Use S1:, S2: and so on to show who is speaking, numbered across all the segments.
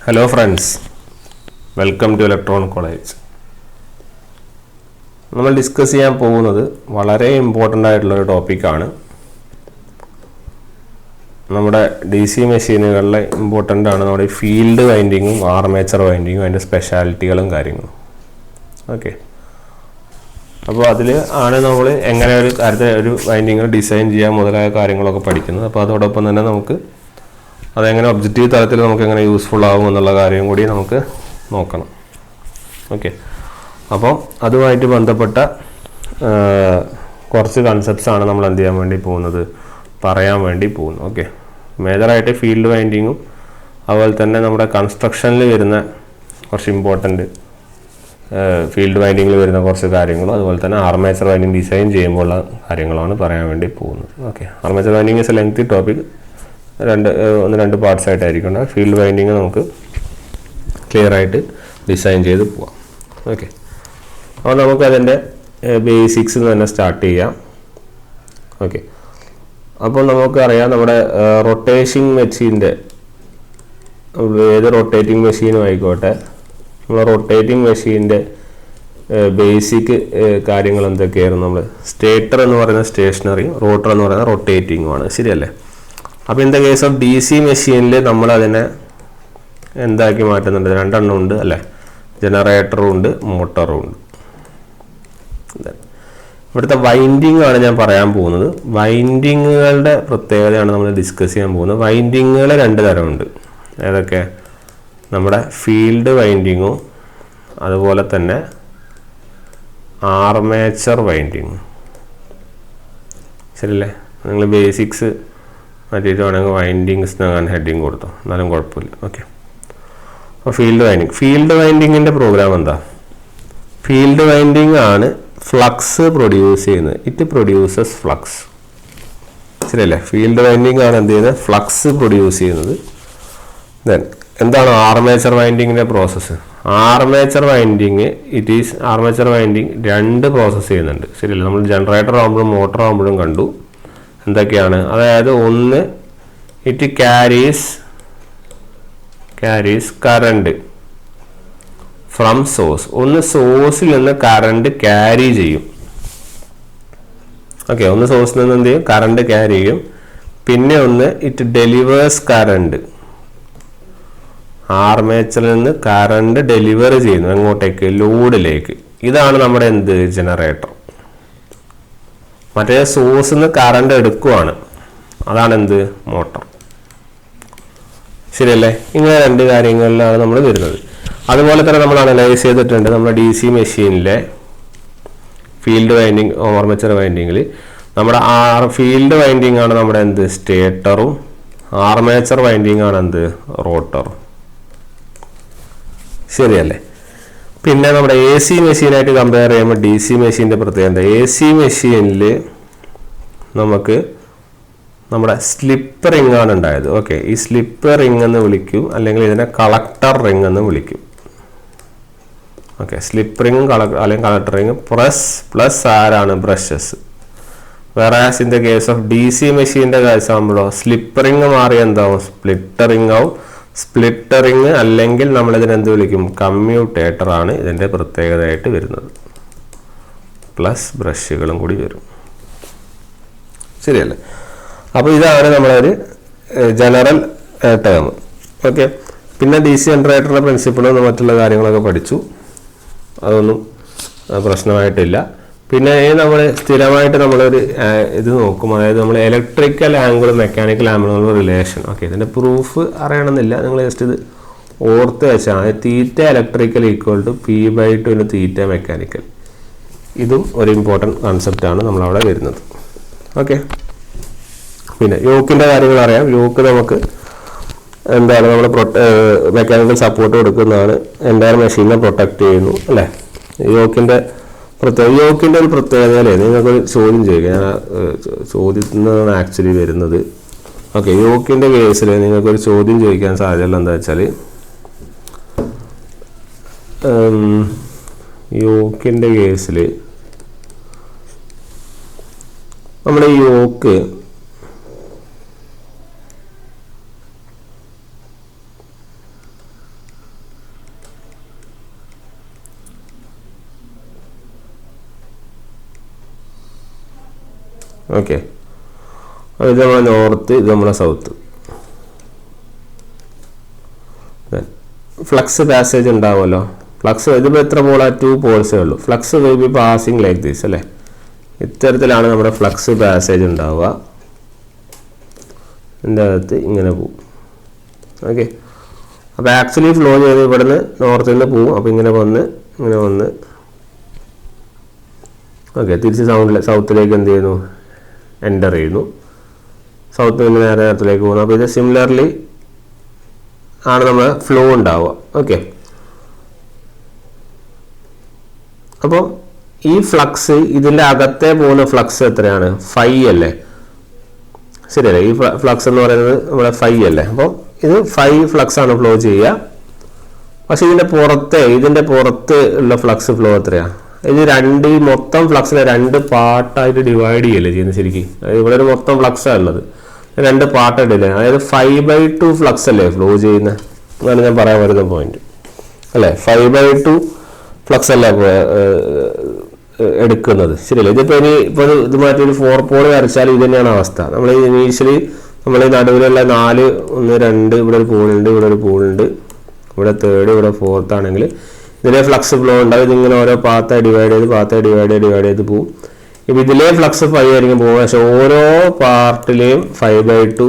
S1: Hello friends, welcome to Electron College. നമ്മൾ discuss ചെയ്യാൻ പോകുന്നത് വളരെ ഇമ്പോർട്ടൻ്റ് ആയിട്ടുള്ള ഒരു ടോപ്പിക്കാണ്. നമ്മുടെ ഡി സി മെഷീനുകളിലെ ഇമ്പോർട്ടൻ്റ് ആണ് നമ്മുടെ ഫീൽഡ് വൈൻഡിങ്ങും ആർമേച്ചർ വൈൻഡിങ്ങും അതിൻ്റെ സ്പെഷ്യാലിറ്റികളും കാര്യങ്ങളും. ഓക്കെ, അപ്പോൾ അതിൽ ആണ് നമ്മൾ എങ്ങനെ ഒരു വൈൻഡിങ് ഡിസൈൻ ചെയ്യാൻ മുതലായ കാര്യങ്ങളൊക്കെ പഠിക്കുന്നത്. അപ്പോൾ അതോടൊപ്പം തന്നെ നമുക്ക് അതെങ്ങനെ ഒബ്ജക്റ്റീവ് തലത്തിൽ നമുക്ക് എങ്ങനെ യൂസ്ഫുൾ ആകും എന്നുള്ള കാര്യം കൂടി നമുക്ക് നോക്കണം. ഓക്കെ, അപ്പോൾ അതുമായിട്ട് ബന്ധപ്പെട്ട കുറച്ച് കൺസെപ്റ്റ്സാണ് നമ്മൾ എന്ത് ചെയ്യാൻ വേണ്ടി പോകുന്നത്, പറയാൻ വേണ്ടി പോകുന്നത്. ഓക്കെ, മേജറായിട്ട് ഫീൽഡ് വൈൻഡിങ്ങും അതുപോലെ തന്നെ നമ്മുടെ കൺസ്ട്രക്ഷനിൽ വരുന്ന കുറച്ച് ഇമ്പോർട്ടൻ്റ് ഫീൽഡ് വൈൻഡിങ്ങിൽ വരുന്ന കുറച്ച് കാര്യങ്ങളും അതുപോലെ തന്നെ ആർമേച്ചർ വൈൻഡിങ് ഡിസൈൻ ചെയ്യുമ്പോഴുള്ള കാര്യങ്ങളാണ് പറയാൻ വേണ്ടി പോകുന്നത്. Okay, armature winding is A lengthy topic, രണ്ട് പാർട്സ് ആയിട്ടായിരിക്കും. ഫീൽഡ് വൈൻഡിങ് നമുക്ക് ക്ലിയർ ആയിട്ട് ഡിസൈൻ ചെയ്ത് പോവാം. ഓക്കെ, അപ്പോൾ നമുക്കതിൻ്റെ ബേസിക്സ് തന്നെ സ്റ്റാർട്ട് ചെയ്യാം. ഓക്കെ, അപ്പോൾ നമുക്കറിയാം നമ്മുടെ റൊട്ടേറ്റിംഗ് മെഷീൻ്റെ ഏത് റൊട്ടേറ്റിംഗ് മെഷീനും ആയിക്കോട്ടെ, നമ്മൾ റൊട്ടേറ്റിംഗ് മെഷീൻ്റെ ബേസിക് കാര്യങ്ങൾ എന്തൊക്കെയായിരുന്നു. നമ്മൾ സ്റ്റേറ്റർ എന്ന് പറയുന്ന സ്റ്റേഷനറി, റോട്ടർ എന്ന് പറയുന്ന റൊട്ടേറ്റിംഗുമാണ്. ശരിയല്ലേ? അപ്പോൾ in the case of D C മെഷീനിൽ നമ്മളതിനെ എന്താക്കി മാറ്റുന്നുണ്ട്, രണ്ടെണ്ണം ഉണ്ട് അല്ലേ, ജനറേറ്ററും ഉണ്ട് മോട്ടറും ഉണ്ട്. ഇവിടുത്തെ വൈൻഡിങ് ആണ് ഞാൻ പറയാൻ പോകുന്നത്. വൈൻഡിങ്ങുകളുടെ പ്രത്യേകതയാണ് നമ്മൾ ഡിസ്കസ് ചെയ്യാൻ പോകുന്നത്. വൈൻഡിങ്ങുകൾ രണ്ട് തരമുണ്ട്. ഏതൊക്കെ? നമ്മുടെ ഫീൽഡ് വൈൻഡിങ്ങും അതുപോലെ തന്നെ ആർമേച്ചർ വൈൻഡിങ്ങും. ശരിയല്ലേ? നിങ്ങൾ ബേസിക്സ് മാറ്റിയിട്ട് വേണമെങ്കിൽ വൈൻഡിങ്സ് ഞാൻ ഹെഡിങ് കൊടുത്തോ, എന്നാലും കുഴപ്പമില്ല. ഓക്കെ, അപ്പോൾ ഫീൽഡ് വൈൻഡിങ്ങിൻ്റെ പ്രോഗ്രാം എന്താ? ഫീൽഡ് വൈൻഡിങ് ആണ് ഫ്ലക്സ് പ്രൊഡ്യൂസ് ചെയ്യുന്നത്. It produces flux. ശരിയല്ലേ? ഫീൽഡ് വൈൻഡിങ് ആണ് എന്ത് ചെയ്യുന്നത്, ഫ്ലക്സ് പ്രൊഡ്യൂസ് ചെയ്യുന്നത്. ദെൻ എന്താണ് ആർമേച്ചർ വൈൻഡിങ്ങിൻ്റെ പ്രോസസ്സ്? ആർമേച്ചർ വൈൻഡിങ് രണ്ട് പ്രോസസ്സ് ചെയ്യുന്നുണ്ട്. ശരിയല്ലേ? നമ്മൾ ജനറേറ്റർ ആകുമ്പോഴും മോട്ടർ ആകുമ്പോഴും കണ്ടു എന്തൊക്കെയാണ്. അതായത് ഒന്ന്, it carries current from source. ഒന്ന് സോഴ്സിൽ നിന്ന് കറണ്ട് ക്യാരി ചെയ്യും. ഓക്കെ, ഒന്ന് സോഴ്സിൽ നിന്ന് എന്ത് ചെയ്യും, കറണ്ട് ക്യാരി ചെയ്യും. പിന്നെ ഒന്ന്, ഇറ്റ് ഡെലിവേഴ്സ് കറണ്ട്. ആർമേച്ചറിൽ നിന്ന് കറണ്ട് ഡെലിവർ ചെയ്യുന്നു എങ്ങോട്ടേക്ക്? ലോഡിലേക്ക്. ഇതാണ് നമ്മുടെ എന്ത്, ജനറേറ്റർ. മറ്റേ സോഴ്സിൽ നിന്ന് കറണ്ട് എടുക്കുവാണ്, അതാണ് എന്ത്, മോട്ടർ. ശരിയല്ലേ? ഇങ്ങനെ രണ്ട് കാര്യങ്ങളിലാണ് നമ്മൾ വരുന്നത്. അതുപോലെ തന്നെ നമ്മൾ അനലൈസ് ചെയ്തിട്ടുണ്ട് നമ്മുടെ ഡി സി മെഷീനിലെ ഫീൽഡ് വൈൻഡിങ്, ആർമേച്ചർ വൈൻഡിങ്ങിൽ നമ്മുടെ ഫീൽഡ് വൈൻഡിങ് ആണ് നമ്മുടെ എന്ത്, സ്റ്റേറ്ററും. ആർമേച്ചർ വൈൻഡിങ് ആണ് എന്ത്, റോട്ടറും. ശരിയല്ലേ? പിന്നെ നമ്മുടെ എ സി മെഷീനായിട്ട് കമ്പയർ ചെയ്യുമ്പോൾ ഡി സി മെഷീൻ്റെ പ്രത്യേകത, എ സി മെഷീനിൽ നമുക്ക് നമ്മുടെ സ്ലിപ്പ് റിംഗ് ആണ് ഉണ്ടായത്. ഓക്കെ, ഈ സ്ലിപ്പ് റിംഗ് എന്ന് വിളിക്കും, അല്ലെങ്കിൽ ഇതിനെ കളക്ടർ റിംഗ് എന്ന് വിളിക്കും. ഓക്കെ, സ്ലിപ്പ് റിംഗും അല്ലെങ്കിൽ കളക്ടർ റിംഗ് പ്ലസ് ആരാണ്, brushes. Whereas in the case of D C മെഷീൻ്റെ കേസാകുമ്പോഴോ സ്ലിപ്പ് റിംഗ് മാറി എന്താവും, സ്പ്ലിറ്റ് റിംഗ് ആവും. സ്പ്ലിറ്റ് റിംഗ് അല്ലെങ്കിൽ നമ്മളിതിനെന്ത് വിളിക്കും, കമ്മ്യൂട്ടേറ്റർ ആണ് ഇതിൻ്റെ പ്രത്യേകതയായിട്ട് വരുന്നത്. പ്ലസ് ബ്രഷുകളും കൂടി വരും. ശരിയല്ലേ? അപ്പോൾ ഇതാണ് നമ്മളൊരു ജനറൽ ടേം. ഓക്കെ, പിന്നെ ഡി സി ജനറേറ്ററിൻ്റെ പ്രിൻസിപ്പിളും മറ്റുള്ള കാര്യങ്ങളൊക്കെ പഠിച്ചു, അതൊന്നും പ്രശ്നമായിട്ടില്ല. പിന്നെ നമ്മൾ സ്ഥിരമായിട്ട് നമ്മളൊരു ഇത് നോക്കും, അതായത് നമ്മൾ ഇലക്ട്രിക്കൽ ആംഗിളും മെക്കാനിക്കൽ ആംഗിളും റിലേഷൻ. ഓക്കെ, ഇതിൻ്റെ പ്രൂഫ് അറിയണമെന്നില്ല, നിങ്ങൾ ജസ്റ്റ് ഇത് ഓർത്ത് വെച്ചാൽ theta electrical equal to P/2 theta mechanical. ഇതും ഒരു ഇമ്പോർട്ടൻറ്റ് കൺസെപ്റ്റാണ് നമ്മളവിടെ വരുന്നത്. ഓക്കെ, പിന്നെ യോക്കിൻ്റെ കാര്യങ്ങൾ അറിയാം. യോക്ക് നമുക്ക് എന്താണ്, നമ്മൾ മെക്കാനിക്കൽ സപ്പോർട്ട് കൊടുക്കുന്നതാണ്, എൻ്റയർ മെഷീനെ പ്രൊട്ടക്റ്റ് ചെയ്യുന്നു അല്ലേ. യോക്കിൻ്റെ ഒരു പ്രത്യേകതയല്ലേ, നിങ്ങൾക്കൊരു ചോദ്യം ചെയ്യുക, ഞാൻ ചോദ്യത്തിനാണ് ആക്ച്വലി വരുന്നത്. ഓക്കെ, യോക്കിൻ്റെ കേസിൽ നിങ്ങൾക്കൊരു ചോദ്യം ചോദിക്കാൻ സാധ്യതയുള്ള എന്താ വെച്ചാൽ, യോക്കിൻ്റെ കേസിൽ നമ്മുടെ യോക്ക് ഓക്കെ, ഇത് നമ്മളെ നോർത്ത്, ഇത് നമ്മളെ സൗത്ത്. ഫ്ലക്സ് പാസേജ് ഉണ്ടാവുമല്ലോ. ഫ്ലക്സ് ഇതിപ്പോൾ എത്ര പോളാ? 2 പോൾസേ ഉള്ളൂ. Flux will be passing like this അല്ലേ. ഇത്തരത്തിലാണ് നമ്മുടെ ഫ്ലക്സ് പാസേജ് ഉണ്ടാവുക. ഇതിൻ്റെ അകത്ത് ഇങ്ങനെ പോവും. ഓക്കെ, അപ്പോൾ ആക്ച്വലി ഫ്ലോ ചെയ്ത് ഇവിടുന്ന് നോർത്തിൽ നിന്ന് പോവും. അപ്പോൾ ഇങ്ങനെ വന്ന് ഓക്കെ, തിരിച്ച് സൗത്തിലേക്ക് എന്ത് ചെയ്യുന്നു? എൻ്റർ ചെയ്യുന്നു. സൗത്ത് നിന്ന് നേരെ നേരത്തിലേക്ക് പോകുന്നു. അപ്പോൾ ഇത് സിമിലർലി ആണ് നമ്മൾ ഫ്ലോ ഉണ്ടാവുക. ഓക്കെ, അപ്പോൾ ഈ ഫ്ലക്സ്, ഇതിൻ്റെ അകത്തെ പോകുന്ന ഫ്ലക്സ് എത്രയാണ്? 5 അല്ലേ, ശരിയല്ലേ? ഈ ഫ്ലക്സ് എന്ന് പറയുന്നത് നമ്മുടെ 5 അല്ലേ. അപ്പോൾ ഇത് 5 ഫ്ലക്സ് ആണ് ഫ്ലോ ചെയ്യുക. പക്ഷെ ഇതിൻ്റെ പുറത്ത് ഉള്ള ഫ്ലക്സ് ഫ്ലോ എത്രയാണ്? ഇത് മൊത്തം ഫ്ലക്സിനെ 2 പാർട്ടായിട്ട് ഡിവൈഡ് ചെയ്യല്ലേ ചെയ്യുന്നത് ശരിക്കും. ഇവിടെ ഒരു മൊത്തം ഫ്ലക്സാണ് ഉള്ളത്, 2 പാർട്ടായിട്ടില്ലേ. അതായത് 5/2 ഫ്ലക്സ് അല്ലേ ഫ്ലോ ചെയ്യുന്നത്, അതാണ് ഞാൻ പറയാൻ വരുന്ന പോയിന്റ് അല്ലേ. 5/2 ഫ്ലക്സ് അല്ലേ എടുക്കുന്നത്, ശരിയല്ലേ? ഇപ്പോൾ ഇത് മാറ്റി ഒരു 4 പോൾ വരച്ചാൽ ഇത് തന്നെയാണ് അവസ്ഥ. നമ്മൾ ഇനീഷ്യലി നമ്മൾ നടുവിലുള്ള 4, 1, 2, ഇവിടെ ഒരു പോളുണ്ട്, ഇവിടെ ഒരു പോളുണ്ട്, ഇവിടെ 3rd, ഇവിടെ 4th ആണെങ്കിൽ ഇതിലെ ഫ്ലക്സ് ഫ്ലോ ഉണ്ടാവും. ഇതിങ്ങനെ ഓരോ പാത്തായി ഡിവൈഡ് ചെയ്ത് പോകും. ഇപ്പം ഇതിലെ ഫ്ലക്സ് 5 ആയിരിക്കും പോകുക. പക്ഷെ ഓരോ പാർട്ടിലെയും 5/2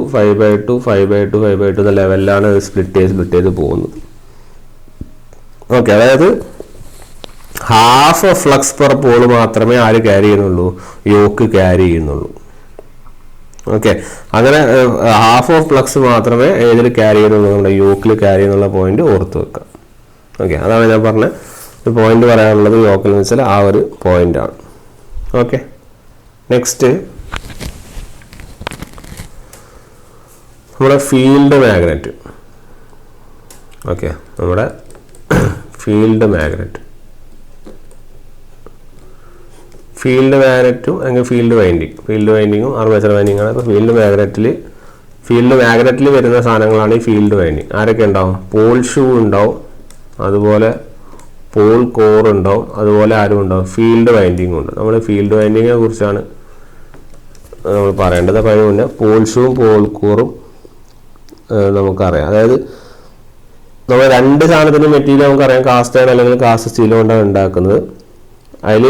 S1: എന്ന ലെവലിലാണ് സ്പ്ലിറ്റ് ചെയ്ത് പോകുന്നത്. ഓക്കെ, അതായത് half of flux per pole മാത്രമേ ആര് ക്യാരി ചെയ്യുന്നുള്ളൂ? യോക്ക് ക്യാരി ചെയ്യുന്നുള്ളൂ. ഓക്കെ, അങ്ങനെ ഹാഫ് ഓഫ് ഫ്ലക്സ് മാത്രമേ ഏതിൽ ക്യാരി ചെയ്യുന്നുള്ളൂ? നമ്മുടെ യോക്കിൽ ക്യാരി ചെയ്യുന്നുള്ള പോയിന്റ് ഓർത്ത് വെക്കുക. ഓക്കെ, അതാണ് ഞാൻ പറഞ്ഞ ഒരു പോയിന്റ് പറയാനുള്ളത്. യോക്കിൽ എന്ന് വെച്ചാൽ ആ ഒരു പോയിന്റാണ്. ഓക്കെ, നെക്സ്റ്റ് നമ്മുടെ ഫീൽഡ് മാഗ്നറ്റ്. ഓക്കെ, നമ്മുടെ ഫീൽഡ് മാഗ്നറ്റും അല്ലെങ്കിൽ ഫീൽഡ് വൈൻഡിങ്ങും ആർമേച്ചർ വൈൻഡിങ്ങാണ്. അപ്പോൾ ഫീൽഡ് മാഗ്നറ്റിൽ വരുന്ന സാധനങ്ങളാണ് ഈ ഫീൽഡ് വൈൻഡിങ്. ആരൊക്കെ ഉണ്ടാവും? പോൾ ഷൂ ഉണ്ടാവും, അതുപോലെ പോൾ കോർ ഉണ്ടാവും, അതുപോലെ ആരും ഉണ്ടാവും? ഫീൽഡ് വൈൻഡിങ്ങും ഉണ്ട്. നമ്മൾ ഫീൽഡ് വൈൻഡിങ്ങിനെ കുറിച്ചാണ് നമ്മൾ പറയേണ്ടത്. അപ്പോൾ അതിന് മുന്നേ പോൾ ഷൂവും പോൾ കോറും നമുക്കറിയാം. അതായത് നമ്മൾ 2 സാധനത്തിൻ്റെ മെറ്റീരിയൽ നമുക്കറിയാം, കാസ്റ്റ് അയൺ അല്ലെങ്കിൽ കാസ്റ്റ് സ്റ്റീൽ കൊണ്ടാണ് ഉണ്ടാക്കുന്നത്. അതിൽ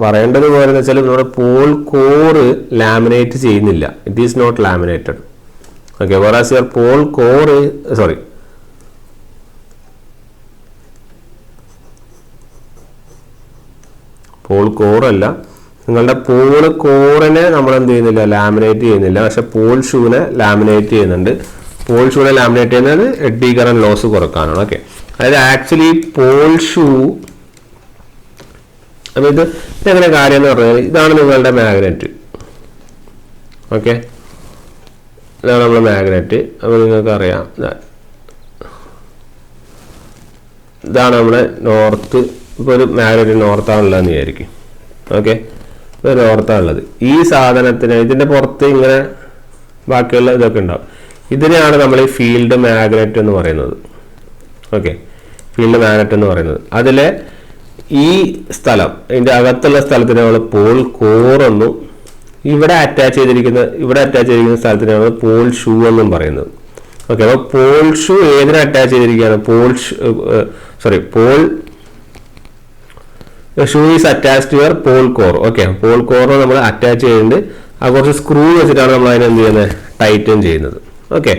S1: പറയേണ്ടത് പോലെ എന്ന് വെച്ചാൽ നമ്മുടെ പോൾ കോർ ലാമിനേറ്റ് ചെയ്യുന്നില്ല, it is not laminated. Okay, whereas your pole core pole കോറല്ല, നിങ്ങളുടെ പോൾ കോറിനെ നമ്മൾ എന്ത് ചെയ്യുന്നില്ല? ലാമിനേറ്റ് ചെയ്യുന്നില്ല. പക്ഷെ പോൾ ഷൂവിനെ ലാമിനേറ്റ് ചെയ്യുന്നുണ്ട്. പോൾ ഷൂവിനെ ലാമിനേറ്റ് ചെയ്യുന്നത് എഡ്ഡി കറന്റ് ലോസ് കുറക്കാനാണ്. ഓക്കെ, അതായത് ആക്ച്വലി പോൾ ഷൂ, അപ്പോൾ ഇതെങ്ങനെ കാര്യം എന്ന് പറഞ്ഞാൽ ഇതാണ് നിങ്ങളുടെ മാഗ്നറ്റ്. ഓക്കെ, ഇതാണ് നമ്മുടെ മാഗ്നറ്റ്. അപ്പോൾ നിങ്ങൾക്കറിയാം ഇതാണ് നമ്മുടെ നോർത്ത്. ഇപ്പോൾ ഒരു മാഗ്നറ്റ് നോർത്താണുള്ളതെന്ന് വിചാരിക്കും. ഓക്കെ, ഇപ്പോൾ നോർത്താണുള്ളത്. ഈ സാധനത്തിന് ഇതിൻ്റെ പുറത്ത് ഇങ്ങനെ ബാക്കിയുള്ള ഇതൊക്കെ ഉണ്ടാവും. ഇതിനെയാണ് നമ്മൾ ഈ ഫീൽഡ് മാഗ്നറ്റ് എന്ന് പറയുന്നത്. ഓക്കെ, ഫീൽഡ് മാഗ്നറ്റ് എന്ന് പറയുന്നത്. അതിലെ ഈ സ്ഥലം, ഇതിൻ്റെ അകത്തുള്ള സ്ഥലത്തിന് നമ്മൾ പോൾ കോറെന്നും ഇവിടെ അറ്റാച്ച് ചെയ്തിരിക്കുന്ന സ്ഥലത്തിന് നമ്മൾ പോൾ ഷൂ എന്നും പറയുന്നത്. ഓക്കെ, അപ്പോൾ പോൾ ഷൂ ഏതിനെ അറ്റാച്ച് ചെയ്തിരിക്കുകയാണ്? Pole shoe is attach to your pole core. Okay, pole കോറിനെ നമ്മൾ അറ്റാച്ച് ചെയ്യുന്നുണ്ട്. ആ കുറച്ച് സ്ക്രൂ വെച്ചിട്ടാണ് നമ്മൾ അതിനെ എന്ത് ചെയ്യുന്നത്? ടൈറ്റൻ ചെയ്യുന്നത്. ഓക്കെ,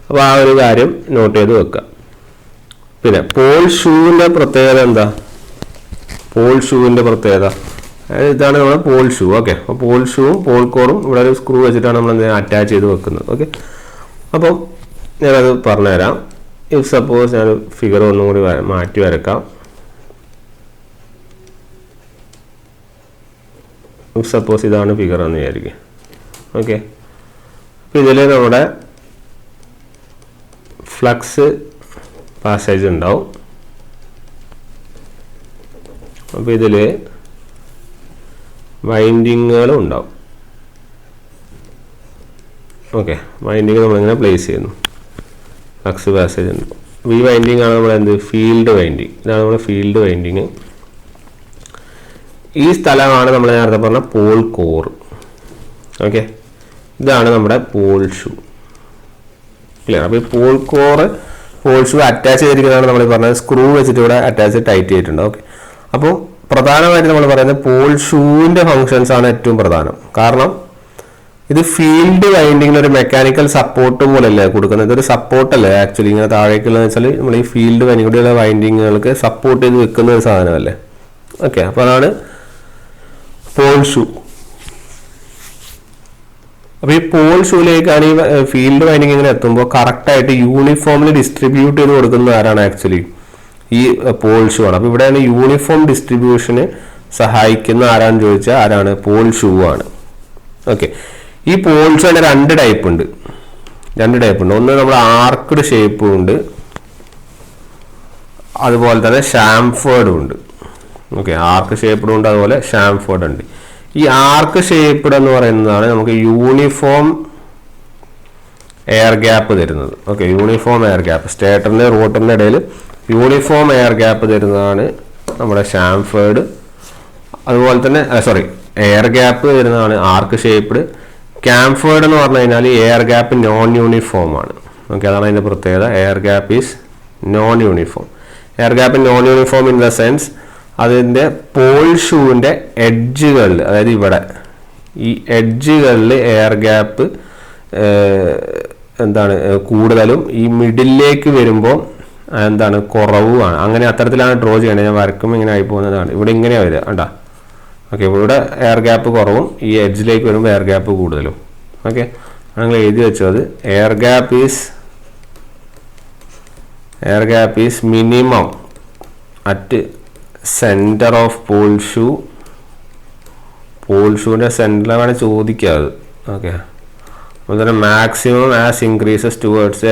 S1: അപ്പോൾ ആ ഒരു കാര്യം നോട്ട് ചെയ്ത് വെക്കുക. പിന്നെ പോൾ ഷൂവിൻ്റെ പ്രത്യേകത എന്താ? ഇതാണ് നമ്മുടെ പോൾ ഷൂ. ഓക്കെ, അപ്പോൾ പോൾ ഷൂവും പോൾ കോറും ഇവിടെ ഒരു സ്ക്രൂ വെച്ചിട്ടാണ് നമ്മൾ അറ്റാച്ച് ചെയ്ത് വെക്കുന്നത്. ഓക്കെ, അപ്പം ഞാനത് പറഞ്ഞുതരാം. ഇഫ് സപ്പോസ് ഞാൻ ഫിഗർ ഒന്നും കൂടി മാറ്റി വരക്കാം. ഇഫ് സപ്പോസ് ഇതാണ് ഫിഗർ എന്ന് വിചാരിക്കുക. ഓക്കെ, അപ്പോൾ ഇതിൽ നമ്മുടെ ഫ്ലക്സ് പാസേജ് ഉണ്ടാവും. അപ്പോൾ ഇതിൽ വൈൻഡിങ്ങുകളും ഉണ്ടാവും. ഓക്കെ, വൈൻഡിങ് നമ്മളിങ്ങനെ പ്ലേസ് ചെയ്യുന്നു, ഫ്ലക്സ് പാസേജ് ഉണ്ട്. ഈ വൈൻഡിങ് ആണ് നമ്മളെന്ത്? Field winding. ഇതാണ് നമ്മുടെ ഫീൽഡ് വൈൻഡിങ്. ഈ സ്ഥലമാണ് നമ്മൾ നേരത്തെ പറഞ്ഞ പോൾ കോർ. ഓക്കെ, ഇതാണ് നമ്മുടെ പോൾ ഷൂ. ക്ലിയർ? അപ്പോൾ ഈ പോൾ ഷൂ അറ്റാച്ച് ചെയ്തിരിക്കുന്നതാണ് നമ്മൾ പറഞ്ഞത്, സ്ക്രൂ വെച്ചിട്ട് ഇവിടെ അറ്റാച്ച് ടൈറ്റ് ചെയ്തിട്ടുണ്ട്. ഓക്കെ, അപ്പോൾ പ്രധാനമായിട്ട് നമ്മൾ പറയുന്നത് പോൾ ഷൂവിൻ്റെ ഫങ്ഷൻസ് ആണ് ഏറ്റവും പ്രധാനം. കാരണം ഇത് ഫീൽഡ് വൈൻഡിങ്ങിന് ഒരു മെക്കാനിക്കൽ സപ്പോർട്ട് പോലല്ലേ കൊടുക്കുന്നത്, ഇതൊരു സപ്പോർട്ടല്ലേ ആക്ച്വലി. ഇങ്ങനെ താഴേക്കുള്ളതെന്ന് വെച്ചാൽ നമ്മൾ ഈ ഫീൽഡ് വൈൻഡിങ്ങിലുള്ള വൈൻഡിങ്ങുകൾക്ക് സപ്പോർട്ട് ചെയ്ത് വെക്കുന്ന ഒരു സാധനമല്ലേ. ഓക്കെ, അപ്പോൾ അതാണ് പോൾ ഷൂ. അപ്പോൾ ഈ പോൾ ഷൂയിലേക്കാണ് ഈ ഫീൽഡ് വൈൻഡിങ് ഇങ്ങനെ എത്തുമ്പോൾ കറക്റ്റായിട്ട് യൂണിഫോമിൽ ഡിസ്ട്രിബ്യൂട്ട് ചെയ്ത് കൊടുക്കുന്നത് ആരാണ്? ആക്ച്വലി ഈ പോൾ ഷൂ ആണ്. അപ്പോൾ ഇവിടെയാണ് യൂണിഫോം ഡിസ്ട്രിബ്യൂഷന് സഹായിക്കുന്ന ആരാന്ന് ചോദിച്ചാൽ ആരാണ്? പോൾ ഷൂ ആണ്. ഓക്കെ, ഈ പോൾ ഷൂവിൻ്റെ രണ്ട് ടൈപ്പ് ഉണ്ട്. ഒന്ന് നമ്മുടെ ആർക്ക്ഡ് ഷേപ്പും ഉണ്ട്, അതുപോലെ തന്നെ ഷാംഫേർഡും ഉണ്ട്. ഓക്കെ, ആർക്ക് ഷേപ്പ്ഡ് ഉണ്ട്, അതുപോലെ ഷാംഫേർഡ് ഉണ്ട്. ഈ ആർക്ക് ഷേപ്പ്ഡ് എന്ന് പറയുന്നതാണ് നമുക്ക് യൂണിഫോം എയർ ഗ്യാപ്പ് തരുന്നത്. ഓക്കെ, യൂണിഫോം എയർ ഗ്യാപ്പ്, സ്റ്റേറ്ററിൻ്റെ റോട്ടറിൻ്റെ ഇടയിൽ യൂണിഫോം എയർ ഗ്യാപ്പ് തരുന്നതാണ് നമ്മുടെ ഷാംഫേർഡ്. അതുപോലെ തന്നെ എയർ ഗ്യാപ്പ് തരുന്നതാണ് ആർക്ക് ഷേപ്പ്ഡ്. ക്യാംഫേർഡ് എന്ന് പറഞ്ഞു കഴിഞ്ഞാൽ എയർ ഗ്യാപ്പ് നോൺ യൂണിഫോം ആണ്. ഓക്കെ, അതാണ് അതിൻ്റെ പ്രത്യേകത. Air gap is known uniform. Air gap non uniform in the sense അതിൻ്റെ പോൾ ഷൂവിൻ്റെ എഡ്ജുകളിൽ, അതായത് ഇവിടെ ഈ എഡ്ജുകളിൽ എയർ ഗ്യാപ്പ് കൂടുതലും ഈ മിഡിലേക്ക് വരുമ്പോൾ കുറവുമാണ്. അങ്ങനെ അത്തരത്തിലാണ് ഡ്രോ ചെയ്യേണ്ടത്. ഞാൻ വരക്കുമ്പോൾ ഇങ്ങനെ ആയി പോകുന്നതാണ്. ഇവിടെ ഇങ്ങനെയാണ് വരിക, കണ്ടാ. ഓക്കെ, ഇവിടെ എയർ ഗ്യാപ്പ് കുറവും ഈ എഡ്ജിലേക്ക് വരുമ്പോൾ എയർ ഗ്യാപ്പ് കൂടുതലും. ഓക്കെ, നിങ്ങൾ എഴുതി വെച്ചത് air gap is minimum at centre of pole shoe. Pole ഷൂവിൻ്റെ സെൻറ്ററിലാണ് ചോദിക്കാത്. ഓക്കെ, അതുപോലെ തന്നെ മാക്സിമം ആസ് ഇൻക്രീസസ് ടുവേർഡ്സ്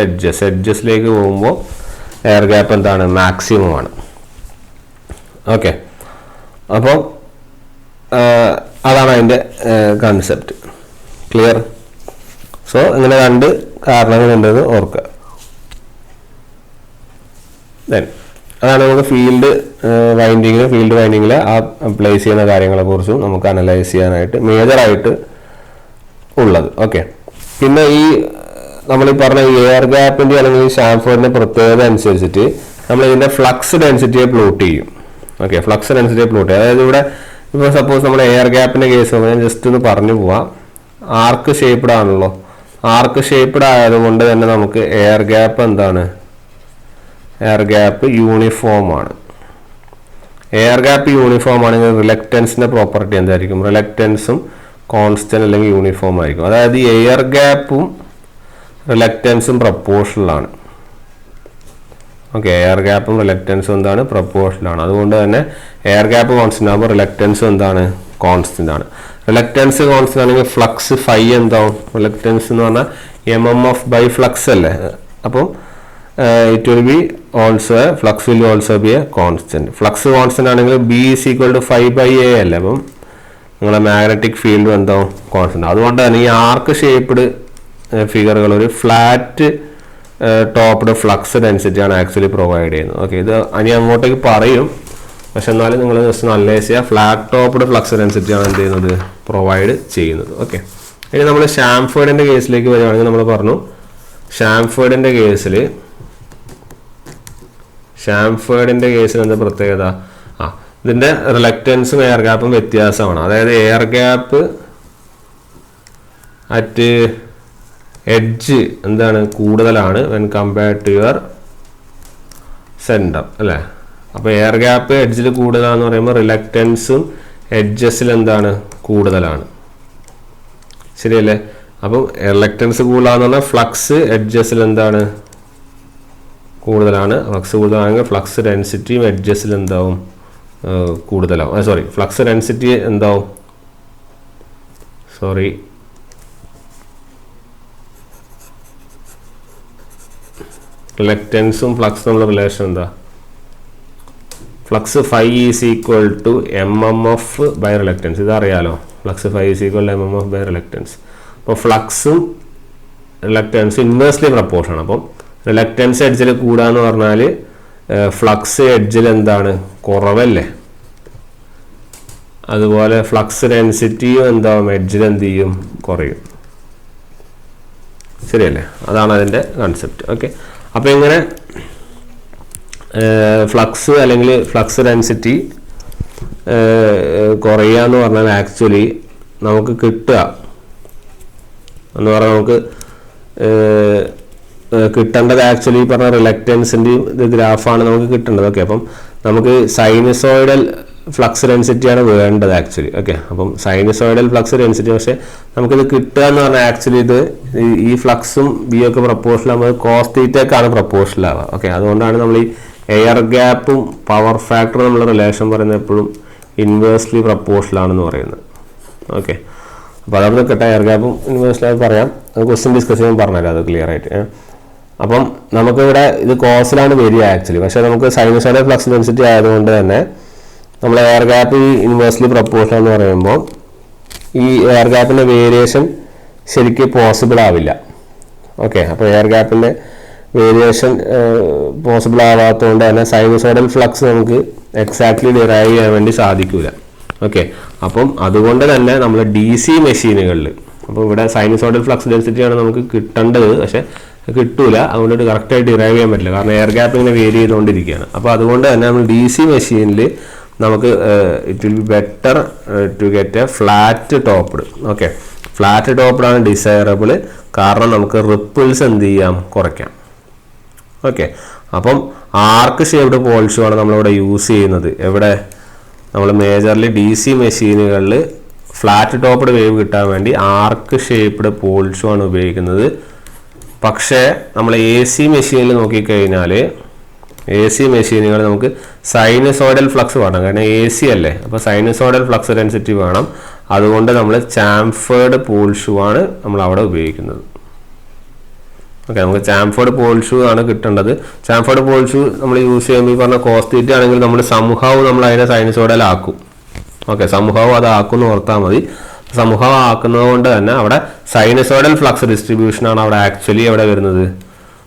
S1: എഡ്ജസിലേക്ക് പോകുമ്പോൾ എയർ ഗ്യാപ്പ് മാക്സിമം ആണ്. ഓക്കെ, അപ്പോൾ അതാണ് അതിൻ്റെ കൺസെപ്റ്റ്. ക്ലിയർ? സോ ഇങ്ങനെ രണ്ട് കാരണങ്ങളുണ്ടെന്ന് ഓർക്കുക. ദെൻ അതാണ് നമുക്ക് ഫീൽഡ് വൈൻഡിങ്ങിൽ ആ പ്ലേസ് ചെയ്യുന്ന കാര്യങ്ങളെക്കുറിച്ചും നമുക്ക് അനലൈസ് ചെയ്യാനായിട്ട് മേജറായിട്ട് ഉള്ളത്. ഓക്കെ, പിന്നെ ഈ നമ്മൾ ഈ പറഞ്ഞ എയർ ഗ്യാപ്പിൻ്റെ അല്ലെങ്കിൽ ഷാംഫേർഡിൻ്റെ പ്രത്യേകത അനുസരിച്ചിട്ട് നമ്മൾ ഇതിൻ്റെ ഫ്ലക്സ് ഡെൻസിറ്റിയെ പ്ലോട്ട് ചെയ്യും. ഓക്കെ, ഫ്ലക്സ് ഡെൻസിറ്റിയെ പ്ലോട്ട് ചെയ്യും. അതായത് ഇവിടെ ഇപ്പോൾ സപ്പോസ് നമ്മുടെ എയർ ഗ്യാപ്പിൻ്റെ കേസ് ഞാൻ ജസ്റ്റ് ഒന്ന് പറഞ്ഞു പോവാം. ആർക്ക് ഷേപ്പ്ഡ് ആണല്ലോ. ആർക്ക് ഷേപ്പ്ഡ് ആയതുകൊണ്ട് തന്നെ നമുക്ക് എയർ ഗ്യാപ്പ് യൂണിഫോം ആണ്. എയർ ഗ്യാപ്പ് യൂണിഫോം ആണെങ്കിൽ റിലക്റ്റൻസിൻ്റെ പ്രോപ്പർട്ടി എന്തായിരിക്കും? റിലക്റ്റൻസും കോൺസ്റ്റന്റ് അല്ലെങ്കിൽ യൂണിഫോം ആയിരിക്കും. അതായത് എയർ ഗ്യാപ്പും റിലക്റ്റൻസും പ്രപ്പോർഷണലാണ്. ഓക്കെ, എയർ ഗ്യാപ്പും റിലക്റ്റൻസും പ്രപ്പോർഷണൽ ആണ്. അതുകൊണ്ട് തന്നെ എയർ ഗ്യാപ്പ് കോൺസ്റ്റന്റ് ആകുമ്പോൾ റിലക്റ്റൻസും കോൺസ്റ്റന്റ് ആണ്. റിലക്റ്റൻസ് കോൺസ്റ്റന്റ് ആണെങ്കിൽ ഫ്ലക്സ് ഫൈ എന്താവും? റിലക്റ്റൻസ് എന്ന് പറഞ്ഞാൽ MMF ബൈ ഫ്ലക്സ് അല്ലേ. അപ്പം it will be also flux will also be a constant. Flux constant ആണെങ്കിൽ B is equal to 5/A അല്ലേ. അപ്പം നിങ്ങളെ മാഗ്നറ്റിക് ഫീൽഡ് എന്താവും? കോൺസ്റ്റന്റ്. അതുകൊണ്ട് തന്നെ ഈ ആർക്ക് ഷേപ്പ്ഡ് ഫിഗറുകൾ ഒരു ഫ്ലാറ്റ് ടോപ്പ്ഡ് ഫ്ലക്സ് ഡെൻസിറ്റിയാണ് ആക്ച്വലി പ്രൊവൈഡ് ചെയ്യുന്നത്. ഓക്കെ, ഇത് ഇനി അങ്ങോട്ടേക്ക് പറയും, പക്ഷെ എന്നാലും നിങ്ങൾ ജസ്റ്റ് അനലൈസ് ചെയ്യുക. ഫ്ലാറ്റ് ടോപ്പ്ഡ് ഫ്ലക്സ് ഡെൻസിറ്റിയാണ് എന്ത് ചെയ്യുന്നത്? പ്രൊവൈഡ് ചെയ്യുന്നത്. ഓക്കെ, ഇനി നമ്മൾ ഷാംഫേർഡിൻ്റെ കേസിലേക്ക് വരികയാണെങ്കിൽ നമ്മൾ പറഞ്ഞു ഷാംഫേർഡിൻ്റെ കേസിൽ എന്താ പ്രത്യേകത? ഇതിൻ്റെ റിലക്റ്റൻസും എയർ ഗ്യാപ്പും വ്യത്യാസമാണ്. അതായത് എയർ ഗ്യാപ്പ് അറ്റ് എഡ്ജ് കൂടുതലാണ് when compared to your centre അല്ലേ. അപ്പോൾ എയർ ഗ്യാപ്പ് എഡ്ജിൽ കൂടുതലാണെന്ന് പറയുമ്പോൾ റിലക്റ്റൻസും എഡ്ജസിൽ കൂടുതലാണ്. ശരിയല്ലേ? അപ്പം റിലക്റ്റൻസ് കൂടുതലാണെന്ന് പറഞ്ഞാൽ ഫ്ലക്സ് എഡ്ജസിൽ കൂടുതലാണ്. ഫ്ലക്സ് കൂടുതലാണെങ്കിൽ ഫ്ലക്സ് ഡെൻസിറ്റിയും എഡ്ജസിൽ കൂടുതലാവും. ഫ്ലക്സ് ഡെൻസിറ്റി റിലക്റ്റൻസും ഫ്ലക്സും തമ്മിലുള്ള റിലേഷൻ എന്താ? Flux phi is equal to MMF by reluctance. ഇതറിയാലോ, flux phi is equal to MMF by reluctance. അപ്പോൾ ഫ്ലക്സും റിലക്റ്റൻസും ഇൻവേഴ്സ്ലി പ്രപ്പോർഷൻ. അപ്പം റിലക്റ്റൻസ് എഡ്ജിൽ കൂടാന്ന് പറഞ്ഞാൽ ഫ്ലക്സ് എഡ്ജിൽ കുറവല്ലേ. അതുപോലെ ഫ്ലക്സ് ഡെൻസിറ്റിയും എന്താവും, എഡ്ജിൽ എന്ത് ചെയ്യും, കുറയും. ശരിയല്ലേ? അതാണ് അതിൻ്റെ കൺസെപ്റ്റ്. ഓക്കെ, അപ്പോൾ ഇങ്ങനെ ഫ്ലക്സ് അല്ലെങ്കിൽ ഫ്ലക്സ് ഡെൻസിറ്റി കുറയുക എന്ന് പറഞ്ഞാൽ ആക്ച്വലി നമുക്ക് കിട്ടുക എന്ന് പറഞ്ഞാൽ നമുക്ക് കിട്ടേണ്ടത് ആക്ച്വലി പറഞ്ഞ റിലക്റ്റൻസിൻ്റെയും ഇത് ഗ്രാഫാണ് നമുക്ക് കിട്ടേണ്ടത്. ഓക്കെ, അപ്പം നമുക്ക് സൈനസോയിഡൽ ഫ്ലക്സ് ഡെൻസിറ്റിയാണ് വേണ്ടത് ആക്ച്വലി. ഓക്കെ, അപ്പം സൈനസോയിഡൽ ഫ്ലക്സ് ഡെൻസിറ്റി, പക്ഷേ നമുക്കിത് കിട്ടുക എന്ന് പറഞ്ഞാൽ ആക്ച്വലി ഇത് ഈ ഫ്ലക്സും ബി ഒക്കെ പ്രപ്പോർഷണൽ ആകുമ്പോൾ കോസ് തീറ്റയ്ക്കാണ് പ്രപ്പോർഷണൽ ആവുക. ഓക്കെ, അതുകൊണ്ടാണ് നമ്മൾ ഈ എയർ ഗ്യാപ്പും പവർ ഫാക്ടറും നമ്മൾ റിലേഷൻ പറയുന്നത് എപ്പോഴും ഇൻവേഴ്സ്ലി പ്രപ്പോർഷണൽ ആണെന്ന് പറയുന്നത്. ഓക്കെ, അപ്പോൾ അതവിടെ നിൽക്കട്ടെ, എയർ ഗ്യാപ്പും ഇൻവേഴ്സ്ലി പറയാം, ക്വസ്റ്റ്യൻ ഡിസ്കസ് ചെയ്യുമ്പോൾ പറഞ്ഞുതരാം അത് ക്ലിയർ ആയിട്ട്. അപ്പം നമുക്കിവിടെ ഇത് കോസിലാണ് വരിക ആക്ച്വലി, പക്ഷേ നമുക്ക് സൈനസോയിഡൽ ഫ്ലക്സ് ഡെൻസിറ്റി ആയതുകൊണ്ട് തന്നെ നമ്മൾ എയർ ഗ്യാപ്പ് ഈ ഇൻവേഴ്സ്ലി പ്രപ്പോർഷണൽ എന്ന് പറയുമ്പോൾ ഈ എയർ ഗ്യാപ്പിൻ്റെ വേരിയേഷൻ ശരിക്കും പോസിബിൾ ആവില്ല. ഓക്കെ, അപ്പോൾ എയർ ഗ്യാപ്പിൻ്റെ വേരിയേഷൻ പോസിബിൾ ആവാത്തതുകൊണ്ട് തന്നെ സൈനസോയിഡൽ ഫ്ലക്സ് നമുക്ക് എക്സാക്ട്ലി ഡിറൈവ് ചെയ്യാൻ വേണ്ടി സാധിക്കില്ല. ഓക്കെ, അപ്പം അതുകൊണ്ട് തന്നെ നമ്മൾ DC മെഷീനുകളിൽ, അപ്പോൾ ഇവിടെ സൈനസോയിഡൽ ഫ്ലക്സ് ഡെൻസിറ്റിയാണ് നമുക്ക് കിട്ടേണ്ടത്, പക്ഷേ കിട്ടൂല, അതുകൊണ്ട് കറക്റ്റായിട്ട് ഡിറൈവ് ചെയ്യാൻ പറ്റില്ല, കാരണം എയർ ഗ്യാപ്പ് ഇങ്ങനെ വേരി ചെയ്തുകൊണ്ടിരിക്കുകയാണ്. അപ്പോൾ അതുകൊണ്ട് തന്നെ നമ്മൾ DC മെഷീനിൽ നമുക്ക് it will be better to get a flat topped. Okay, flat topped ആണ് ഡിസൈറബിൾ, കാരണം നമുക്ക് റിപ്പിൾസ് എന്ത് ചെയ്യാം, കുറയ്ക്കാം. ഓക്കെ, അപ്പം ആർക്ക് ഷേപ്ഡ് പോൾ ഷൂ ആണ് നമ്മളിവിടെ യൂസ് ചെയ്യുന്നത്. എവിടെ നമ്മൾ മേജർലി DC മെഷീനുകളിൽ ഫ്ലാറ്റ് ടോപ്പ്ഡ് വേവ് കിട്ടാൻ വേണ്ടി ആർക്ക് ഷേപ്ഡ് പോൾ ഷൂ ആണ് ഉപയോഗിക്കുന്നത്. പക്ഷേ നമ്മൾ AC മെഷീനിൽ നോക്കിക്കഴിഞ്ഞാൽ AC മെഷീനുകൾ നമുക്ക് സൈനസോയിഡൽ ഫ്ലക്സ് വേണം, കാരണം AC അല്ലേ, അപ്പോൾ സൈനസോയിഡൽ ഫ്ലക്സ് ഡെൻസിറ്റി വേണം. അതുകൊണ്ട് നമ്മൾ ചാംഫേർഡ് പോൾ ഷൂ ആണ് നമ്മൾ അവിടെ ഉപയോഗിക്കുന്നത്. ഓക്കെ, നമുക്ക് ചാംഫേർഡ് പോൾ ഷൂ ആണ് കിട്ടേണ്ടത്. ചാംഫേർഡ് പോൾ ഷൂ നമ്മൾ യൂസ് ചെയ്യുമ്പോൾ ഈ പറഞ്ഞ കോസ് തീറ്റ ആണെങ്കിൽ നമ്മൾ സംഭവം നമ്മൾ അതിനെ സൈനസോയിഡൽ ആക്കും. ഓക്കെ, സംഭവം അത് ആക്കുമെന്ന് ഓർത്താൽ മതി. സംഭവം ആക്കുന്നത് കൊണ്ട് തന്നെ അവിടെ സൈനസോയിഡൽ ഫ്ലക്സ് ഡിസ്ട്രിബ്യൂഷനാണ് അവിടെ ആക്ച്വലി എവിടെ വരുന്നത്,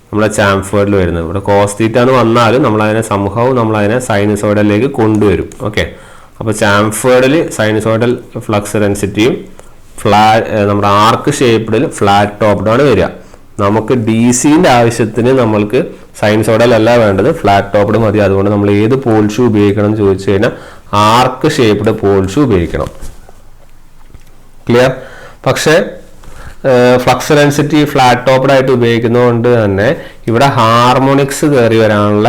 S1: നമ്മുടെ ചാംഫേർഡിൽ വരുന്നത്. ഇവിടെ കോസ് തീറ്റ എന്ന് വന്നാലും നമ്മളതിനെ സംഭവം നമ്മളതിനെ സൈനസോയിഡലിലേക്ക് കൊണ്ടുവരും. ഓക്കെ, അപ്പോൾ ചാംഫേർഡിൽ സൈനസോയിഡൽ ഫ്ലക്സ് ഡെൻസിറ്റിയും നമ്മുടെ ആർക്ക് ഷേപ്ഡിൽ ഫ്ലാറ്റ് ടോപ്ഡ് ആണ് വരിക. നമുക്ക് DCൻ്റെ ആവശ്യത്തിന് നമ്മൾക്ക് സൈനസോയിഡൽ അല്ല വേണ്ടത്, ഫ്ലാറ്റ് ടോപ്ഡ് മതി. അതുകൊണ്ട് നമ്മൾ ഏത് പോൾ ഷൂ ഉപയോഗിക്കണം എന്ന് ചോദിച്ചു കഴിഞ്ഞാൽ ആർക്ക് ഷേപ്ഡ് പോൾ ഷൂ ഉപയോഗിക്കണം. ക്ലിയർ? പക്ഷേ ഫ്ലക്സ് ഡെൻസിറ്റി ഫ്ലാറ്റ് ടോപ്ഡ് ആയിട്ട് ഉപയോഗിക്കുന്നതുകൊണ്ട് തന്നെ ഇവിടെ ഹാർമോണിക്സ് കയറി വരാനുള്ള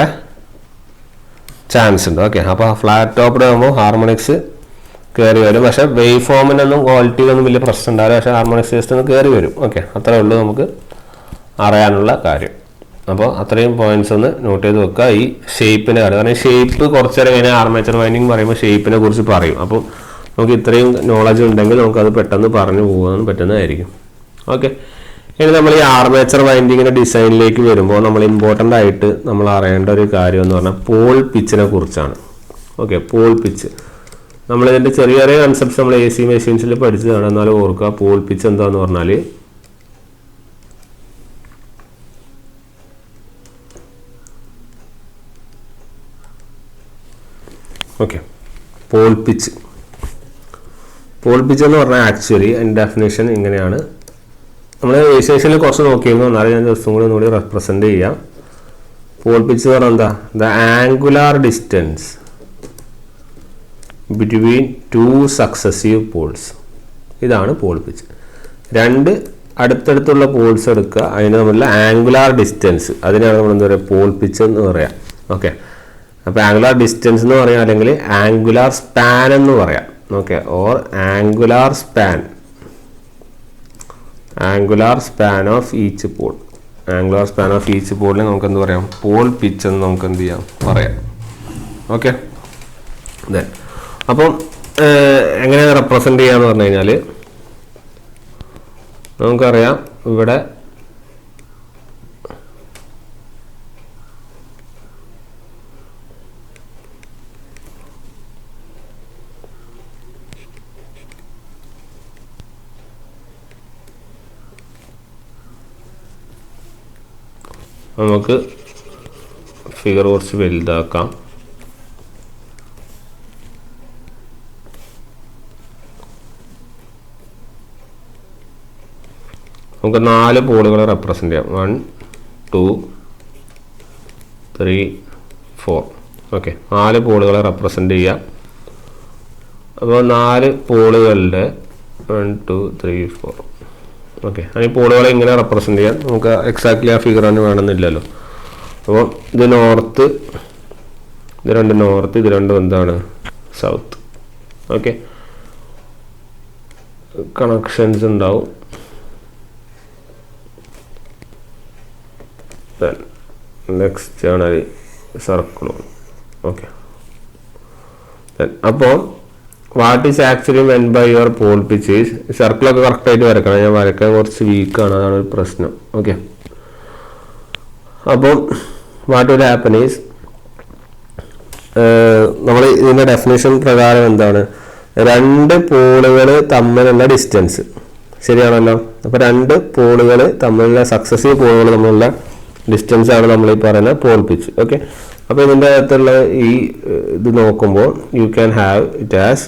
S1: ചാൻസ് ഉണ്ട്. ഓക്കെ, അപ്പോൾ ഫ്ലാറ്റ് ടോപ്ഡ് ആകുമ്പോൾ ഹാർമോണിക്സ് കയറി വരും, പക്ഷേ വേവ് ഫോമിനൊന്നും ക്വാളിറ്റിയിലൊന്നും വലിയ പ്രശ്നം ഉണ്ടാവില്ല, പക്ഷേ ഹാർമോണിക്സ് ജസ്റ്റ് ഒന്ന് കയറി വരും. ഓക്കെ, അത്രേ ഉള്ളൂ നമുക്ക് അറിയാനുള്ള കാര്യം. അപ്പോൾ അത്രയും പോയിന്റ്സ് ഒന്ന് നോട്ട് ചെയ്ത് വെക്കുക. ഈ ഷേപ്പിൻ്റെ കാര്യം, കാരണം ഷേപ്പ് കുറച്ചേരം ഇങ്ങനെ ആർമേച്ചർ വൈൻഡിങ് പറയുമ്പോൾ ഷേപ്പിനെ കുറിച്ച് പറയും. അപ്പോൾ നമുക്ക് ഇത്രയും നോളജ് ഉണ്ടെങ്കിൽ നമുക്കത് പെട്ടെന്ന് പറഞ്ഞു പോകാൻ പറ്റുന്നതായിരിക്കും. ഓക്കെ, ഇനി നമ്മൾ ഈ ആർമേച്ചർ വൈൻഡിങ്ങിൻ്റെ ഡിസൈനിലേക്ക് വരുമ്പോൾ നമ്മൾ ഇമ്പോർട്ടൻ്റ് ആയിട്ട് നമ്മൾ അറിയേണ്ട ഒരു കാര്യം എന്ന് പറഞ്ഞാൽ പോൾ പിച്ചിനെ കുറിച്ചാണ്. ഓക്കെ, പോൾ പിച്ച് നമ്മളിതിൻ്റെ ചെറിയ ചെറിയ കൺസെപ്റ്റ്സ് നമ്മൾ AC മെഷീൻസിൽ പഠിച്ചതാണ്, എന്നാലും ഓർക്കുക പോൾ പിച്ച് എന്താണെന്ന് പറഞ്ഞാൽ ഓക്കെ, പോൾ പിച്ച് എന്ന് പറഞ്ഞാൽ ആക്ച്വലി അതിൻ്റെ ഡെഫിനേഷൻ ഇങ്ങനെയാണ്. നമ്മൾ ഏഷ്യേഷനിൽ കുറച്ച് നോക്കിയിരുന്നു, എന്നാലും ഞാൻ ദിവസം കൂടി ഒന്നുകൂടി റെപ്രസെൻ്റ് ചെയ്യാം. പോൾ പിച്ച് എന്ന് പറഞ്ഞാൽ എന്താ, the angular distance between 2 successive poles. ഇതാണ് പോൾ പിച്ച്. 2 അടുത്തടുത്തുള്ള പോൾസ് എടുക്കുക, അതിന് തമ്മിലുള്ള ആംഗുലാർ ഡിസ്റ്റൻസ്, അതിനാണ് നമ്മൾ എന്താ പറയുക, പോൾ പിച്ച് എന്ന് പറയാം. ഓക്കെ, അപ്പോൾ ആംഗുലാർ ഡിസ്റ്റൻസ് എന്ന് പറയാം, അല്ലെങ്കിൽ ആംഗുലാർ സ്പാൻ എന്ന് പറയാം. Okay, or angular span of each pole. Angular span of each പോളിനെ നമുക്ക് എന്ത് പറയാം, പോൾ പിച്ച് എന്ന് നമുക്ക് എന്ത് ചെയ്യാം, പറയാം. ഓക്കെ, അതെ. അപ്പം എങ്ങനെ റെപ്രസെൻ്റ് ചെയ്യാന്ന് പറഞ്ഞു കഴിഞ്ഞാൽ നമുക്കറിയാം ഇവിടെ നമുക്ക് ഫിഗർ കുറച്ച് വലുതാക്കാം. നമുക്ക് 4 പോളുകൾ റെപ്രസെൻ്റ് ചെയ്യാം. 1 2 3 4. ഓക്കെ, 4 പോളുകളെ റെപ്രസെൻ്റ് ചെയ്യാം. അപ്പോൾ 4 പോളുകളുടെ 1 2 3 4. ഓക്കെ, ഈ പോളുകളെ ഇങ്ങനെ റെപ്രസെൻ്റ് ചെയ്യാൻ നമുക്ക് എക്സാക്ട്ലി ആ ഫിഗർ തന്നെ വേണമെന്നില്ലല്ലോ. അപ്പോൾ ഇത് നോർത്ത്, ഇത് 2 നോർത്ത്, ഇത് 2 എന്താണ് സൗത്ത്. ഓക്കെ, കണക്ഷൻസ് ഉണ്ടാവും. നെക്സ്റ്റ് ആണ് സർക്കിളും. ഓക്കെ, അപ്പോൾ what is actually mean by your pole pitch is, സർക്കിളൊക്കെ കറക്റ്റായിട്ട് വരക്കണം. ഞാൻ വരക്കാൻ കുറച്ച് വീക്കാണ്, അതാണ് ഒരു പ്രശ്നം. ഓക്കെ, അപ്പോൾ വാട്ട് വിൽ ഹാപ്പൻ ഈസ്, നമ്മൾ ഇതിൻ്റെ ഡെഫിനേഷൻ പ്രകാരം എന്താണ്, 2 പോളുകൾ തമ്മിലുള്ള ഡിസ്റ്റൻസ്, ശരിയാണല്ലോ. അപ്പോൾ 2 പോളുകൾ തമ്മിലുള്ള സക്സസീവ് പോളുകൾ തമ്മിലുള്ള ഡിസ്റ്റൻസ് ആണ് നമ്മൾ ഈ പറയുന്ന പോൾ പിച്ച്. ഓക്കെ, അപ്പോൾ ഇതിൻ്റെ അകത്തുള്ള ഈ ഇത് നോക്കുമ്പോൾ you can have it as,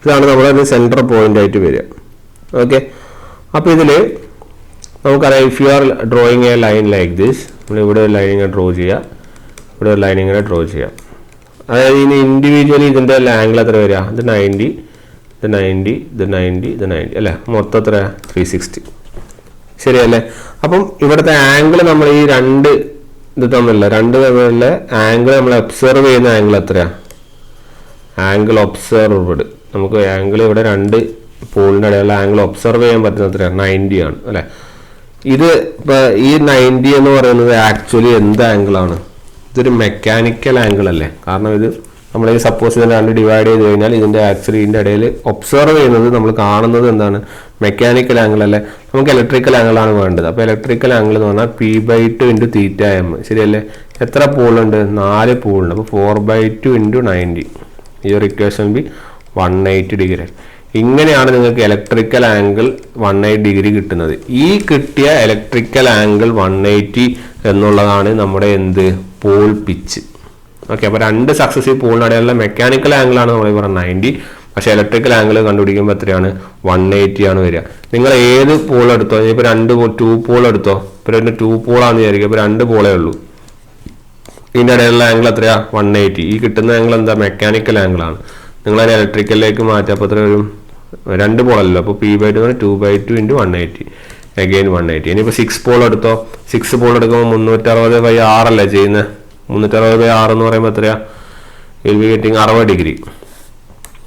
S1: ഇതാണ് നമ്മുടെ സെൻറ്റർ പോയിന്റ് ആയിട്ട് വരിക. ഓക്കെ, അപ്പോൾ ഇതിൽ നമുക്കറിയാം, if you are drawing A line like this, നമ്മൾ ഇവിടെ ഒരു ലൈൻ ഇങ്ങനെ ഡ്രോ ചെയ്യുക, ഇവിടെ ഒരു ലൈൻ ഇങ്ങനെ ഡ്രോ ചെയ്യാം. അതായത് ഇനി ഇൻഡിവിജ്വലി ഇതിൻ്റെ ആംഗിൾ എത്ര വരിക, ഇത് 90, ഇത് 90, ഇത് 90, ഇത് 90 അല്ലേ, മൊത്തം എത്ര 360, ശരിയല്ലേ. അപ്പം ഇവിടുത്തെ ആംഗിൾ നമ്മൾ ഈ 2 ഇത് തമ്മിലുള്ള ആംഗിൾ നമ്മൾ ഒബ്സർവ് ചെയ്യുന്ന ആംഗിൾ എത്രയാണ്, ആംഗിൾ ഒബ്സർവ്ഡ്, നമുക്ക് ആംഗിൾ ഇവിടെ 2 പോളിൻ്റെ ഇടയിലുള്ള ആംഗിൾ ഒബ്സർവ് ചെയ്യാൻ പറ്റുന്ന എത്രയാണ്, 90 ആണ് അല്ലേ. ഇത് ഇപ്പോൾ ഈ 90 എന്ന് പറയുന്നത് ആക്ച്വലി എന്ത് ആംഗിളാണ്, ഇതൊരു മെക്കാനിക്കൽ ആംഗിൾ അല്ലേ. കാരണം ഇത് നമ്മൾ സപ്പോസ് ഇതിനെ 2 ഡിവൈഡ് ചെയ്ത് കഴിഞ്ഞാൽ ഇതിൻ്റെ ആക്ച്വലി ഇതിൻ്റെ ഇടയിൽ ഒബ്സർവ് ചെയ്യുന്നത് നമ്മൾ കാണുന്നത് എന്താണ്, മെക്കാനിക്കൽ ആംഗിൾ അല്ലേ. നമുക്ക് ഇലക്ട്രിക്കൽ ആംഗിളാണ് വേണ്ടത്. അപ്പോൾ ഇലക്ട്രിക്കൽ ആംഗിൾ എന്ന് പറഞ്ഞാൽ P/2 × θm, ശരിയല്ലേ. എത്ര പോളുണ്ട്, 4 പോളുണ്ട്. അപ്പോൾ 4/2 × 90, ഈ ഒരു ഇക്വേഷൻ ബി 180 ഡിഗ്രി. ഇങ്ങനെയാണ് നിങ്ങൾക്ക് ഇലക്ട്രിക്കൽ ആംഗിൾ 180 ഡിഗ്രി കിട്ടുന്നത്. ഈ കിട്ടിയ ഇലക്ട്രിക്കൽ ആംഗിൾ 180 എന്നുള്ളതാണ് നമ്മുടെ എന്ത്, പോൾ പിച്ച്. ഓക്കെ, അപ്പോൾ 2 സക്സസീവ് പോളിനിടയിലുള്ള മെക്കാനിക്കൽ ആംഗിളാണ് നമ്മൾ പറയുന്നത് 90, പക്ഷേ ഇലക്ട്രിക്കൽ ആംഗിൾ കണ്ടുപിടിക്കുമ്പോൾ എത്രയാണ്, 180 ആണ് വരിക. നിങ്ങൾ ഏത് പോൾ എടുത്തോ, ഇപ്പോൾ 2 പോൾ എടുത്തോ, ഇപ്പോൾ 2 പോളാണെന്ന് വിചാരിക്കുക, ഇപ്പോൾ 2 പോളേ ഉള്ളൂ, ഇതിൻ്റെ ഇടയിലുള്ള ആംഗിൾ എത്രയാണ്, 180. ഈ കിട്ടുന്ന ആംഗിൾ എന്താ, മെക്കാനിക്കൽ ആംഗിളാണ്. നിങ്ങളതിനെ ഇലക്ട്രിക്കലിലേക്ക് മാറ്റുക, അപ്പോൾ എത്ര വരും, 2 പോളല്ലോ, അപ്പോൾ P/2 2/2 × 180, അഗെയിൻ 180. ഇനിയിപ്പോൾ 6 പോൾ എടുത്തോ, 6 പോൾ എടുക്കുമ്പോൾ 360/6 അല്ലേ ചെയ്യുന്നത്, 360/6 എന്ന് പറയുമ്പോൾ എത്രയാണ്, വിൽ ബി ഗെറ്റിംഗ് 60 ഡിഗ്രി.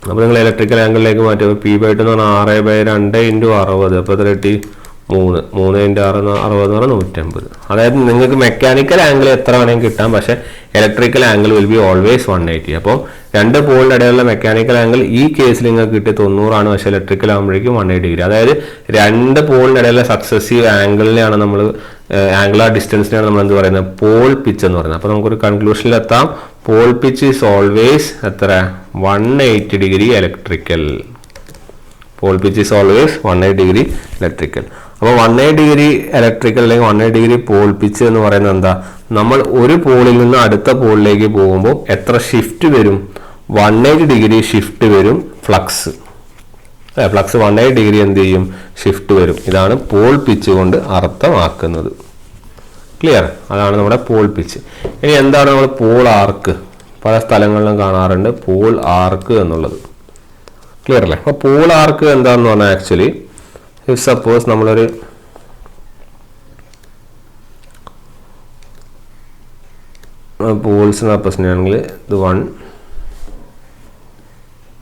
S1: അപ്പോൾ നിങ്ങൾ ഇലക്ട്രിക്കൽ ആംഗിളിലേക്ക് മാറ്റുക, P/2 എന്ന് പറഞ്ഞാൽ 6/2 × 60, അപ്പോൾ എത്ര കിട്ടി, 3 × 6 എന്ന് പറഞ്ഞാൽ 150. അതായത് നിങ്ങൾക്ക് മെക്കാനിക്കൽ ആംഗിൾ എത്ര വേണമെങ്കിൽ കിട്ടാം, പക്ഷേ electrical angle will be always 180. അപ്പോൾ 2 പോളിൻ്റെ ഇടയിലുള്ള മെക്കാനിക്കൽ ആംഗിൾ ഈ കേസിൽ നിങ്ങൾക്ക് കിട്ടിയ 90 ആണ്, പക്ഷേ ഇലക്ട്രിക്കൽ ആകുമ്പോഴേക്കും 180 ഡിഗ്രി. അതായത് 2 പോളിൻ്റെ ഇടയിലുള്ള സക്സസീവ് ആംഗിളിനെയാണ് നമ്മൾ ആംഗുലാർ ഡിസ്റ്റൻസിനെയാണ് നമ്മൾ എന്ത് പറയുന്നത്, പോൾ പിച്ച് എന്ന് പറയുന്നത്. അപ്പോൾ നമുക്കൊരു കൺക്ലൂഷനിലെത്താം, പോൾ പിച്ച് ഈസ് ഓൾവേസ് എത്ര, 180 degree electrical. Pole pitch is always 180 degree electrical. അപ്പോൾ 180 ഡിഗ്രി ഇലക്ട്രിക്കൽ അല്ലെങ്കിൽ 180 ഡിഗ്രി പോൾ പിച്ച് എന്ന് പറയുന്നത് എന്താ, നമ്മൾ ഒരു പോളിൽ നിന്ന് അടുത്ത പോളിലേക്ക് പോകുമ്പോൾ എത്ര ഷിഫ്റ്റ് വരും, 180 ഡിഗ്രി ഷിഫ്റ്റ് വരും ഫ്ലക്സ്. ഫ്ലക്സ് 180 ഡിഗ്രി എന്ത് ചെയ്യും, ഷിഫ്റ്റ് വരും. ഇതാണ് പോൾ പിച്ച് കൊണ്ട് അർത്ഥമാക്കുന്നത്. ക്ലിയർ, അതാണ് നമ്മുടെ പോൾ പിച്ച്. ഇനി എന്താണ് നമ്മൾ പോൾ ആർക്ക്, പല സ്ഥലങ്ങളിലും കാണാറുണ്ട് പോൾ ആർക്ക് എന്നുള്ളത്. ക്ലിയർ അല്ലേ. അപ്പോൾ പോൾ ആർക്ക് എന്താണെന്ന് പറഞ്ഞാൽ ആക്ച്വലി ഇഫ് സപ്പോസ് നമ്മളൊരു പോൾസ് റെപ്രസെൻ്റ് ചെയ്യുകയാണെങ്കിൽ ഇത് 1,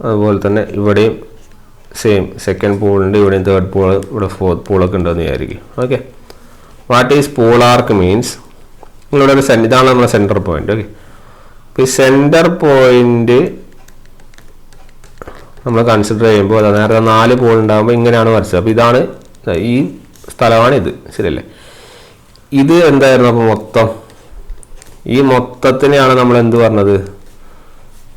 S1: അതുപോലെ തന്നെ ഇവിടെയും സെയിം സെക്കൻഡ് പോളുണ്ട്, ഇവിടെയും തേർഡ് പോൾ, ഇവിടെ ഫോർത്ത് പോളൊക്കെ ഉണ്ടെന്ന് വിചാരിക്കും. Okay, what is pole arc means, നിങ്ങളുടെ ഒരു ഇതാണ് നമ്മുടെ സെൻറ്റർ പോയിന്റ്. ഓക്കെ, അപ്പോൾ ഈ സെൻറ്റർ പോയിന്റ് നമ്മൾ കൺസിഡർ ചെയ്യുമ്പോൾ നേരത്തെ 4 പോൾ ഉണ്ടാകുമ്പോൾ ഇങ്ങനെയാണ് വരച്ചത്. അപ്പോൾ ഇതാണ് ഈ സ്ഥലമാണ് ഇത്, ശരിയല്ലേ. ഇത് എന്തായിരുന്നു, അപ്പോൾ ഈ മൊത്തത്തിനെയാണ് നമ്മൾ എന്ത് പറഞ്ഞത്,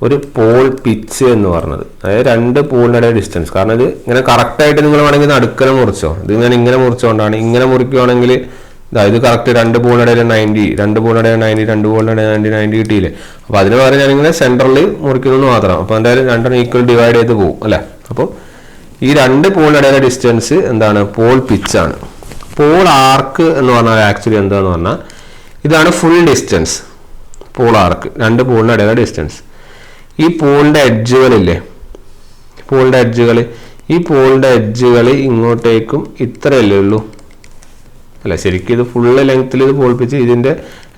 S1: ഒരു പോൾ പിച്ച് എന്ന് പറഞ്ഞത്. അതായത് 2 പോളിനിടെ ഡിസ്റ്റൻസ്. കാരണം ഇത് ഇങ്ങനെ കറക്റ്റായിട്ട് നിങ്ങൾ വേണമെങ്കിൽ നടുക്കനെ മുറിച്ചോ, ഇത് ഇങ്ങനെ മുറിച്ചുകൊണ്ടാണ്. ഇങ്ങനെ മുറിക്കുകയാണെങ്കിൽ ഇത് കറക്റ്റ് 2 പോളിനിടയിൽ 90, 2 പോളിനിടയിൽ 90, 2 പോളിനിടയിൽ 90 കിട്ടിയില്ലേ. അപ്പോൾ അതിന് പകരം ഞാനിങ്ങനെ സെൻട്രലിൽ മുറിക്കുന്നത് മാത്രം. അപ്പോൾ എന്തായാലും 2 ഈക്വൽ ഡിവൈഡ് ചെയ്ത് പോകും അല്ലേ. അപ്പോൾ ഈ 2 പോളിനിടയിലെ ഡിസ്റ്റൻസ് എന്താണ്, പോൾ പിച്ചാണ്. പോൾ ആർക്ക് എന്ന് പറഞ്ഞാൽ ആക്ച്വലി എന്താന്ന് പറഞ്ഞാൽ ഇതാണ് ഫുൾ ഡിസ്റ്റൻസ്. പോൾ ആർക്ക്, രണ്ട് പോളിൻ്റെ ഇടയിലെ ഡിസ്റ്റൻസ്. ഈ പോളിൻ്റെ എഡ്ജുകളില്ലേ, പോളിൻ്റെ എഡ്ജുകൾ, ഈ പോളിൻ്റെ എഡ്ജുകൾ ഇങ്ങോട്ടേക്കും ഇത്രയല്ലേ ഉള്ളൂ അല്ല, ശരിക്കും ഇത് ഫുള്ള് ലെങ്ത്തിൽ ഇത് പോൾപ്പിച്ച് ഇതിൻ്റെ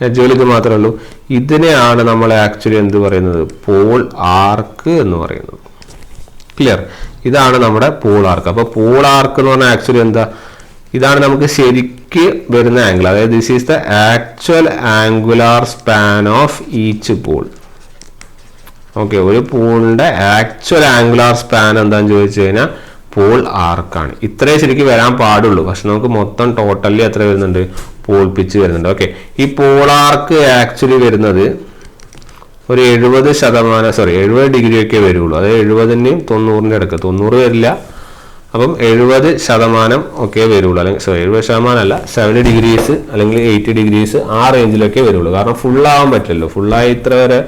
S1: എഡ്ജുകൾ ഇത് മാത്രമേ ഉള്ളൂ. ഇതിനെയാണ് നമ്മൾ ആക്ച്വലി എന്ത് പറയുന്നത്, പോൾ ആർക്ക് എന്ന് പറയുന്നത്. ക്ലിയർ? ഇതാണ് നമ്മുടെ പോൾ ആർക്ക്. അപ്പോൾ പോൾ ആർക്ക് എന്ന് പറഞ്ഞാൽ ആക്ച്വലി എന്താ, ഇതാണ് നമുക്ക് ശരിക്ക് വരുന്ന ആംഗിൾ. അതായത് this is the actual angular span of each pole. Okay, ഒരു പോളിൻ്റെ ആക്ച്വൽ ആംഗുലാർ സ്പാൻ എന്താണെന്ന് ചോദിച്ചു കഴിഞ്ഞാൽ പോൾ ആർക്കാണ്. ഇത്രയും ശരിക്കും വരാൻ പാടുള്ളൂ. പക്ഷെ നമുക്ക് മൊത്തം ടോട്ടലി എത്ര വരുന്നുണ്ട്, പോൾ പിച്ച് വരുന്നുണ്ട്. ഓക്കെ, ഈ പോൾ ആർക്ക് ആക്ച്വലി വരുന്നത് ഒരു 70 ഡിഗ്രി ഒക്കെ വരുള്ളൂ. അതായത് 70-നും 90-ൻ്റെ അടുക്ക്, 90 വരില്ല. അപ്പം 70% ഒക്കെ വരുള്ളൂ. അല്ലെങ്കിൽ 70% അല്ല, 70 ഡിഗ്രീസ് അല്ലെങ്കിൽ 80 ഡിഗ്രീസ് ആ റേഞ്ചിലൊക്കെ വരുള്ളൂ. കാരണം ഫുള്ളാവാൻ പറ്റില്ലല്ലോ. ഫുള്ളായി ഇത്ര വരെ,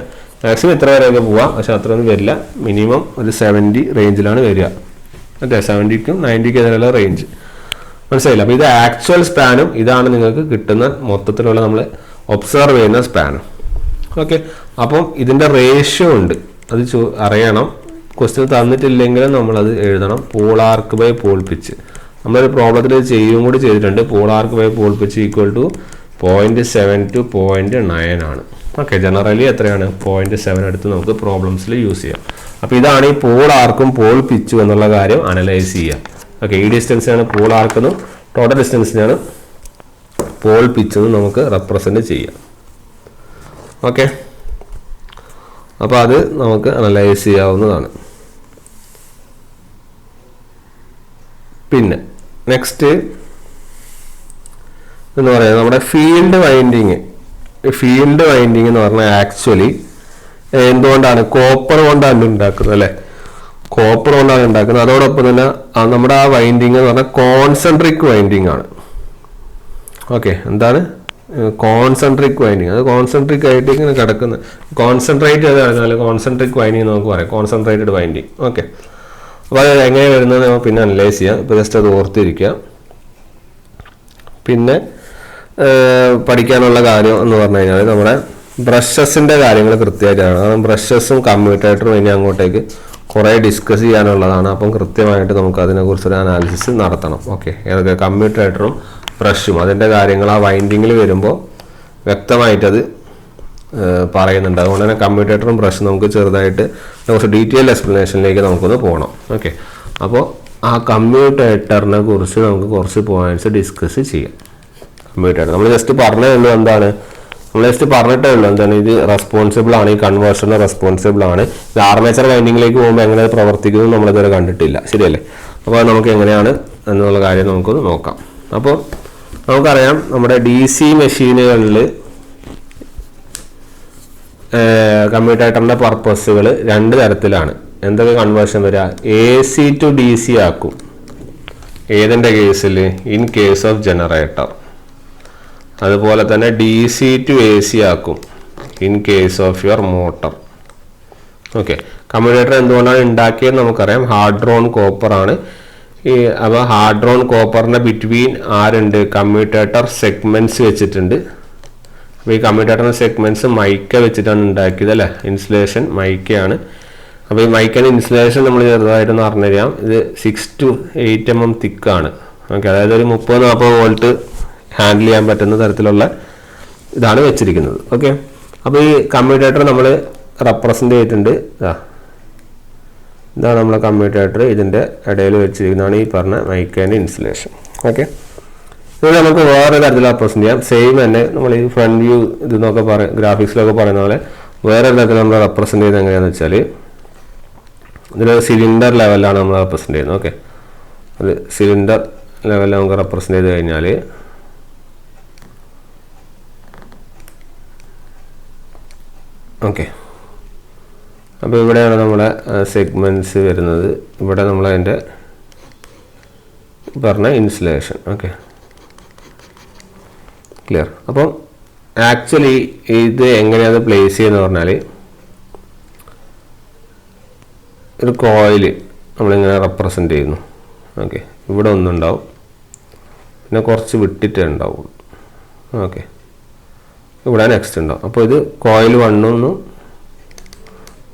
S1: മാക്സിമം ഇത്ര വരെയൊക്കെ പോവാം, പക്ഷെ അത്രയൊന്നും വരില്ല. മിനിമം ഒരു 70 റേഞ്ചിലാണ് വരിക. ഓക്കെ, 70-ക്കും 90-ക്കും ഇതിലുള്ള റേഞ്ച് മനസ്സിലായില്ല. അപ്പോൾ ഇത് ആക്ച്വൽ സ്പാനും ഇതാണ് നിങ്ങൾക്ക് കിട്ടുന്ന മൊത്തത്തിലുള്ള നമ്മൾ ഒബ്സർവ് ചെയ്യുന്ന സ്പാനും. ഓക്കെ, അപ്പം ഇതിൻ്റെ റേഷ്യോ ഉണ്ട്, അത് അറിയണം. ക്വസ്റ്റ്യൻ തന്നിട്ടില്ലെങ്കിലും നമ്മളത് എഴുതണം. Pole arc by pole pitch. നമ്മളൊരു പ്രോബ്ലത്തിൽ ചെയ്യുകയും കൂടി ചെയ്തിട്ടുണ്ട്. Pole arc by pole pitch equal to 0.7 to 0.9 ആണ്. ഓക്കെ, ജനറലി എത്രയാണ്, 0.7 എടുത്ത് നമുക്ക് പ്രോബ്ലംസിൽ യൂസ് ചെയ്യാം. അപ്പോൾ ഇതാണ് ഈ പോൾ ആർക്കും പോൾ പിച്ചും എന്നുള്ള കാര്യം അനലൈസ് ചെയ്യുക. ഓക്കെ, ഈ ഡിസ്റ്റൻസിനാണ് പോൾ ആർക്കെന്നും ടോട്ടൽ ഡിസ്റ്റൻസിനാണ് പോൾ പിച്ചെന്നും നമുക്ക് റെപ്രസെൻറ്റ് ചെയ്യാം. ഓക്കെ, അപ്പോൾ അത് നമുക്ക് അനലൈസ് ചെയ്യാവുന്നതാണ്. പിന്നെ നെക്സ്റ്റ് എന്ന് പറയുന്നത് നമ്മുടെ ഫീൽഡ് വൈൻഡിങ്. ഫീൽഡ് വൈൻഡിങ് എന്ന് പറഞ്ഞാൽ ആക്ച്വലി എന്തുകൊണ്ടാണ്, കോപ്പർ കൊണ്ടാണ് ഉണ്ടാക്കുന്നത് അല്ലേ, കോപ്പർ കൊണ്ടാണ് ഉണ്ടാക്കുന്നത്. അതോടൊപ്പം തന്നെ നമ്മുടെ ആ വൈൻഡിങ് എന്ന് പറഞ്ഞാൽ കോൺസെൻട്രിക് വൈൻഡിങ് ആണ്. ഓക്കെ, എന്താണ് കോൺസെൻട്രിക് വൈൻഡിങ്? അത് കോൺസെൻട്രിക് ആയിട്ട് ഇങ്ങനെ കിടക്കുന്ന, കോൺസെൻട്രേറ്റ് ചെയ്താൽ കോൺസെൻട്രിക് വൈൻഡിങ് നമുക്ക് പറയാം, കോൺസെൻട്രേറ്റഡ് വൈൻഡിങ്. ഓക്കെ, അപ്പോൾ അത് എങ്ങനെ വരുന്നത് നമുക്ക് പിന്നെ അനലൈസ് ചെയ്യാം. ഇപ്പോൾ ജസ്റ്റ് അത് ഓർത്തിരിക്കുക. പിന്നെ പഠിക്കാനുള്ള കാര്യം എന്ന് പറഞ്ഞു കഴിഞ്ഞാൽ നമ്മുടെ ബ്രഷസിൻ്റെ കാര്യങ്ങൾ കൃത്യമായിട്ടാണ്. കാരണം ബ്രഷസും കമ്മ്യൂട്ടേറ്ററും ഇനി അങ്ങോട്ടേക്ക് കുറേ ഡിസ്കസ് ചെയ്യാനുള്ളതാണ്. അപ്പം കൃത്യമായിട്ട് നമുക്ക് അതിനെക്കുറിച്ചൊരു അനാലിസിസ് നടത്തണം. ഓക്കെ, ഏതൊക്കെ കമ്മ്യൂട്ടേറ്ററും ബ്രഷും അതിൻ്റെ കാര്യങ്ങൾ ആ വൈൻഡിങ്ങിൽ വരുമ്പോൾ വ്യക്തമായിട്ടത് പറയുന്നുണ്ട്. അതുകൊണ്ട് തന്നെ കമ്മ്യൂട്ടേറ്ററും ബ്രഷും നമുക്ക് ചെറുതായിട്ട് കുറച്ച് ഡീറ്റെയിൽ എക്സ്പ്ലനേഷനിലേക്ക് നമുക്കൊന്ന് പോകണം. ഓക്കെ, അപ്പോൾ ആ കമ്മ്യൂട്ടേറ്ററിനെ കുറിച്ച് നമുക്ക് കുറച്ച് പോയിന്റ്സ് ഡിസ്കസ് ചെയ്യാം. കമ്മ്യൂട്ടേറ്റർ നമ്മൾ ജസ്റ്റ് പറഞ്ഞേ ഉള്ളൂ, എന്താണ് നമ്മൾ ജസ്റ്റ് പറഞ്ഞിട്ടേ ഉള്ളൂ, എന്താണ് ഇത് റെസ്പോൺസിബിൾ ആണ്, ഈ കൺവേർഷന് റെസ്പോൺസിബിൾ ആണ്. ഇത് ആർമേച്ചർ വൈൻഡിങ്ങിലേക്ക് പോകുമ്പോൾ എങ്ങനെ പ്രവർത്തിക്കുന്നു നമ്മളിതുവരെ കണ്ടിട്ടില്ല, ശരിയല്ലേ? അപ്പോൾ നമുക്ക് എങ്ങനെയാണ് എന്നുള്ള കാര്യം നമുക്കൊന്ന് നോക്കാം. അപ്പോൾ നമുക്കറിയാം നമ്മുടെ DC മെഷീനുകളിൽ കമ്മ്യൂട്ടേറ്ററിൻ്റെ പർപ്പസുകൾ രണ്ട് തരത്തിലാണ്. എന്തൊക്കെ കൺവേർഷൻ വരിക, AC to DC ആക്കും. ഏതിൻ്റെ കേസിൽ? In case of generator. അതുപോലെ തന്നെ DC to AC ആക്കും in case of your motor. Okay, commutator എന്തുകൊണ്ടാണ് ഉണ്ടാക്കിയത് നമുക്കറിയാം, ഹാർഡ്-റോൺ കോപ്പർ ആണ്. അപ്പോൾ ഹാർഡ്-റോൺ കോപ്പറിൻ്റെ ബിറ്റ്വീൻ ആരുണ്ട്, കമ്മ്യൂട്ടേറ്റർ സെഗ്മെൻറ്റ്സ് വെച്ചിട്ടുണ്ട്. അപ്പോൾ ഈ കമ്മ്യൂട്ടേറ്ററിൻ്റെ സെഗ്മെൻറ്റ്സ് മൈക്ക വെച്ചിട്ടാണ് ഉണ്ടാക്കിയത് അല്ലേ, ഇൻസുലേഷൻ മൈക്കയാണ്. അപ്പോൾ ഈ മൈക്കൻ്റെ ഇൻസുലേഷൻ നമ്മൾ ചെറുതായിട്ടൊന്ന് പറഞ്ഞു തരാം. ഇത് 6 to 8 mm തിക്കാണ്. ഓക്കെ, അതായത് ഒരു 30-40 വോൾട്ട് ഹാൻഡിൽ ചെയ്യാൻ പറ്റുന്ന തരത്തിലുള്ള ഇതാണ് വെച്ചിരിക്കുന്നത്. ഓക്കെ, അപ്പോൾ ഈ കമ്മ്യൂട്ടേറ്റർ നമ്മൾ റെപ്രസെൻ്റ് ചെയ്തിട്ടുണ്ട്. ഇതാണ് നമ്മളെ കമ്മ്യൂട്ടേറ്റർ, ഇതിൻ്റെ ഇടയിൽ വെച്ചിരിക്കുന്നതാണ് ഈ പറഞ്ഞ മൈക്കേൻ്റെ ഇൻസുലേഷൻ. ഓക്കെ, ഇത് നമുക്ക് വേറെ തരത്തിൽ റെപ്രസെൻ്റ് ചെയ്യാം. സെയിം തന്നെ നമ്മൾ ഈ ഫ്രണ്ട് വ്യൂ ഇതെന്നൊക്കെ ഗ്രാഫിക്സിലൊക്കെ പറയുന്ന പോലെ വേറെ തരത്തിൽ നമ്മൾ റെപ്രസെൻ്റ് ചെയ്യുന്നത് എങ്ങനെയാണെന്ന് വെച്ചാൽ ഇതിൽ സിലിണ്ടർ ലെവലാണ് നമ്മൾ റെപ്രസെൻ്റ് ചെയ്യുന്നത്. ഓക്കെ, അത് സിലിണ്ടർ ലെവലിൽ നമുക്ക് റെപ്രസെൻ്റ് ചെയ്ത് കഴിഞ്ഞാൽ ഓക്കെ, അപ്പോൾ ഇവിടെയാണ് നമ്മുടെ സെഗ്മെൻറ്റ്സ് വരുന്നത്. ഇവിടെ നമ്മളതിൻ്റെ പറഞ്ഞ ഇൻസുലേഷൻ. Okay, clear? അപ്പം ആക്ച്വലി ഇത് എങ്ങനെയാണ് പ്ലേസ് ചെയ്യുന്നത് പറഞ്ഞാൽ ഒരു കോയിൽ നമ്മളിങ്ങനെ റെപ്രസെൻ്റ് ചെയ്യുന്നു. ഓക്കെ, ഇവിടെ ഒന്നുണ്ടാവും, പിന്നെ കുറച്ച് വിട്ടിട്ടേ ഉണ്ടാവുള്ളൂ. ഓക്കെ, ഇവിടെ നെക്സ്റ്റ് ഉണ്ടാവും. അപ്പോൾ ഇത് കോയിൽ 1 എന്നും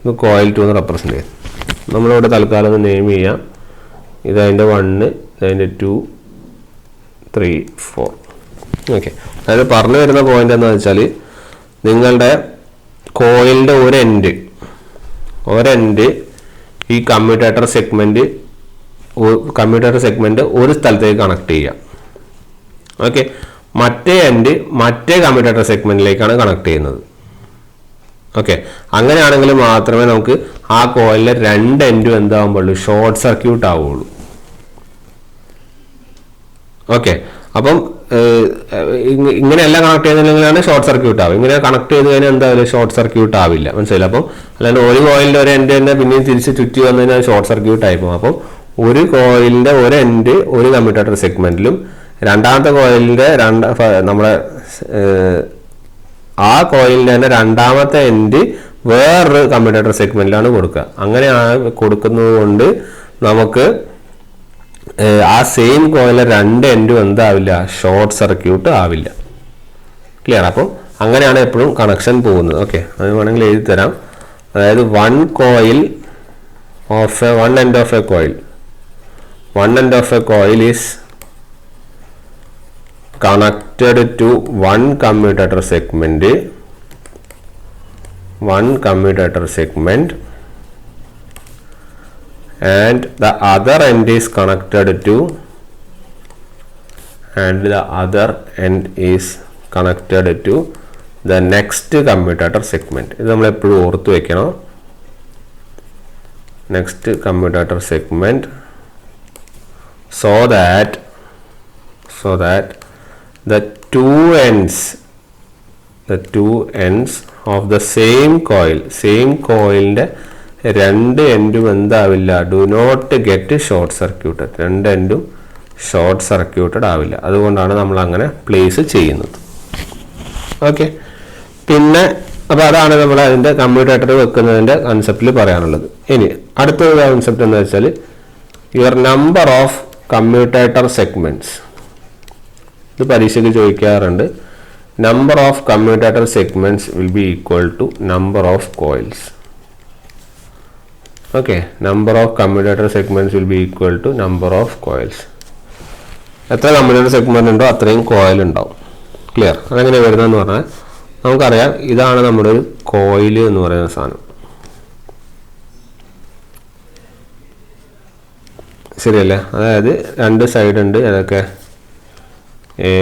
S1: ഇത് കോയിൽ 2 എന്ന് റെപ്രസെൻ്റ് ചെയ്യും. നമ്മളിവിടെ തൽക്കാലം ഒന്ന് നെയിം ചെയ്യാം. ഇതതിൻ്റെ 1, ഇതതിൻ്റെ 2, 3, 4. ഓക്കെ, അതായത് പറഞ്ഞു വരുന്ന പോയിന്റ് എന്താണെന്ന് വെച്ചാൽ നിങ്ങളുടെ കോയിലിൻ്റെ ഒരു എൻഡ് ഈ കമ്മ്യൂട്ടേറ്റർ സെഗ്മെൻറ്റ് ഒരു സ്ഥലത്തേക്ക് കണക്ട് ചെയ്യാം. ഓക്കെ, മറ്റേ എൻഡ് മറ്റേ കമ്മ്യൂട്ടേറ്റർ സെഗ്മെൻറ്റിലേക്കാണ് കണക്ട് ചെയ്യുന്നത്. ഓക്കെ, അങ്ങനെയാണെങ്കിൽ മാത്രമേ നമുക്ക് ആ കോയിലിലെ 2 എൻഡും എന്താകുമ്പോഴുള്ളൂ, ഷോർട്ട് സർക്യൂട്ട് ആവുള്ളൂ. ഓക്കെ, അപ്പം ഇങ്ങനെയല്ല കണക്ട് ചെയ്യുന്നില്ലെങ്കിലാണ് ഷോർട്ട് സർക്യൂട്ട് ആവും. ഇങ്ങനെ കണക്ട് ചെയ്ത് കഴിഞ്ഞാൽ എന്തായാലും ഷോർട്ട് സർക്യൂട്ട് ആവില്ല, മനസ്സിലായില്ല. അപ്പം അല്ലാണ്ട് ഒരു കോയിലിൻ്റെ ഒരു എൻഡ് തന്നെ പിന്നെയും തിരിച്ച് ചുറ്റി വന്നു കഴിഞ്ഞാൽ ഷോർട്ട് സർക്യൂട്ട് ആയിപ്പോകും. അപ്പം ഒരു കോയിലിൻ്റെ ഒരു എൻഡ് ഒരു കമ്മ്യൂട്ടേറ്റർ സെഗ്മെന്റിലും രണ്ടാമത്തെ കോയിലിൻ്റെ നമ്മുടെ ആ കോയിലിൻ്റെ തന്നെ രണ്ടാമത്തെ എൻഡ് വേറൊരു കമ്മ്യൂട്ടേറ്റർ സെഗ്മെന്റിലാണ് കൊടുക്കുക. അങ്ങനെയാണ് കൊടുക്കുന്നത് കൊണ്ട് നമുക്ക് ആ സെയിം കോയിലിലെ 2 എൻഡും എന്താവില്ല, ഷോർട്ട് സർക്യൂട്ട് ആവില്ല. ക്ലിയർ? അപ്പം അങ്ങനെയാണ് എപ്പോഴും കണക്ഷൻ പോകുന്നത്. ഓക്കെ, അത് വേണമെങ്കിൽ എഴുതി തരാം. അതായത് one end of a coil is connected to one commutator segment, and the other end is connected to the next commutator segment. ഇത് നമ്മൾ എപ്പോഴും ഓർത്ത് വെക്കണം. next commutator segment, so that the two ends of the same coilന്റെ 2 എൻഡും എന്താവില്ല, do not get short circuited. 2 എൻഡും short circuited ആവില്ല. അതുകൊണ്ടാണ് നമ്മൾ അങ്ങനെ പ്ലേസ് ചെയ്യുന്നത്. ഓക്കെ, പിന്നെ അപ്പോൾ അതാണ് നമ്മൾ അതിൻ്റെ കമ്മ്യൂട്ടേറ്റർ വെക്കുന്നതിൻ്റെ കൺസെപ്റ്റിൽ പറയാനുള്ളത്. ഇനി അടുത്തൊരു കൺസെപ്റ്റ് എന്താ വെച്ചാൽ your number of commutator segments. ഇത് പരീക്ഷയ്ക്ക് ചോദിക്കാറുണ്ട്. Number of commutator segments will be equal to number of coils. Okay, number of commutator segments will be equal to number of coils. എത്ര കമ്മ്യൂട്ടേറ്റർ സെഗ്മെന്റ് ഉണ്ടോ അത്രയും coil ഉണ്ടാവും. Clear? അതെങ്ങനെ വരുന്നതെന്ന് പറഞ്ഞാൽ നമുക്കറിയാം, ഇതാണ് നമ്മുടെ ഒരു കോയിൽ എന്ന് പറയുന്ന സാധനം. ശരിയല്ലേ? അതായത് 2 സൈഡ് ഉണ്ട്. ഏതൊക്കെ? A,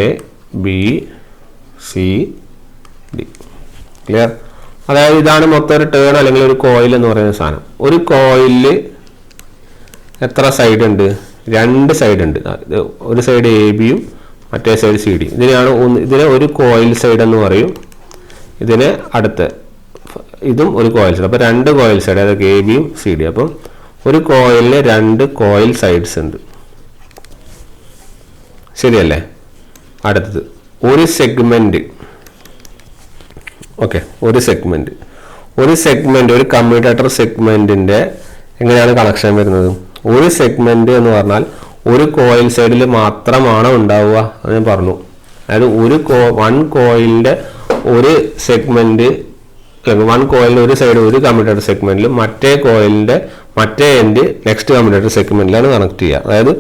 S1: B, C, D. Clear? അതായത് ഇതാണ് മൊത്തം ഒരു ടേൺ അല്ലെങ്കിൽ ഒരു കോയിൽ എന്ന് പറയുന്ന സാധനം. ഒരു കോയിലിൽ എത്ര സൈഡ് ഉണ്ട്? 2 സൈഡ് ഉണ്ട്. ഒരു സൈഡ് എ ബിയും മറ്റേ സൈഡ് സി ഡി. ഇതിനെ ഒരു കോയിൽ സൈഡ് എന്ന് പറയും. ഇതിന് ഇതും ഒരു കോയിൽ സൈഡ്. അപ്പോൾ 2 കോയിൽ സൈഡ്, അതൊക്കെ എ ബിയും സി ഡി. അപ്പം ഒരു കോയിലിന് 2 കോയിൽ സൈഡ്സ് ഉണ്ട്. ശരിയല്ലേ? അടുത്തത് ഒരു സെഗ്മെന്റ്. ഓക്കെ, ഒരു സെഗ്മെന്റ് ഒരു കമ്മ്യൂട്ടേറ്റർ സെഗ്മെന്റിന്റെ എങ്ങനെയാണ് കണക്ഷൻ വരുന്നത്? ഒരു സെഗ്മെന്റ് എന്ന് പറഞ്ഞാൽ ഒരു കോയിൽ സൈഡിൽ മാത്രമാണ് ഉണ്ടാവുക. അത് ഞാൻ പറഞ്ഞു. അതായത് വൺ കോയിലിന്റെ ഒരു സെഗ്മെന്റ്, വൺ കോയിലിന്റെ ഒരു സൈഡ് ഒരു കമ്മ്യൂട്ടേറ്റർ സെഗ്മെന്റിലും മറ്റേ കോയിലിന്റെ മറ്റേ എൻഡ് നെക്സ്റ്റ് കമ്മ്യൂട്ടേറ്റർ സെഗ്മെന്റിലാണ് കണക്ട് ചെയ്യുക. അതായത്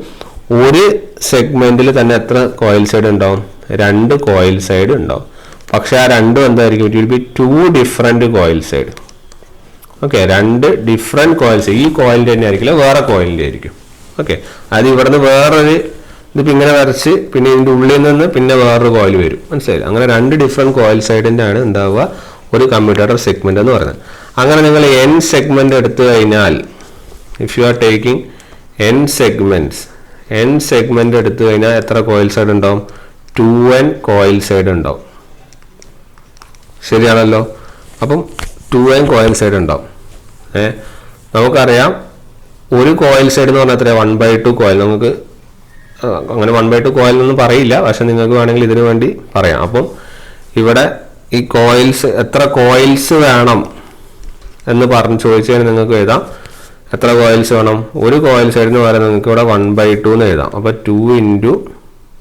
S1: ഒരു സെഗ്മെന്റിൽ തന്നെ എത്ര കോയിൽ സൈഡ് ഉണ്ടാവും? 2 കോയിൽ സൈഡ് ഉണ്ടാവും. പക്ഷെ ആ 2 എന്തായിരിക്കും? It will B 2 different coil side. Okay, 2 different coils. ഈ കോയിലിന്റെ തന്നെ ആയിരിക്കില്ല, വേറെ കോയിലിന്റെ ആയിരിക്കും. ഓക്കെ, അത് ഇവിടുന്ന് വേറൊരു ഇതിപ്പോൾ ഇങ്ങനെ വരച്ച് പിന്നെ ഇതിൻ്റെ ഉള്ളിൽ നിന്ന് പിന്നെ വേറൊരു കോയിൽ വരും. മനസ്സിലായില്ല? അങ്ങനെ 2 ഡിഫറെന്റ് കോയിൽ സൈഡിൻ്റെ ആണ് ഉണ്ടാവുക ഒരു കമ്മ്യൂട്ടേറ്റർ സെഗ്മെന്റ് എന്ന് പറയുന്നത്. അങ്ങനെ നിങ്ങൾ n സെഗ്മെന്റ് എടുത്തു കഴിഞ്ഞാൽ, if you are taking n segment എടുത്തു കഴിഞ്ഞാൽ എത്ര കോയിൽ സൈഡ് ഉണ്ടാവും? 2n കോയിൽ സൈഡ് ഉണ്ടാവും. ശരിയാണല്ലോ? അപ്പം 2n കോയിൽ സൈഡ് ഉണ്ടാവും. നമുക്കറിയാം ഒരു കോയിൽ സൈഡ് എന്ന് പറഞ്ഞാൽ എത്രയാണ്? 1/2 കോയിൽ. നമുക്ക് അങ്ങനെ 1/2 കോയിൽ ഒന്നും പറയില്ല, പക്ഷെ നിങ്ങൾക്ക് വേണമെങ്കിൽ ഇതിനു വേണ്ടി പറയാം. അപ്പം ഇവിടെ ഈ കോയിൽസ് എത്ര കോയിൽസ് വേണം എന്ന് ചോദിച്ചു കഴിഞ്ഞാൽ നിങ്ങൾക്ക് എഴുതാം. എത്ര കോയിൽസ് വേണം? ഒരു കോയിൽ സൈഡിന് പകരം നിങ്ങൾക്ക് ഇവിടെ 1/2 എന്ന് എഴുതാം. അപ്പോൾ 2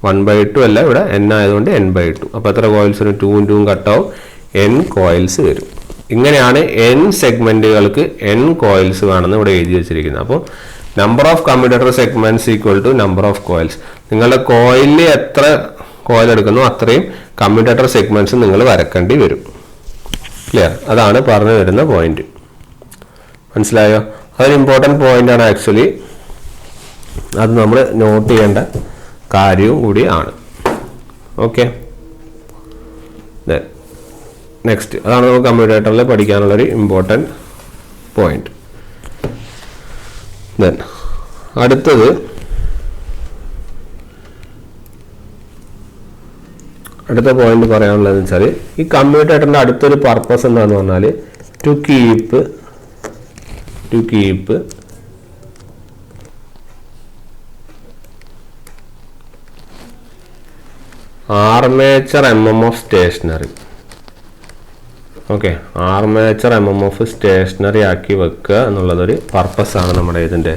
S1: × 1/2 അല്ല, ഇവിടെ n ആയതുകൊണ്ട് n/2. അപ്പോൾ എത്ര കോയിൽസ് വരും? 2 2 കട്ടാവും, n കോയിൽസ് വരും. ഇങ്ങനെയാണ് n സെഗ്മെന്റുകൾക്ക് n കോയിൽസ് വേണമെന്ന് ഇവിടെ എഴുതി വെച്ചിരിക്കുന്നത്. അപ്പോൾ number of commutator segments equal to number of coils. നിങ്ങളുടെ കോയിലിൽ എത്ര കോയിൽ എടുക്കുന്നു അത്രയും കമ്മ്യൂട്ടേറ്റർ സെഗ്മെന്റ്സ് നിങ്ങൾ വരക്കേണ്ടി വരും. ക്ലിയർ? അതാണ് പറഞ്ഞു വരുന്ന പോയിന്റ്. മനസ്സിലായോ? അതൊരു ഇമ്പോർട്ടൻറ്റ് പോയിന്റ് ആണ് ആക്ച്വലി. അത് നമ്മൾ നോട്ട് ചെയ്യേണ്ട കാര്യവും കൂടി ആണ്. ഓക്കെ, നെക്സ്റ്റ് അതാണ് നമുക്ക് കമ്മ്യൂട്ടേറ്ററിൽ പഠിക്കാനുള്ളൊരു ഇമ്പോർട്ടൻറ്റ് പോയിന്റ്. ദെൻ അടുത്ത പോയിന്റ് പറയാനുള്ളതെന്ന് വെച്ചാൽ ഈ കമ്മ്യൂട്ടേറ്ററിൻ്റെ അടുത്തൊരു പർപ്പസ് എന്താണെന്ന് പറഞ്ഞാൽ to keep armature MMF stationary. Okay, armature MMF stationary ആക്കി വെക്കുക എന്നുള്ളതൊരു പർപ്പസാണ് നമ്മുടെ ഇതിൻ്റെ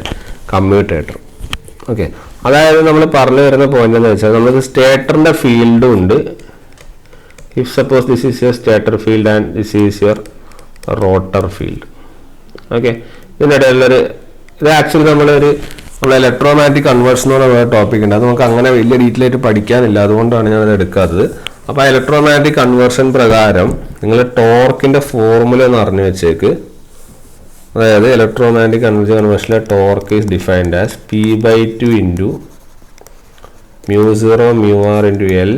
S1: കമ്മ്യൂട്ടേറ്റർ. ഓക്കെ, അതായത് നമ്മൾ പറഞ്ഞു വരുന്ന പോയിന്റ് എന്ന് വെച്ചാൽ നമുക്ക് സ്റ്റേറ്ററിൻ്റെ ഫീൽഡും ഉണ്ട്. If suppose this is your stator field and this is your rotor field. Okay, ഇതിൻ്റെ ഇടയിലൊരു ഇത് ആക്ച്വലി നമ്മൾ ഇലക്ട്രോമാഗ്നറ്റിക് കൺവേർഷൻ എന്ന് പറയുന്ന ടോപ്പിക് ഉണ്ട്. അത് നമുക്ക് അങ്ങനെ വലിയ ഡീറ്റെയിൽ ആയിട്ട് പഠിക്കാനില്ല, അതുകൊണ്ടാണ് ഞാനത് എടുക്കാത്തത്. അപ്പോൾ ആ ഇലക്ട്രോമാഗ്നറ്റിക് കൺവേർഷൻ പ്രകാരം നിങ്ങൾ ടോർക്കിൻ്റെ ഫോർമുല എന്ന് അറിഞ്ഞു വെച്ചേക്ക്. അതായത് ഇലക്ട്രോമാഗ്നറ്റിക് കൺവേർഷനിലെ torque is defined as P/2 into μ0 μr into L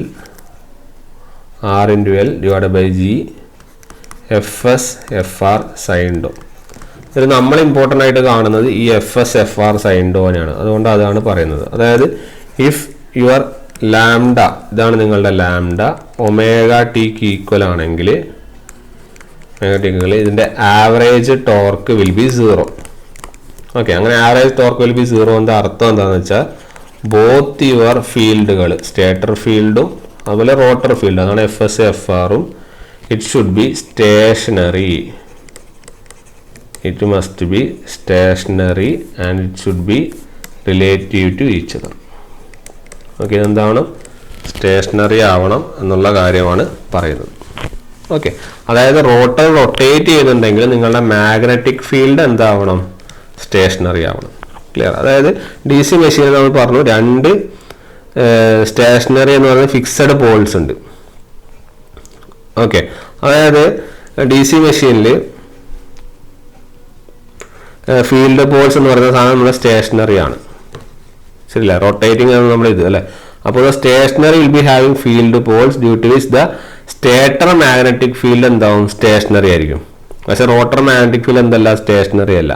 S1: R into L divide by G FS FR sine ഡോ. ഇത് നമ്മൾ ഇമ്പോർട്ടൻ്റ് ആയിട്ട് കാണുന്നത് ഈ FS FR സൈൻ ഡോനെയാണ്. അതുകൊണ്ട് അതാണ് പറയുന്നത്. അതായത് ഇഫ് യുവർ ലാംഡ, ഇതാണ് നിങ്ങളുടെ ലാംഡ, ഒമേഗ ടിക്ക് ഈക്വൽ ആണെങ്കിൽ ഇതിൻ്റെ average torque will be 0. Okay, അങ്ങനെ ആവറേജ് ടോർക്ക് വിൽ ബി 0 എന്താ അർത്ഥം എന്താണെന്ന് വെച്ചാൽ ബോത്ത് യുവർ ഫീൽഡുകൾ, സ്റ്റേറ്റർ ഫീൽഡും അതുപോലെ റോട്ടർ ഫീൽഡ്, അതാണ് FS FRും, it should be stationary. It must be stationary and it should be relative to each other. Okay, എന്താണ് സ്റ്റേഷനറി ആവണം എന്നുള്ള കാര്യമാണ് പറയുന്നത്. ഓക്കെ, അതായത് റോട്ടർ റൊട്ടേറ്റ് ചെയ്യുന്നുണ്ടെങ്കിൽ നിങ്ങളുടെ മാഗ്നറ്റിക് ഫീൽഡ് എന്താവണം? സ്റ്റേഷനറി ആവണം. ക്ലിയർ? അതായത് DC മെഷീനിൽ നമ്മൾ പറഞ്ഞു രണ്ട് സ്റ്റേഷനറി എന്ന് പറയുന്നത് ഫിക്സഡ് പോൾസ് ഉണ്ട്. ഓക്കെ, അതായത് DC മെഷീനിൽ ഫീൽഡ് പോൾസ് എന്ന് പറയുന്ന സാധനം നമ്മുടെ സ്റ്റേഷനറി ആണ്. ശരിയല്ല? റൊട്ടേറ്റിംഗ് ആണ് നമ്മൾ ഇത് അല്ലേ? അപ്പോൾ stationary will be having field poles due to which the stator magnetic field എന്താവും? സ്റ്റേഷനറി ആയിരിക്കും. പക്ഷെ റോട്ടർ മാഗ്നറ്റിക് ഫീൽഡ് എന്തല്ല? സ്റ്റേഷനറി അല്ല.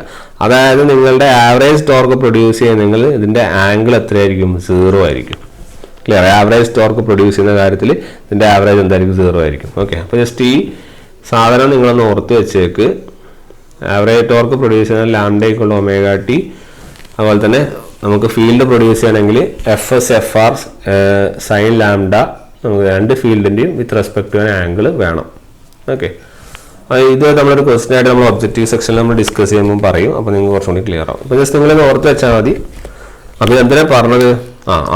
S1: അതായത് നിങ്ങളുടെ ആവറേജ് ടോർക്ക് പ്രൊഡ്യൂസ് ചെയ്യുന്നെങ്കിൽ ഇതിൻ്റെ ആംഗിൾ എത്രയായിരിക്കും? 0 ആയിരിക്കും. ക്ലിയർ? ആവറേജ് ടോർക്ക് പ്രൊഡ്യൂസ് ചെയ്യുന്ന കാര്യത്തിൽ ഇതിൻ്റെ ആവറേജ് എന്തായിരിക്കും? 0 ആയിരിക്കും. ഓക്കെ, അപ്പോൾ ജസ്റ്റ് ഈ സാധനം നിങ്ങളൊന്ന് ഓർത്ത് വെച്ചേക്ക്. ആവറേജ് ടോർക്ക് പ്രൊഡ്യൂസ് ചെയ്യുന്ന ലാംഡയ്ക്കുള്ള ഒമേഗ ടി. അതുപോലെ തന്നെ നമുക്ക് ഫീൽഡ് പ്രൊഡ്യൂസ് ചെയ്യണമെങ്കിൽ FS FR സൈൻ ലാംഡ. നമുക്ക് രണ്ട് ഫീൽഡിൻ്റെയും വിത്ത് റെസ്പെക്ട് ടു ആംഗിൾ വേണം. ഓക്കെ, ഇത് നമ്മളൊരു ക്വസ്റ്റ്യൻ ആയിട്ട് നമ്മൾ ഒബ്ജക്റ്റീവ് സെക്ഷനിൽ നമ്മൾ ഡിസ്കസ് ചെയ്യുമ്പോൾ പറയും. അപ്പോൾ നിങ്ങൾക്ക് കുറച്ചുകൂടി ക്ലിയർ ആവും. അപ്പോൾ ജസ്റ്റ് നിങ്ങളൊന്ന് ഓർത്ത് വെച്ചാൽ മതി. അപ്പോൾ എന്തിനാ പറഞ്ഞത്?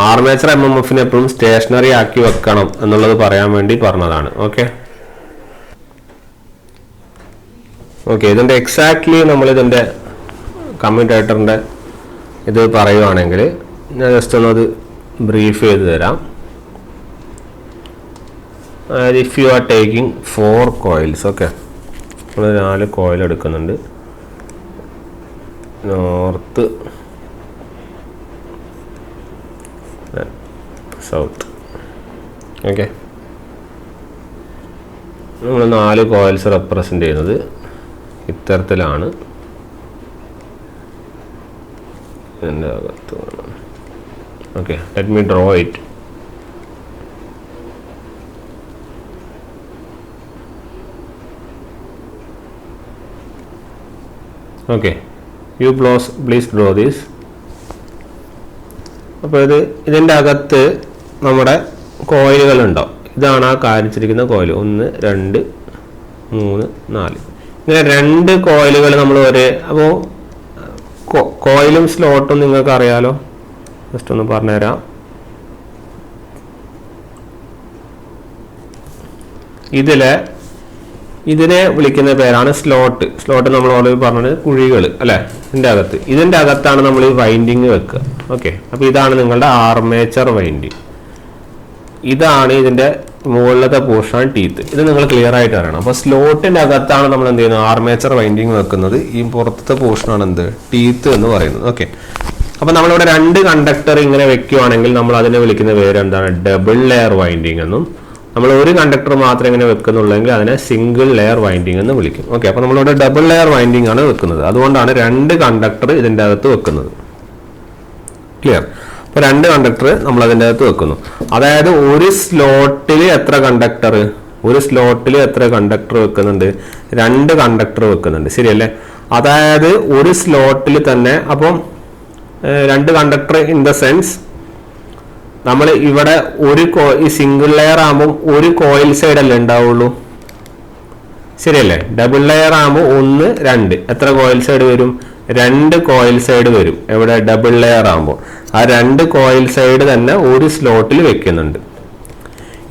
S1: ആർമേച്ചർ MMFനെ എപ്പോഴും സ്റ്റേഷനറി ആക്കി വെക്കണം എന്നുള്ളത് പറയാൻ വേണ്ടി പറഞ്ഞതാണ്. ഓക്കെ, ഇതിൻ്റെ എക്സാക്ട്ലി നമ്മളിതിൻ്റെ കമ്മ്യൂട്ടേറ്ററിൻ്റെ ഇത് പറയുവാണെങ്കിൽ ഞാൻ ജസ്റ്റ് ഒന്നത് ബ്രീഫ് ചെയ്ത് തരാം. അതായത് if you are taking 4 coils. Okay, നമ്മൾ 4 കോയിൽ എടുക്കുന്നുണ്ട്. North, south. ഓക്കെ, നമ്മൾ 4 കോയിൽസ് റെപ്രസെൻ്റ് ചെയ്യുന്നത് ഇത്തരത്തിലാണ്. ഇതിൻ്റെ അകത്ത് okay, let me draw it. Okay, you please draw these. അപ്പോൾ ഇതിൻ്റെ അകത്ത് നമ്മുടെ കോയിലുകളുണ്ടാവും. ഇതാണ് ആ കാണിച്ചിരിക്കുന്ന കോയിൽ. 1 2 3 4. ഇങ്ങനെ 2 കോയിലുകൾ നമ്മൾ അപ്പോൾ കോയിലും സ്ലോട്ടും നിങ്ങൾക്ക് അറിയാലോ. ജസ്റ്റ് ഒന്ന് പറഞ്ഞുതരാം. ഇതിനെ വിളിക്കുന്ന പേരാണ് സ്ലോട്ട്. സ്ലോട്ട് നമ്മൾ ഓൾറെഡി പറഞ്ഞത് കുഴികൾ അല്ലേ, ഇതിൻ്റെ അകത്താണ് നമ്മൾ ഈ വൈൻഡിങ് വെക്കുക. ഓക്കെ, അപ്പോൾ ഇതാണ് നിങ്ങളുടെ ആർമേച്ചർ വൈൻഡിങ്. ഇതാണ് ഇതിൻ്റെ മുകളിലത്തെ പോർഷനാണ് ടീത്ത്. ഇത് നിങ്ങൾ ക്ലിയർ ആയിട്ട് അറിയണം. അപ്പോൾ സ്ലോട്ടിൻ്റെ അകത്താണ് നമ്മൾ എന്ത് ചെയ്യുന്നത്, ആർമേച്ചർ വൈൻഡിങ് വെക്കുന്നത്. ഈ പുറത്തത്തെ പോർഷനാണ് എന്ത്, ടീത്ത് എന്ന് പറയുന്നത്. ഓക്കെ, അപ്പോൾ നമ്മളിവിടെ 2 കണ്ടക്ടർ ഇങ്ങനെ വെക്കുകയാണെങ്കിൽ നമ്മൾ അതിനെ വിളിക്കുന്ന പേര് എന്താണ്, ഡബിൾ ലെയർ വൈൻഡിങ് എന്നും. നമ്മൾ ഒരു കണ്ടക്ടർ മാത്രം ഇങ്ങനെ വെക്കുന്നുള്ളെങ്കിൽ അതിനെ സിംഗിൾ ലെയർ വൈൻഡിങ് എന്ന് വിളിക്കും. ഓക്കെ, അപ്പോൾ നമ്മളിവിടെ ഡബിൾ ലെയർ വൈൻഡിങ് ആണ് വെക്കുന്നത്. അതുകൊണ്ടാണ് 2 കണ്ടക്ടർ ഇതിൻ്റെ അകത്ത് വെക്കുന്നത്. ക്ലിയർ? അപ്പോൾ 2 കണ്ടക്ടർ നമ്മൾ അതിൻ്റെ അകത്ത് വെക്കുന്നു. അതായത് ഒരു സ്ലോട്ടിൽ എത്ര കണ്ടക്ടർ വെക്കുന്നുണ്ട്, 2 കണ്ടക്ടർ വെക്കുന്നുണ്ട്. ശരിയല്ലേ? അതായത് ഒരു സ്ലോട്ടിൽ തന്നെ അപ്പം 2 കണ്ടക്ടർ ഇൻ ദ സെൻസ് നമ്മൾ ഇവിടെ ഈ സിംഗിൾ ലെയർ ആകുമ്പോൾ ഒരു കോയിൽ സൈഡ് അല്ലേ ഉണ്ടാവുള്ളൂ. ശരിയല്ലേ? ഡബിൾ ലെയർ ആകുമ്പോൾ 1, 2 എത്ര കോയിൽ സൈഡ് വരും, 2 കോയിൽ സൈഡ് വരും. എവിടെ, ഡബിൾ ലെയർ ആകുമ്പോൾ ആ 2 കോയിൽ സൈഡ് തന്നെ ഒരു സ്ലോട്ടിൽ വെക്കുന്നുണ്ട്.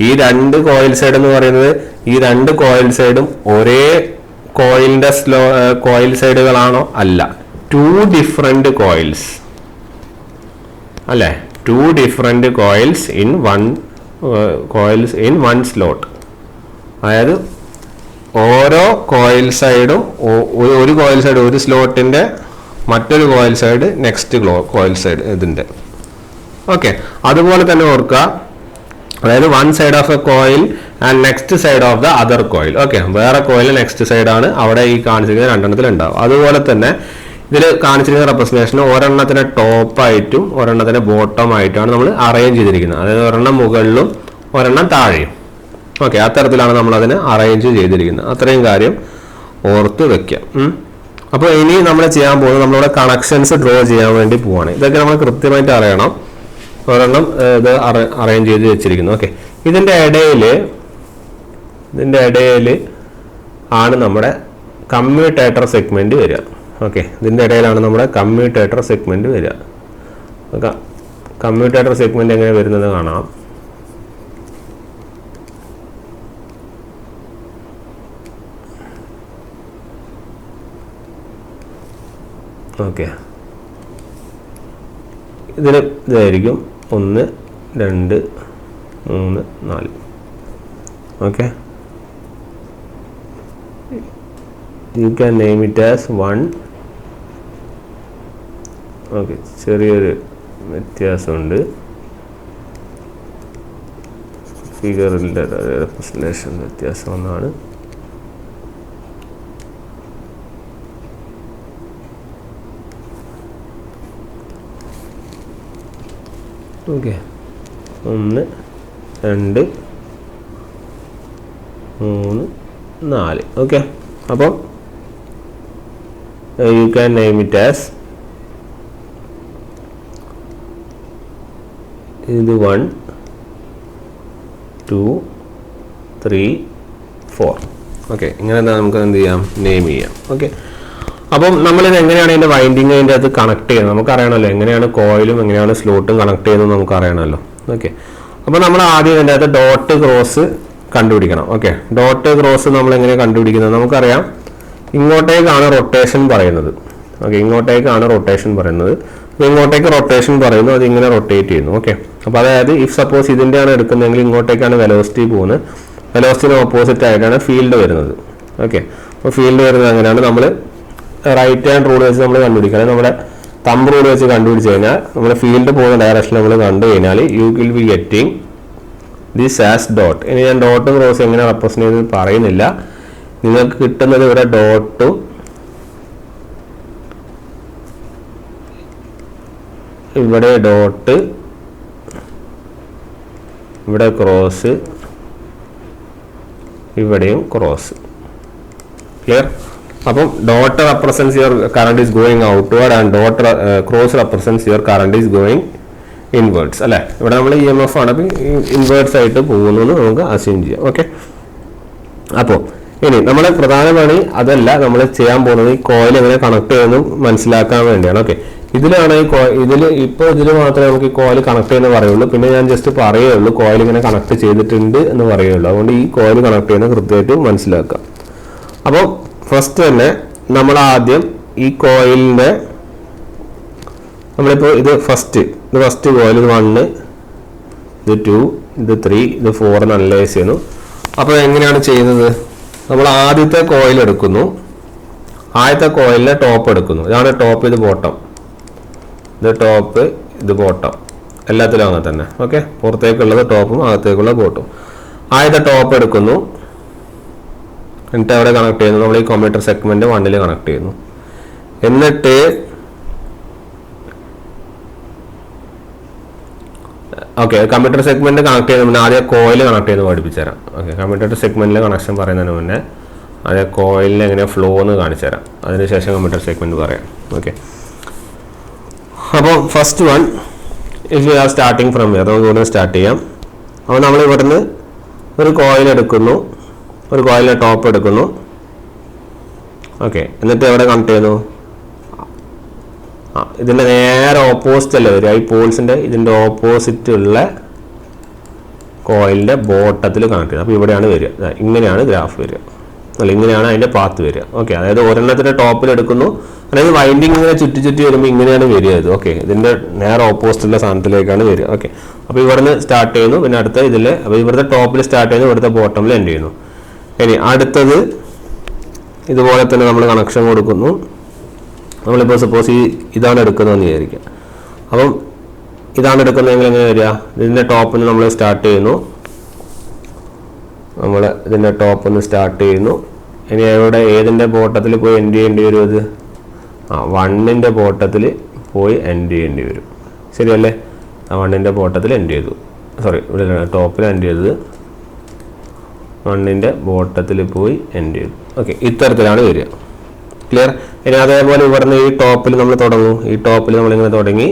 S1: ഈ 2 കോയിൽ സൈഡ് എന്ന് പറയുന്നത് ഈ 2 കോയിൽ സൈഡും ഒരേ കോയിലിന്റെ കോയിൽ സൈഡുകളാണോ? അല്ല, 2 ഡിഫറെന്റ് കോയിൽസ് അല്ലേ, 2 different coils in one slot. അതായത് ഓരോ കോയിൽ സൈഡും ഒരു കോയിൽ സൈഡ് ഒരു സ്ലോട്ടിന്റെ, മറ്റൊരു coil side next coil side ഇതിന്റെ. ഓക്കെ, അതുപോലെ തന്നെ ഓർക്കുക, അതായത് 1 side of A coil and next side of the other coil. Okay, വേറെ കോയിൽ നെക്സ്റ്റ് സൈഡാണ് അവിടെ ഈ കാണിച്ചിരിക്കുന്ന 2 എണ്ണത്തിൽ ഉണ്ടാവും. അതുപോലെ തന്നെ ഇതിൽ കാണിച്ചിരിക്കുന്ന റെപ്രസെന്റേഷൻ ഒരെണ്ണത്തിന് ടോപ്പായിട്ടും ഒരെണ്ണത്തിന് ബോട്ടം ആയിട്ടാണ് നമ്മൾ അറേഞ്ച് ചെയ്തിരിക്കുന്നത്. അതായത് ഒരെണ്ണം മുകളിലും ഒരെണ്ണം താഴെയും. ഓക്കെ, അത്തരത്തിലാണ് നമ്മൾ അതിനെ അറേഞ്ച് ചെയ്തിരിക്കുന്നത്. അത്രയും കാര്യം ഓർത്ത് വെക്കാം. അപ്പോൾ ഇനി നമ്മൾ ചെയ്യാൻ പോകുന്നത്, നമ്മളിവിടെ കണക്ഷൻസ് ഡ്രോ ചെയ്യാൻ വേണ്ടി പോവാണ്. ഇതൊക്കെ നമ്മൾ കൃത്യമായിട്ട് അറിയണം. ഒരെണ്ണം ഇത് അറേഞ്ച് ചെയ്ത് വെച്ചിരിക്കുന്നു. ഓക്കെ, ഇതിൻ്റെ ഇടയിൽ ആണ് നമ്മുടെ കമ്മ്യൂട്ടേറ്റർ സെഗ്മെന്റ് വരിക. ഓക്കെ, ഇതിൻ്റെ ഇടയിലാണ് നമ്മുടെ കമ്മ്യൂട്ടേറ്റർ സെഗ്മെന്റ് വരിക. കമ്മ്യൂട്ടേറ്റർ സെഗ്മെന്റ് എങ്ങനെ വരുന്നത് കാണാം. ഓക്കെ, ഇതായിരിക്കും 1, 2, 3, 4. Okay, you can name it as 1. Okay, ചെറിയൊരു വ്യത്യാസമുണ്ട് ഫിഗറിൻ്റെ റെപ്രസെന്റേഷൻ വ്യത്യാസം ഒന്നാണ്. ഓക്കെ, 1, 2, 3, 4. ഓക്കെ, അപ്പോൾ you can name it as ഇത് 1, 2, 3, 4. ഓക്കെ, ഇങ്ങനെ നമുക്ക് എന്ത് ചെയ്യാം, നെയിം ചെയ്യാം. ഓക്കെ, അപ്പം നമ്മളിത് എങ്ങനെയാണ് ഇതിൻ്റെ വൈൻഡിങ് അതിൻ്റെ അത് കണക്ട് ചെയ്യുന്നത് നമുക്കറിയണമല്ലോ. എങ്ങനെയാണ് കോയിലും എങ്ങനെയാണ് സ്ലോട്ടും കണക്ട് ചെയ്യുന്നത് നമുക്കറിയണമല്ലോ. ഓക്കെ, അപ്പോൾ നമ്മൾ ആദ്യം ഇതിൻ്റെ അകത്ത് ഡോട്ട് ക്രോസ് കണ്ടുപിടിക്കണം. ഓക്കെ, ഡോട്ട് ക്രോസ് നമ്മൾ എങ്ങനെ കണ്ടുപിടിക്കുന്നത് നമുക്കറിയാം. ഇങ്ങോട്ടേക്കാണ് റൊട്ടേഷൻ പറയുന്നത്. ഓക്കെ, ഇങ്ങോട്ടേക്കാണ് റൊട്ടേഷൻ പറയുന്നത്. അപ്പോൾ ഇങ്ങോട്ടേക്ക് റൊട്ടേഷൻ പറയുന്നു, അത് ഇങ്ങനെ റൊട്ടേറ്റ് ചെയ്യുന്നു. ഓക്കെ, അപ്പോൾ അതായത് ഇഫ് സപ്പോസ് ഇതിൻ്റെയാണ് എടുക്കുന്നതെങ്കിൽ ഇങ്ങോട്ടേക്കാണ് വെലോസിറ്റി പോകുന്നത്. വെലോസിറ്റിന് ഓപ്പോസിറ്റ് ആയിട്ടാണ് ഫീൽഡ് വരുന്നത്. ഓക്കെ, അപ്പോൾ ഫീൽഡ് വരുന്നത് അങ്ങനെയാണ്. നമ്മൾ റൈറ്റ് ഹാൻഡ് റൂൾ വെച്ച് നമ്മൾ കണ്ടുപിടിക്കണം. നമ്മുടെ തമ്പ് റൂൾ വെച്ച് കണ്ടുപിടിച്ച് കഴിഞ്ഞാൽ നമ്മുടെ ഫീൽഡ് പോകുന്ന ഡയറക്ഷൻ നമ്മൾ കണ്ടു കഴിഞ്ഞാൽ U will be getting this as dot. ഇനി ഞാൻ ഡോട്ടും ക്രോസ് എങ്ങനെ റെപ്രസെന്റ് ചെയ്ത് പറയുന്നില്ല. നിങ്ങൾക്ക് കിട്ടുന്നത് ഇവിടെ ഡോട്ടും ഇവിടെ ഡോട്ട്, ഇവിടെ ക്രോസ്, ഇവിടെയും ക്രോസ്. ക്ലിയർ? അപ്പം dot represents your current is going outward and dot cross represents your current is going inwards. അല്ലേ, ഇവിടെ നമ്മൾ EMF ആണ്, അപ്പം ഇൻവേർട്സ് ആയിട്ട് പോകുന്നു എന്ന് നമുക്ക് അസ്യൂം ചെയ്യാം. ഓക്കെ, അപ്പോൾ ഇനി നമ്മുടെ പ്രധാന പണി അതല്ല, നമ്മൾ ചെയ്യാൻ പോകുന്നത് ഈ കോയിൽ എങ്ങനെ കണക്ട് ചെയ്യുന്നു മനസ്സിലാക്കാൻ വേണ്ടിയാണ്. ഓക്കെ, ഇതിലാണ് ഇതിൽ മാത്രമേ നമുക്ക് ഈ കോയിൽ കണക്ട് ചെയ്യുന്ന പറയുള്ളൂ. പിന്നെ ഞാൻ ജസ്റ്റ് പറയുള്ളൂ കോയിൽ ഇങ്ങനെ കണക്ട് ചെയ്തിട്ടുണ്ട് എന്ന് പറയുള്ളൂ. അതുകൊണ്ട് ഈ കോയിൽ കണക്ട് ചെയ്യുന്ന കൃത്യമായിട്ട് മനസ്സിലാക്കാം. അപ്പോൾ ഫസ്റ്റ് തന്നെ നമ്മൾ ആദ്യം ഈ കോയിലിൻ്റെ നമ്മളിപ്പോൾ ഇത് ഫസ്റ്റ് കോയിൽ 1, ഇത് 2, ഇത് 3, ഇത് 4 അനലൈസ് ചെയ്യുന്നു. അപ്പോൾ എങ്ങനെയാണ് ചെയ്യുന്നത്? നമ്മൾ ആദ്യത്തെ കോയിൽ എടുക്കുന്നു, ആദ്യത്തെ കോയിലിൻ്റെ ടോപ്പ് എടുക്കുന്നു. ഇതാണ് ടോപ്പ്, ഇത് ബോട്ടം, ഇത് ടോപ്പ്, ഇത് ബോട്ടം, എല്ലാത്തിലും അങ്ങനെ തന്നെ. ഓക്കെ, പുറത്തേക്കുള്ളത് ടോപ്പും അകത്തേക്കുള്ള ബോട്ടും. ആദ്യത്തെ ടോപ്പ് എടുക്കുന്നു, എന്നിട്ട് അവിടെ കണക്ട് ചെയ്യുന്നു. നമ്മൾ ഈ കമ്മ്യൂട്ടർ സെഗ്മെന്റ് 1 കണക്ട് ചെയ്യുന്നു. എന്നിട്ട് ഓക്കെ, കമ്പ്യൂട്ടർ സെഗ്മെന്റ് കണക്ട് ചെയ്യുന്ന മുന്നേ ആദ്യം കോയിൽ കണക്ട് ചെയ്യുന്നത് പഠിപ്പിച്ചു തരാം. ഓക്കെ, കമ്പ്യൂട്ടർ സെഗ്മെന്റിലെ കണക്ഷൻ പറയുന്നതിന് മുന്നേ ആദ്യം കോയിലിന് എങ്ങനെ ഫ്ലോ എന്ന് കാണിച്ചു തരാം. അതിനുശേഷം കമ്പ്യൂട്ടർ സെഗ്മെന്റ് പറയാം. ഓക്കെ, അപ്പോൾ first one if you are starting from here, നമുക്ക് ഇവിടുന്ന് സ്റ്റാർട്ട് ചെയ്യാം. അപ്പോൾ നമ്മൾ ഇവിടുന്ന് ഒരു കോയിൽ എടുക്കുന്നു, ഒരു കോയിലിൻ്റെ ടോപ്പ് എടുക്കുന്നു. ഓക്കെ, എന്നിട്ട് എവിടെ കണക്ട് ചെയ്യുന്നു? ഇതിൻ്റെ നേരെ ഓപ്പോസിറ്റ് അല്ലേ വരിക, ഈ പോൾസിൻ്റെ ഇതിൻ്റെ ഓപ്പോസിറ്റ് ഉള്ള കോയിലിൻ്റെ ബോട്ടത്തിൽ കണക്ട് ചെയ്യുന്നത്. അപ്പോൾ ഇവിടെയാണ് വരിക, ഇങ്ങനെയാണ് ഗ്രാഫ് വരിക, അല്ല ഇങ്ങനെയാണ് അതിൻ്റെ പാത്ത് വരിക. ഓക്കെ, അതായത് ഒരെണ്ണത്തിൻ്റെ ടോപ്പിൽ എടുക്കുന്നു, അതായത് വൈൻഡിങ് ഇങ്ങനെ ചുറ്റി വരുമ്പോൾ ഇങ്ങനെയാണ് വരിക ഇത്. ഓക്കെ, ഇതിൻ്റെ നേരെ ഓപ്പോസിറ്റുള്ള സാധനത്തിലേക്കാണ് വരിക. ഓക്കെ, അപ്പോൾ ഇവിടുന്ന് സ്റ്റാർട്ട് ചെയ്യുന്നു, പിന്നെ അടുത്ത ഇതിൽ അപ്പോൾ ഇവിടുത്തെ ടോപ്പിൽ സ്റ്റാർട്ട് ചെയ്യുന്നു, ഇവിടുത്തെ ബോട്ടമിൽ എൻഡ് ചെയ്യുന്നു. ഇനി അടുത്തത് ഇതുപോലെ തന്നെ നമ്മൾ കണക്ഷൻ കൊടുക്കുന്നു. നമ്മളിപ്പോൾ സപ്പോസ് ഇതാണ് എടുക്കുന്നതെന്ന് വിചാരിക്കുക. അപ്പം ഇതാണ് എടുക്കുന്നതെങ്കിൽ എങ്ങനെ വരിക? ഇതിൻ്റെ ടോപ്പിൽ നിന്ന് നമ്മൾ സ്റ്റാർട്ട് ചെയ്യുന്നു, നമ്മൾ ഇതിൻ്റെ ടോപ്പിൽ നിന്ന് സ്റ്റാർട്ട് ചെയ്യുന്നു. ഇനി എവിടെ ഏതിൻ്റെ ബോട്ടത്തിൽ പോയി എൻഡ് ചെയ്യേണ്ടി വരും? ഇത് 1ൻ്റെ ബോട്ടത്തിൽ പോയി എൻഡ് ചെയ്യേണ്ടി വരും. ശരിയല്ലേ? 1ൻ്റെ ബോട്ടത്തിൽ എൻഡ് ചെയ്തു, സോറി ഇവിടെ ടോപ്പിൽ എൻഡ് ചെയ്തത് 1ൻ്റെ ബോട്ടത്തിൽ പോയി എൻഡ് ചെയ്തു. ഓക്കെ, ഇത്തരത്തിലാണ് വരിക. ക്ലിയർ? ഇനി അതേപോലെ ഇവിടുന്ന് ഈ ടോപ്പിൽ നമ്മൾ തുടങ്ങും, ഈ ടോപ്പിൽ നമ്മളിങ്ങനെ തുടങ്ങി,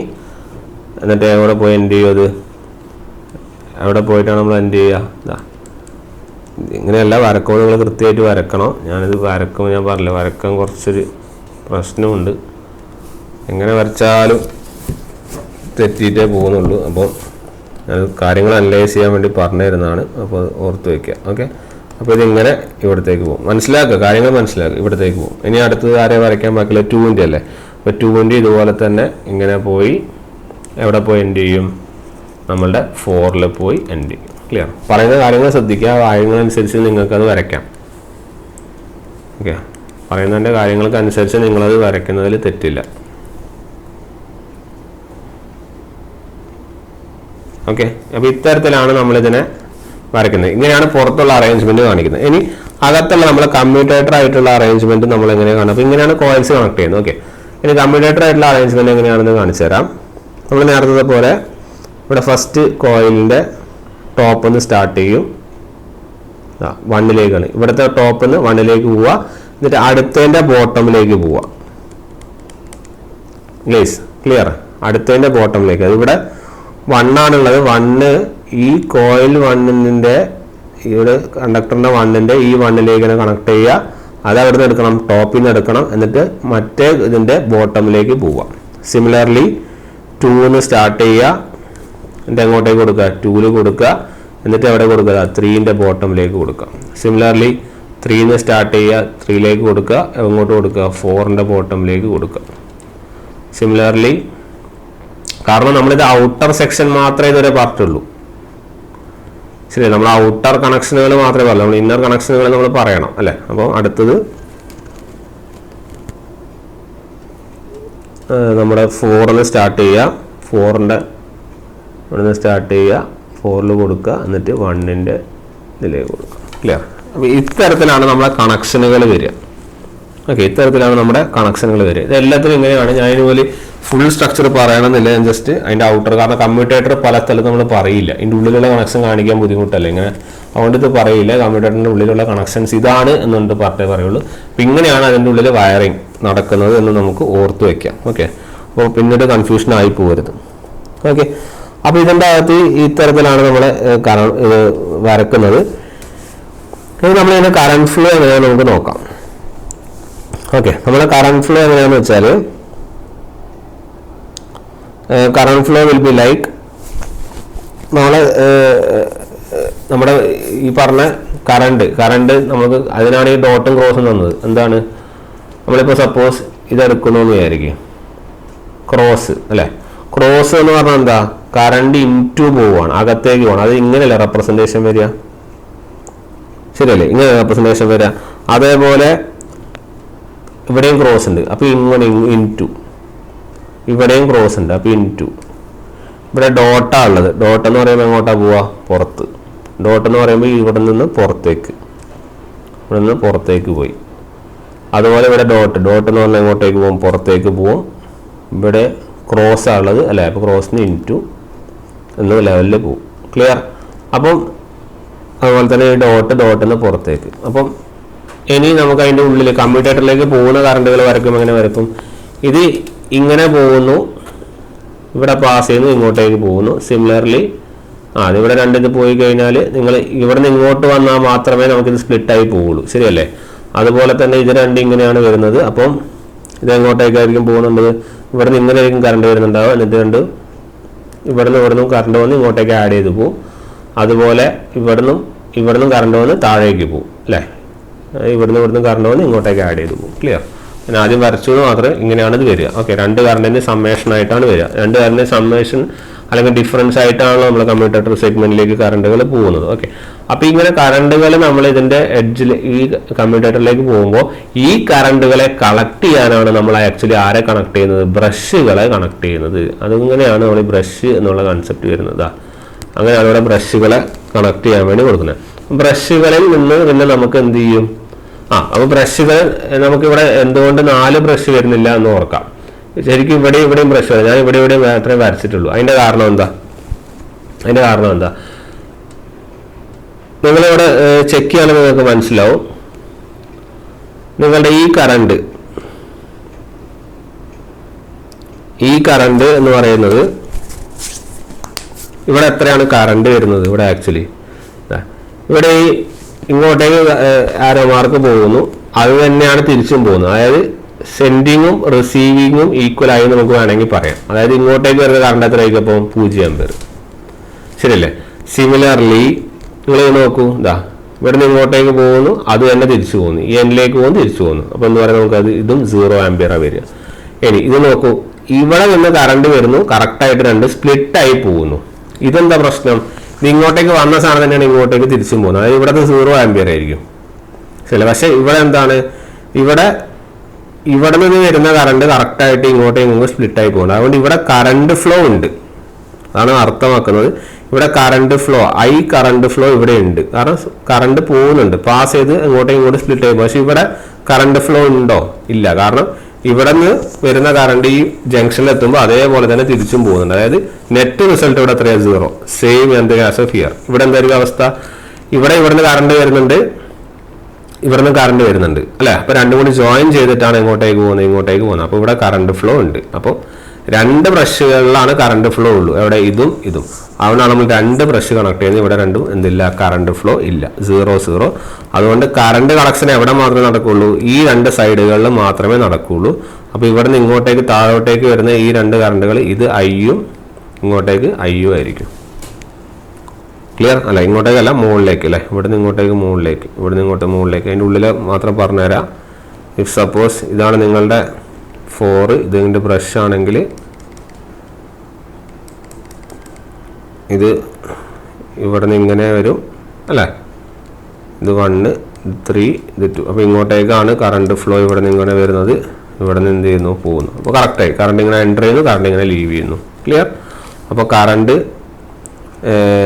S1: എന്നിട്ട് എവിടെ പോയി എൻഡ് ചെയ്യും? അത് എവിടെ പോയിട്ടാണ് നമ്മൾ എൻഡ് ചെയ്യുക? ഇങ്ങനെയല്ല, വരക്കോട് നിങ്ങൾ കൃത്യമായിട്ട് വരക്കണം. ഞാനിത് വരക്കുമ്പോൾ ഞാൻ പറഞ്ഞില്ല, വരക്കാൻ കുറച്ചൊരു പ്രശ്നമുണ്ട്. എങ്ങനെ വരച്ചാലും തെറ്റിയിട്ടേ പോകുന്നുള്ളൂ. അപ്പോൾ ഞാൻ കാര്യങ്ങൾ അനലൈസ് ചെയ്യാൻ വേണ്ടി പറഞ്ഞു തരുന്നതാണ്. അപ്പോൾ ഓർത്ത് വയ്ക്കുക. ഓക്കെ, അപ്പോൾ ഇതിങ്ങനെ ഇവിടത്തേക്ക് പോകും. മനസ്സിലാക്കുക, കാര്യങ്ങൾ മനസ്സിലാക്കുക, ഇവിടത്തേക്ക് പോകും. ഇനി അടുത്തത് ആരെ വരയ്ക്കാൻ ബാക്കില്ല? 2ൻ്റെ അല്ലേ? അപ്പോൾ 2ൻ്റെ ഇതുപോലെ തന്നെ ഇങ്ങനെ പോയി എവിടെ പോയി എൻഡ് ചെയ്യും? നമ്മളുടെ 4ൽ പോയി എൻഡ് ചെയ്യും. ക്ലിയർ? പറയുന്ന കാര്യങ്ങൾ ശ്രദ്ധിക്കുക, കാര്യങ്ങളനുസരിച്ച് നിങ്ങൾക്കത് വരയ്ക്കാം. ഓക്കെ, പറയുന്നതിൻ്റെ കാര്യങ്ങൾക്ക് അനുസരിച്ച് നിങ്ങളത് വരയ്ക്കുന്നതിൽ തെറ്റില്ല. ഓക്കെ, അപ്പോൾ ഇത്തരത്തിലാണ് നമ്മളിതിനെ വരയ്ക്കുന്നത്. ഇങ്ങനെയാണ് പുറത്തുള്ള അറേഞ്ച്മെന്റ് കാണിക്കുന്നത്. ഇനി അകത്തുള്ള നമ്മൾ കമ്മ്യൂട്ടേറ്റർ ആയിട്ടുള്ള അറേഞ്ച്മെന്റ് നമ്മൾ എങ്ങനെയാണ് കാണുന്നത്? അപ്പോൾ ഇങ്ങനെയാണ് കോയിൽസ് കണക്ട് ചെയ്യുന്നത്. ഓക്കെ, ഇനി കമ്മ്യൂട്ടേറ്റർ ആയിട്ടുള്ള അറേഞ്ച്മെന്റ് എങ്ങനെയാണെന്ന് കാണിച്ചു തരാം. നമ്മൾ നേരത്തെ പോലെ ഇവിടെ ഫസ്റ്റ് കോയിലിൻ്റെ ടോപ്പിൽ നിന്ന് സ്റ്റാർട്ട് ചെയ്യും, 1ലേക്കാണ്. ഇവിടുത്തെ ടോപ്പിൽ നിന്ന് 1ലേക്ക് പോവുക, എന്നിട്ട് അടുത്തതിൻ്റെ ബോട്ടമിലേക്ക് പോവുക. Guys clear? അടുത്തതിൻ്റെ ബോട്ടമിലേക്ക്. അത് ഇവിടെ 1 ആണുള്ളത്. 1 ഈ കോയിൽ 1ൻ്റെ ഇവിടെ കണ്ടക്ടറിൻ്റെ 1ൻ്റെ ഈ 1ലേക്ക് കണക്ട് ചെയ്യുക. അത് അവിടെ നിന്ന് എടുക്കണം, ടോപ്പിൽ നിന്ന് എടുക്കണം, എന്നിട്ട് മറ്റേ ഇതിൻ്റെ ബോട്ടമിലേക്ക് പോവുക. സിമിലർലി 2 സ്റ്റാർട്ട് ചെയ്യുക, എന്നിട്ട് എങ്ങോട്ടേക്ക് കൊടുക്കുക? 2 കൊടുക്കുക, എന്നിട്ട് എവിടെ കൊടുക്കുക? 3ൻ്റെ ബോട്ടമിലേക്ക് കൊടുക്കുക. സിമിലർലി 3 സ്റ്റാർട്ട് ചെയ്യുക, 3ലേക്ക് കൊടുക്കുക, എങ്ങോട്ട് കൊടുക്കുക? 4ൻ്റെ ബോട്ടമിലേക്ക് കൊടുക്കുക. സിമിലർലി, കാരണം നമ്മളിത് ഔട്ടർ സെക്ഷൻ മാത്രമേ ഇതുവരെ പറഞ്ഞുള്ളൂ. ശരി, നമ്മൾ ഔട്ടർ കണക്ഷനുകൾ മാത്രമേ പറയൂ, നമ്മൾ ഇന്നർ കണക്ഷനുകൾ നമ്മൾ പറയണം അല്ലേ? അപ്പോൾ അടുത്തത് നമ്മുടെ 4ൽ സ്റ്റാർട്ട് ചെയ്യുക, 4ൻ്റെ ഇവിടെ നിന്ന് സ്റ്റാർട്ട് ചെയ്യുക, 4ൽ കൊടുക്കുക, എന്നിട്ട് 1ൻ്റെ ഇതിലേക്ക് കൊടുക്കുക. ക്ലിയർ? അപ്പോൾ ഇത്തരത്തിലാണ് നമ്മളെ കണക്ഷനുകൾ വരിക. ഓക്കെ, ഇത്തരത്തിലാണ് നമ്മുടെ കണക്ഷനുകൾ വരിക. ഇത് എല്ലാത്തിനും ഇങ്ങനെയാണ്. ഞാൻ ഇതുപോലെ ഫുൾ സ്ട്രക്ചർ പറയണമെന്നില്ല, ഞാൻ ജസ്റ്റ് അതിൻ്റെ ഔട്ടർ, കാരണം കമ്മ്യൂട്ടേറ്റർ പല സ്ഥലത്ത് നമ്മൾ പറയില്ല, ഇതിൻ്റെ ഉള്ളിലുള്ള കണക്ഷൻ കാണിക്കാൻ ബുദ്ധിമുട്ടല്ലേ ഇങ്ങനെ, അതുകൊണ്ട് ഇത് പറയില്ല. കമ്മ്യൂട്ടേറ്ററിൻ്റെ ഉള്ളിലുള്ള കണക്ഷൻസ് ഇതാണ് എന്നുകൊണ്ട് പറഞ്ഞേ പറയുള്ളൂ. അപ്പം ഇങ്ങനെയാണ് അതിൻ്റെ ഉള്ളിൽ വയറിങ് നടക്കുന്നത് എന്ന് നമുക്ക് ഓർത്ത് വയ്ക്കാം. ഓക്കെ, അപ്പോൾ പിന്നീട് കൺഫ്യൂഷൻ ആയി പോകരുത്. ഓക്കെ, അപ്പോൾ ഇതിൻ്റെ അകത്ത് ഇത്തരത്തിലാണ് നമ്മൾ വരക്കുന്നത്. ഇനി നമ്മളിതിൻ്റെ കറണ്ട് ഫ്ലോ എങ്ങനെയാണെന്ന് നമുക്ക് നോക്കാം. ഓക്കെ, നമ്മുടെ കറണ്ട് ഫ്ലോ എങ്ങനെയാണെന്ന് വെച്ചാൽ current flow will be like നമ്മുടെ ഈ പറഞ്ഞ കറണ്ട് നമുക്ക് അതിനാണ് ഈ ഡോട്ടും ക്രോസും തന്നത്. എന്താണ്, നമ്മളിപ്പോൾ സപ്പോസ് ഇതെടുക്കണമെന്ന് വിചാരിക്കും, ക്രോസ് അല്ലേ. ക്രോസ് എന്ന് പറഞ്ഞാൽ എന്താ, കറണ്ട് ഇൻറ്റു പോവുകയാണ്, അകത്തേക്ക് പോകണം. അത് ഇങ്ങനെയല്ല റെപ്രസെൻറ്റേഷൻ വരിക, ശരിയല്ലേ, ഇങ്ങനെ റെപ്രസെൻറ്റേഷൻ വരിക. അതേപോലെ ഇവിടെയും ക്രോസ് ഉണ്ട്, അപ്പോൾ ഇങ്ങനെ ഇൻറ്റു, ഇവിടെയും ക്രോസ് ഉണ്ട്, അപ്പോൾ ഇൻറ്റു. ഇവിടെ ഡോട്ടാണ് ഉള്ളത്. ഡോട്ട് എന്ന് പറയുമ്പോൾ എങ്ങോട്ടാ പോവുക, പുറത്ത്. ഡോട്ട് എന്ന് പറയുമ്പോൾ ഇവിടെ നിന്ന് പുറത്തേക്ക് പോയി. അതുപോലെ ഇവിടെ ഡോട്ട് എന്ന് പറഞ്ഞാൽ എങ്ങോട്ടേക്ക് പോകും, പുറത്തേക്ക് പോവും. ഇവിടെ ക്രോസ് ആണുള്ളത് അല്ലേ, അപ്പോൾ ക്രോസിന് ഇൻറ്റു എന്ന ലെവലിൽ പോവും. ക്ലിയർ. അപ്പം അതുപോലെ തന്നെ ഈ ഡോട്ടിന് പുറത്തേക്ക്. അപ്പം ഇനി നമുക്ക് അതിൻ്റെ ഉള്ളിൽ കമ്മ്യൂട്ടേറ്ററിലേക്ക് പോകുന്ന കറണ്ടുകൾ വരയ്ക്കും. എങ്ങനെ വരയ്ക്കും, ഇത് ഇങ്ങനെ പോകുന്നു, ഇവിടെ പാസ് ചെയ്യുന്നു, ഇങ്ങോട്ടേക്ക് പോകുന്നു. സിമിലർലി അതിവിടെ രണ്ടിത് പോയി കഴിഞ്ഞാൽ നിങ്ങൾ ഇവിടെ നിന്ന് ഇങ്ങോട്ട് വന്നാൽ മാത്രമേ നമുക്കിത് സ്പ്ലിറ്റായി പോവുള്ളൂ, ശരിയല്ലേ. അതുപോലെ തന്നെ ഇത് രണ്ട് ഇങ്ങനെയാണ് വരുന്നത്. അപ്പം ഇത് എങ്ങോട്ടേക്കായിരിക്കും പോകുന്നത്, ഇവിടെ നിന്ന് ഇങ്ങനെയായിരിക്കും കറണ്ട് വരുന്നുണ്ടാവുക. എന്നിട്ട് ഇവിടുന്ന് കറണ്ട് വന്ന് ഇങ്ങോട്ടേക്ക് ആഡ് ചെയ്ത് പോകും. അതുപോലെ ഇവിടുന്നും കറണ്ട് വന്ന് താഴേക്ക് പോകും അല്ലേ. ഇവിടുന്ന് കറണ്ട് വന്ന് ഇങ്ങോട്ടേക്ക് ആഡ് ചെയ്ത് പോകും. ക്ലിയർ. ഞാൻ ആദ്യം വരച്ചത് മാത്രമേ ഇങ്ങനെയാണ് ഇത് വരിക. ഓക്കെ, രണ്ട് കറണ്ടിൻ്റെ സമ്മേഷൻ ആയിട്ടാണ് വരിക. രണ്ട് കറണ്ടിൻ്റെ സമ്മേഷൻ അല്ലെങ്കിൽ ഡിഫറൻസ് ആയിട്ടാണല്ലോ നമ്മൾ കമ്മ്യൂട്ടേറ്റർ സെഗ്മെന്റിലേക്ക് കറണ്ടുകൾ പോകുന്നത്. ഓക്കെ, അപ്പോൾ ഇങ്ങനെ കറണ്ടുകൾ നമ്മൾ ഇതിൻ്റെ എഡ്ജിൽ ഈ കമ്മ്യൂട്ടേറ്ററിലേക്ക് പോകുമ്പോൾ ഈ കറണ്ടുകളെ കളക്ട് ചെയ്യാനാണ് നമ്മൾ ആക്ച്വലി ആരെ കണക്ട് ചെയ്യുന്നത്, ബ്രഷുകളെ കണക്ട് ചെയ്യുന്നത്. അതിങ്ങനെയാണ് നമ്മൾ ഈ ബ്രഷ് എന്നുള്ള കൺസെപ്റ്റ് വരുന്നത്. അങ്ങനെയാണ് ഇവിടെ ബ്രഷുകളെ കണക്ട് ചെയ്യാൻ വേണ്ടി കൊടുക്കുന്നത്. ബ്രഷുകളിൽ നിന്ന് പിന്നെ നമുക്ക് എന്ത് ചെയ്യും, അപ്പോൾ ബ്രഷുകൾ നമുക്കിവിടെ എന്തുകൊണ്ട് 4 ബ്രഷ് വരുന്നില്ല എന്ന് ഓർക്കാം. ശരിക്കും ഇവിടെയും ബ്രഷ് വരും. ഞാൻ ഇവിടെ മാത്രമേ വരച്ചിട്ടുള്ളൂ. അതിൻ്റെ കാരണം എന്താ, നിങ്ങളിവിടെ ചെക്ക് ചെയ്യുകയാണെങ്കിൽ നിങ്ങൾക്ക് മനസ്സിലാവും. നിങ്ങളുടെ ഈ കറണ്ട് എന്ന് പറയുന്നത് ഇവിടെ എത്രയാണ് കറണ്ട് വരുന്നത്, ഇവിടെ ആക്ച്വലി ഇവിടെ ഈ ഇങ്ങോട്ടേക്ക് ആരോ മാർക്ക് പോകുന്നു, അത് തന്നെയാണ് തിരിച്ചും പോകുന്നത്. അതായത് സെൻഡിങ്ങും റിസീവിങ്ങും ഈക്വൽ ആയി നമുക്ക് വേണമെങ്കിൽ പറയാം. അതായത് ഇങ്ങോട്ടേക്ക് വരുന്ന കറണ്ട് എത്രയായിരിക്കും, അപ്പോൾ 0 ആമ്പയർ, ശരിയല്ലേ. സിമിലർലി നിങ്ങൾ നോക്കൂ, ഇവിടെ നിന്ന് ഇങ്ങോട്ടേക്ക് പോകുന്നു, അത് തന്നെ തിരിച്ചു പോകുന്നു, ഈ എൻഡിലേക്ക് പോകുന്നു, തിരിച്ചു പോകുന്നു. അപ്പോൾ എന്താ പറയുക, നമുക്കത് ഇതും 0 ആമ്പയറാണ് വരിക. ഇനി ഇത് നോക്കൂ, ഇവിടെ നിന്ന് കറണ്ട് വരുന്നു, കറക്റ്റായിട്ട് രണ്ട് സ്പ്ലിറ്റായി പോകുന്നു. ഇതെന്താ പ്രശ്നം, ഇത് ഇങ്ങോട്ടേക്ക് വന്ന സാധനം തന്നെയാണ് ഇങ്ങോട്ടേക്ക് തിരിച്ചും പോകുന്നത്. അതായത് ഇവിടുത്തെ 0 ആമ്പയർ ആയിരിക്കും, ശരി. പക്ഷെ ഇവിടെ എന്താണ്, ഇവിടെ നിന്ന് വരുന്ന കറണ്ട് കറക്റ്റായിട്ട് ഇങ്ങോട്ടേക്ക് സ്പ്ലിറ്റായി പോകുന്നത്. അതുകൊണ്ട് ഇവിടെ കറണ്ട് ഫ്ലോ ഉണ്ട്, അതാണ് അർത്ഥമാക്കുന്നത്. ഇവിടെ കറണ്ട് ഫ്ലോ ഇവിടെ ഉണ്ട്. കാരണം കറണ്ട് പോകുന്നുണ്ട്, പാസ് ചെയ്ത് ഇങ്ങോട്ട് സ്പ്ലിറ്റ് ആയി പോകും. പക്ഷെ ഇവിടെ കറണ്ട് ഫ്ലോ ഉണ്ടോ, ഇല്ല. കാരണം ഇവിടെ നിന്ന് വരുന്ന കറണ്ട് ഈ ജംഗ്ഷനിൽ എത്തുമ്പോൾ അതേപോലെ തന്നെ തിരിച്ചും പോകുന്നുണ്ട്. അതായത് നെറ്റ് റിസൾട്ട് ഇവിടെ എത്രയാണ്, 0. Same as of here. ഇവിടെ എന്തായിരിക്കും അവസ്ഥ, ഇവിടുന്ന് കറണ്ട് വരുന്നുണ്ട്, കറണ്ട് വരുന്നുണ്ട് അല്ലേ. അപ്പോൾ രണ്ടും കൂടി ജോയിൻ ചെയ്തിട്ടാണ് ഇങ്ങോട്ടേക്ക് പോകുന്നത്. അപ്പോൾ ഇവിടെ കറണ്ട് ഫ്ലോ ഉണ്ട്. അപ്പോൾ 2 ബ്രഷുകളിലാണ് കറണ്ട് ഫ്ലോ ഉള്ളൂ. എവിടെ, ഇതും. അതുകൊണ്ടാണ് നമ്മൾ 2 ബ്രഷ് കണക്ട് ചെയ്യുന്നത്. ഇവിടെ രണ്ടും എന്തില്ല, കറണ്ട് ഫ്ലോ ഇല്ല, 0. അതുകൊണ്ട് കറണ്ട് കണക്ഷൻ എവിടെ മാത്രമേ നടക്കുള്ളൂ, ഈ 2 സൈഡുകളിൽ മാത്രമേ നടക്കുള്ളൂ. അപ്പോൾ ഇവിടെ നിന്ന് ഇങ്ങോട്ടേക്ക് താഴോട്ടേക്ക് വരുന്ന ഈ 2 കറണ്ടുകൾ, ഇത് ഐയും ഇങ്ങോട്ടേക്ക് ഐയും ആയിരിക്കും. ക്ലിയർ അല്ല, ഇങ്ങോട്ടേക്കല്ല, മുകളിലേക്ക് അല്ലേ. ഇവിടെ നിന്ന് ഇങ്ങോട്ടേക്ക് മുകളിലേക്ക്, മുകളിലേക്ക്. അതിൻ്റെ ഉള്ളിൽ മാത്രം പറഞ്ഞുതരാം. ഇഫ് സപ്പോസ് ഇതാണ് നിങ്ങളുടെ 4, ഇതിൻ്റെ ബ്രഷ് ആണെങ്കിൽ ഇത് ഇവിടെ നിന്ന് ഇങ്ങനെ വരും അല്ലേ. ഇത് 1, 3, ഇത് 2. അപ്പോൾ ഇങ്ങോട്ടേക്കാണ് കറണ്ട് ഫ്ലോ ഇവിടെ നിന്ന് ഇങ്ങനെ വരുന്നത്. ഇവിടെ നിന്ന് എന്ത് ചെയ്യുന്നു, പോകുന്നു. അപ്പോൾ കറക്റ്റായി കറണ്ട് ഇങ്ങനെ എൻ്റർ ചെയ്യുന്നു, കറണ്ട് ഇങ്ങനെ ലീവ് ചെയ്യുന്നു. ക്ലിയർ. അപ്പോൾ കറണ്ട്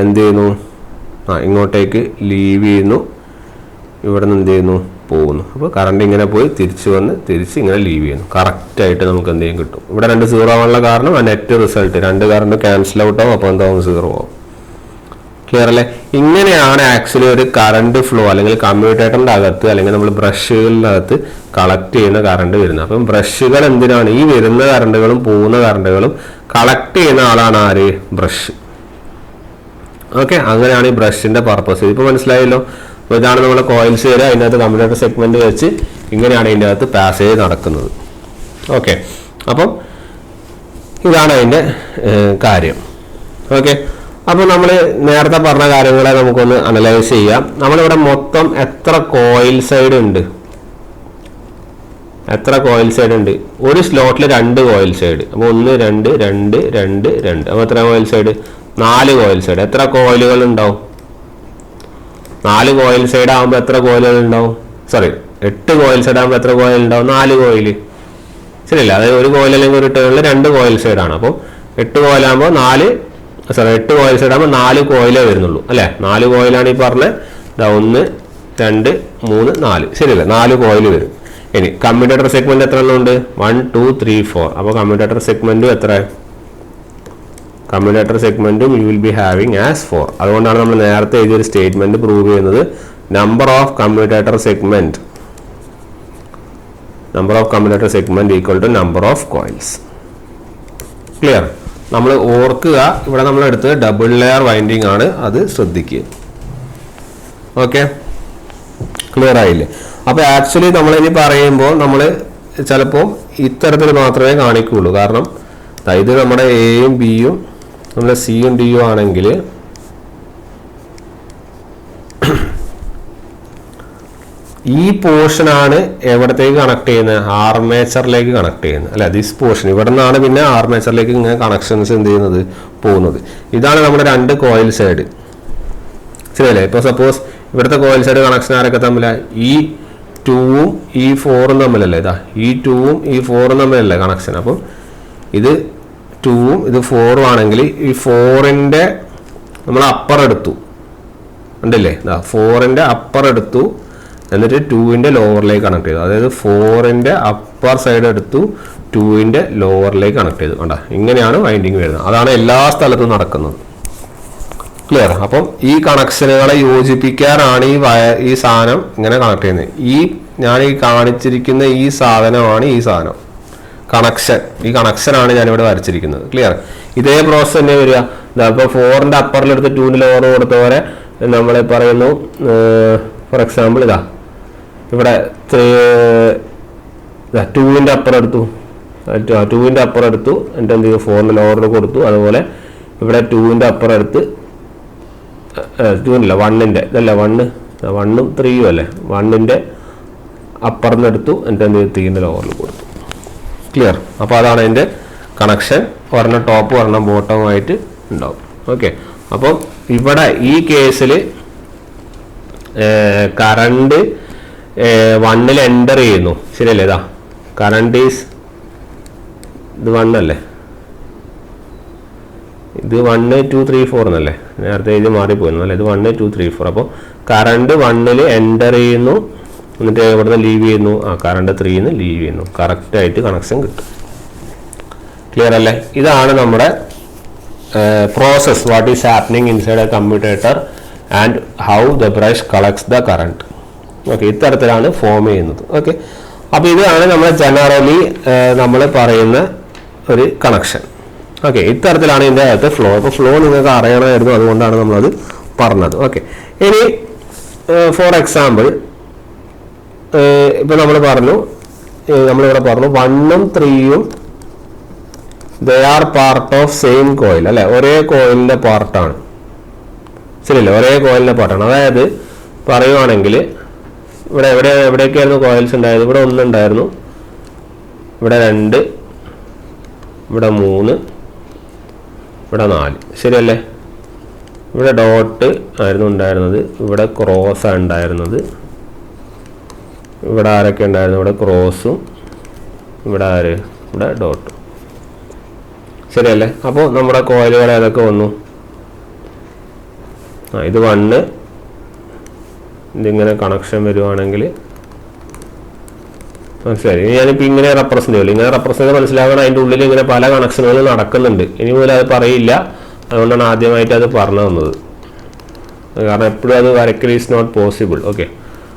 S1: എന്ത് ചെയ്യുന്നു, ഇങ്ങോട്ടേക്ക് ലീവ് ചെയ്യുന്നു, ഇവിടെ നിന്ന് എന്ത് ചെയ്യുന്നു, പോകുന്നു. അപ്പോൾ കറണ്ട് ഇങ്ങനെ പോയി തിരിച്ച് വന്ന് തിരിച്ച് ഇങ്ങനെ ലീവ് ചെയ്യുന്നു. കറക്റ്റായിട്ട് നമുക്ക് എന്ത് ചെയ്യും, കിട്ടും. ഇവിടെ 2 0 ആവാനുള്ള കാരണം ആ net result 2 current cancel out ആവും. അപ്പോൾ എന്താവും, 0 ആവും. ക്ലിയർ അല്ലേ. ഇങ്ങനെയാണ് ആക്ച്വലി ഒരു കറണ്ട് ഫ്ലോ അല്ലെങ്കിൽ കമ്മ്യൂട്ടേറ്ററിൻ്റെ അകത്ത് അല്ലെങ്കിൽ നമ്മൾ ബ്രഷുകളിനകത്ത് കളക്ട് ചെയ്യുന്ന കറണ്ട് വരുന്നത്. അപ്പം ബ്രഷുകൾ എന്തിനാണ്, ഈ വരുന്ന കറണ്ടുകളും പോകുന്ന കറണ്ടുകളും കളക്ട് ചെയ്യുന്ന ആളാണ് ആര്, ബ്രഷ്. ഓക്കെ, അങ്ങനെയാണ് ഈ ബ്രഷിൻ്റെ പർപ്പസ്. ഇപ്പോൾ മനസ്സിലായല്ലോ. അപ്പോൾ ഇതാണ് നമ്മൾ കോയിൽസ് വരിക, അതിനകത്ത് കമ്മ്യൂട്ടേറ്റർ സെഗ്മെൻറ്റ് വെച്ച് ഇങ്ങനെയാണ് ഇതിൻ്റെ അകത്ത് പാസേജ് നടക്കുന്നത്. ഓക്കെ, അപ്പം ഇതാണ് അതിൻ്റെ കാര്യം. ഓക്കെ, അപ്പോൾ നമ്മൾ നേരത്തെ പറഞ്ഞ കാര്യങ്ങളെ നമുക്കൊന്ന് അനലൈസ് ചെയ്യാം. നമ്മളിവിടെ മൊത്തം എത്ര കോയിൽ സൈഡ് ഉണ്ട്? ഒരു സ്ലോട്ടിൽ 2 കോയിൽ സൈഡ്. അപ്പോൾ 1 2 2 2 2. അപ്പോൾ എത്ര കോയിൽ സൈഡ്? 4 coil side. എത്ര കോയിലുകൾ ഉണ്ടാവും? 4 കോയിൽ സൈഡ് ആകുമ്പോൾ എത്ര കോയിലുകൾ ഉണ്ടാവും? 8 കോയിൽ സൈഡ് ആകുമ്പോൾ എത്ര കോയിൽ ഉണ്ടാവും? 4 കോയിൽ. ശരിയല്ല, അതായത് ഒരു കോയിൽ അല്ലെങ്കിൽ ഒരു ടേണിൽ 2 കോയിൽ സൈഡാണ്. അപ്പോൾ 8 കോയിലാകുമ്പോൾ 8 കോയിൽ സൈഡ് ആകുമ്പോൾ 4 കോയിലേ വരുന്നുള്ളൂ അല്ലേ? 4 കോയിലാണ് ഈ പറഞ്ഞത്. 1 2 3 4. ശരിയല്ല, 4 കോയിൽ വരും. ഇനി കമ്മ്യൂട്ടേറ്റർ സെഗ്മെന്റ് എത്ര എണ്ണം ഉണ്ട്? 1 2 3 4. അപ്പോൾ കമ്മ്യൂട്ടേറ്റർ സെഗ്മെന്റും എത്ര? കമ്മ്യൂട്ടേറ്റർ സെഗ്മെന്റും you will be having as 4. അതുകൊണ്ടാണ് നമ്മൾ നേരത്തെ എഴുതിയൊരു സ്റ്റേറ്റ്മെന്റ് പ്രൂവ് ചെയ്യുന്നത്. Number of commutator segment equal to number of coils. Clear? നമ്മൾ ഓർക്കുക, ഇവിടെ നമ്മൾ എടുത്ത് ഡബിൾ ലെയർ വൈൻഡിങ് ആണ്, അത് ശ്രദ്ധിക്കുക. ഓക്കെ, ക്ലിയർ ആയില്ലേ? അപ്പോൾ ആക്ച്വലി നമ്മളിനി പറയുമ്പോൾ നമ്മൾ ചിലപ്പോൾ ഇത്തരത്തിൽ മാത്രമേ കാണിക്കുകയുള്ളൂ. കാരണം ഇത് നമ്മുടെ എയും ബിയും നമ്മുടെ സിയും ഡിയും ആണെങ്കിൽ ഈ പോർഷനാണ് എവിടത്തേക്ക് കണക്ട് ചെയ്യുന്നത്? ആർമേച്ചറിലേക്ക് കണക്ട് ചെയ്യുന്നത് അല്ലെ? ദിസ് പോർഷൻ ഇവിടെ നിന്നാണ് പിന്നെ ആർമേച്ചറിലേക്ക് ഇങ്ങനെ കണക്ഷൻസ് എന്ത് ചെയ്യുന്നത്? പോകുന്നത്. ഇതാണ് നമ്മുടെ 2 കോയിൽ സൈഡ്. ശരിയല്ലേ? ഇപ്പോൾ സപ്പോസ് ഇവിടുത്തെ കോയിൽ സൈഡ് കണക്ഷൻ ആരൊക്കെ തമ്മിലാണ്? ഈ 2ഉം ഈ 4ഉം തമ്മിലല്ലേ? ഈ 2ഉം ഈ 4ഉം തമ്മിലല്ലേ കണക്ഷൻ? അപ്പം ഇത് 2ഉം ഇത് 4ഉം ആണെങ്കിൽ ഈ 4ന്റെ നമ്മൾ അപ്പർ എടുത്തു ഉണ്ടല്ലേ? 4ന്റെ അപ്പർ എടുത്തു, എന്നിട്ട് 2ന്റെ ലോവറിലേക്ക് കണക്ട് ചെയ്തു. അതായത് 4ന്റെ അപ്പർ സൈഡ് എടുത്തു, 2ന്റെ ലോവറിലേക്ക് കണക്ട് ചെയ്തു. കണ്ടാ, ഇങ്ങനെയാണ് വൈൻഡിങ് വരുന്നത്. അതാണ് എല്ലാ സ്ഥലത്തും നടക്കുന്നത്. ക്ലിയർ? അപ്പം ഈ കണക്ഷനുകളെ യോജിപ്പിക്കാനാണ് ഈ സാധനം ഇങ്ങനെ കണക്ട് ചെയ്യുന്നത്. ഞാൻ ഈ കാണിച്ചിരിക്കുന്ന ഈ സാധനമാണ് ഈ സാധനം, കണക്ഷൻ. ഈ കണക്ഷനാണ് ഞാനിവിടെ വരച്ചിരിക്കുന്നത്. ക്ലിയർ? ഇതേ പ്രോസസ് തന്നെ വരിക. ഇപ്പോൾ 4ന്റെ അപ്പറിലെടുത്ത് 2ന്റെ ലോവർ കൊടുത്ത പോലെ നമ്മൾ പറയുന്നു. ഫോർ എക്സാമ്പിൾ ഇവിടെ 2ന്റെ അപ്പുറം എടുത്തു, എന്നിട്ട് എന്ത് ചെയ്തു? 4ന്റെ ലോവറിൽ കൊടുത്തു. അതുപോലെ ഇവിടെ 2ന്റെ അപ്പുറം എടുത്ത് 2 1ന്റെ ഇതല്ല 1ഉം 3ഉം അല്ലേ? 1ന്റെ അപ്പറിന്ന് എടുത്തു, എന്നിട്ട് എന്ത് ചെയ്തു? 3ന്റെ ലോവറിൽ കൊടുത്തു. ക്ലിയർ? അപ്പോൾ അതാണ് അതിൻ്റെ കണക്ഷൻ. ഒരെണ്ണം ടോപ്പ് ഒരെണ്ണം ബോട്ടമായിട്ട് ഉണ്ടാവും. ഓക്കെ, അപ്പോൾ ഇവിടെ ഈ കേസിൽ കറണ്ട് 1ൽ എൻ്റർ ചെയ്യുന്നു. ശരിയല്ലേ? കറണ്ട് ഈസ് ഇത് 1 അല്ലേ? ഇത് 1 2 3 4 എന്നല്ലേ? നേരത്തെ ഇത് മാറിപ്പോയിരുന്നു അല്ലേ? ഇത് 1 2 3 4. അപ്പോൾ കറണ്ട് 1ൽ എൻ്റർ ചെയ്യുന്നു, എന്നിട്ട് ഇവിടുന്ന് ലീവ് ചെയ്യുന്നു. കറണ്ട് 3ന്ന് ലീവ് ചെയ്യുന്നു. കറക്റ്റായിട്ട് കണക്ഷൻ കിട്ടും. ക്ലിയർ അല്ലേ? ഇതാണ് നമ്മുടെ process. What is happening inside A commutator and how the brush collects the current. Okay, ഇത്തരത്തിലാണ് ഫോം ചെയ്യുന്നത്. ഓക്കെ, അപ്പോൾ ഇതാണ് നമ്മൾ ജനറലി നമ്മൾ പറയുന്ന ഒരു കണക്ഷൻ. ഓക്കെ, ഇത്തരത്തിലാണ് ഇതിൻ്റെ അകത്ത് ഫ്ലോ. അപ്പോൾ ഫ്ലോ നിങ്ങൾക്ക് അറിയണമായിരുന്നു, അതുകൊണ്ടാണ് നമ്മളത് പറഞ്ഞത്. ഓക്കെ, ഇനി ഫോർ എക്സാമ്പിൾ ഇപ്പം നമ്മളിവിടെ പറഞ്ഞു 1ഉം 3ഉം they are part of same coil അല്ലെ? ഒരേ കോയിലിൻ്റെ പാർട്ടാണ്. ശരിയല്ലേ? ഒരേ കോയിലിൻ്റെ പാർട്ടാണ്. അതായത് പറയുവാണെങ്കിൽ ഇവിടെ എവിടെയൊക്കെയായിരുന്നു കോയിൽസ് ഉണ്ടായത്? ഇവിടെ 1 ഉണ്ടായിരുന്നു, ഇവിടെ 2, ഇവിടെ 3, ഇവിടെ 4. ശരിയല്ലേ? ഇവിടെ ഡോട്ട് ആയിരുന്നു ഉണ്ടായിരുന്നത്, ഇവിടെ ക്രോസാണ് ഉണ്ടായിരുന്നത്. ഇവിടെ ആരൊക്കെ ഉണ്ടായിരുന്നു? ഇവിടെ ക്രോസും, ഇവിടെ ഇവിടെ ഡോട്ടും. ശരിയല്ലേ? അപ്പോൾ നമ്മുടെ കോയിലുകൾ ഏതൊക്കെ വന്നു? ഇത് 1, ഇതിങ്ങനെ കണക്ഷൻ വരുവാണെങ്കിൽ മനസ്സിലായി. ഞാനിപ്പോൾ ഇങ്ങനെ റെപ്രസെൻ്റ് ചെയ്യില്ല. ഇങ്ങനെ റെപ്രസെൻ്റ് മനസ്സിലാക്കണം. അതിൻ്റെ ഉള്ളിൽ ഇങ്ങനെ പല കണക്ഷനുകൾ നടക്കുന്നുണ്ട്. ഇനി മുതൽ അത് പറയില്ല. അതുകൊണ്ടാണ് ആദ്യമായിട്ട് അത് പറഞ്ഞു തന്നത്. കാരണം എപ്പോഴും അത് വരയ്ക്കൽ ഈസ് നോട്ട് പോസിബിൾ. ഓക്കെ,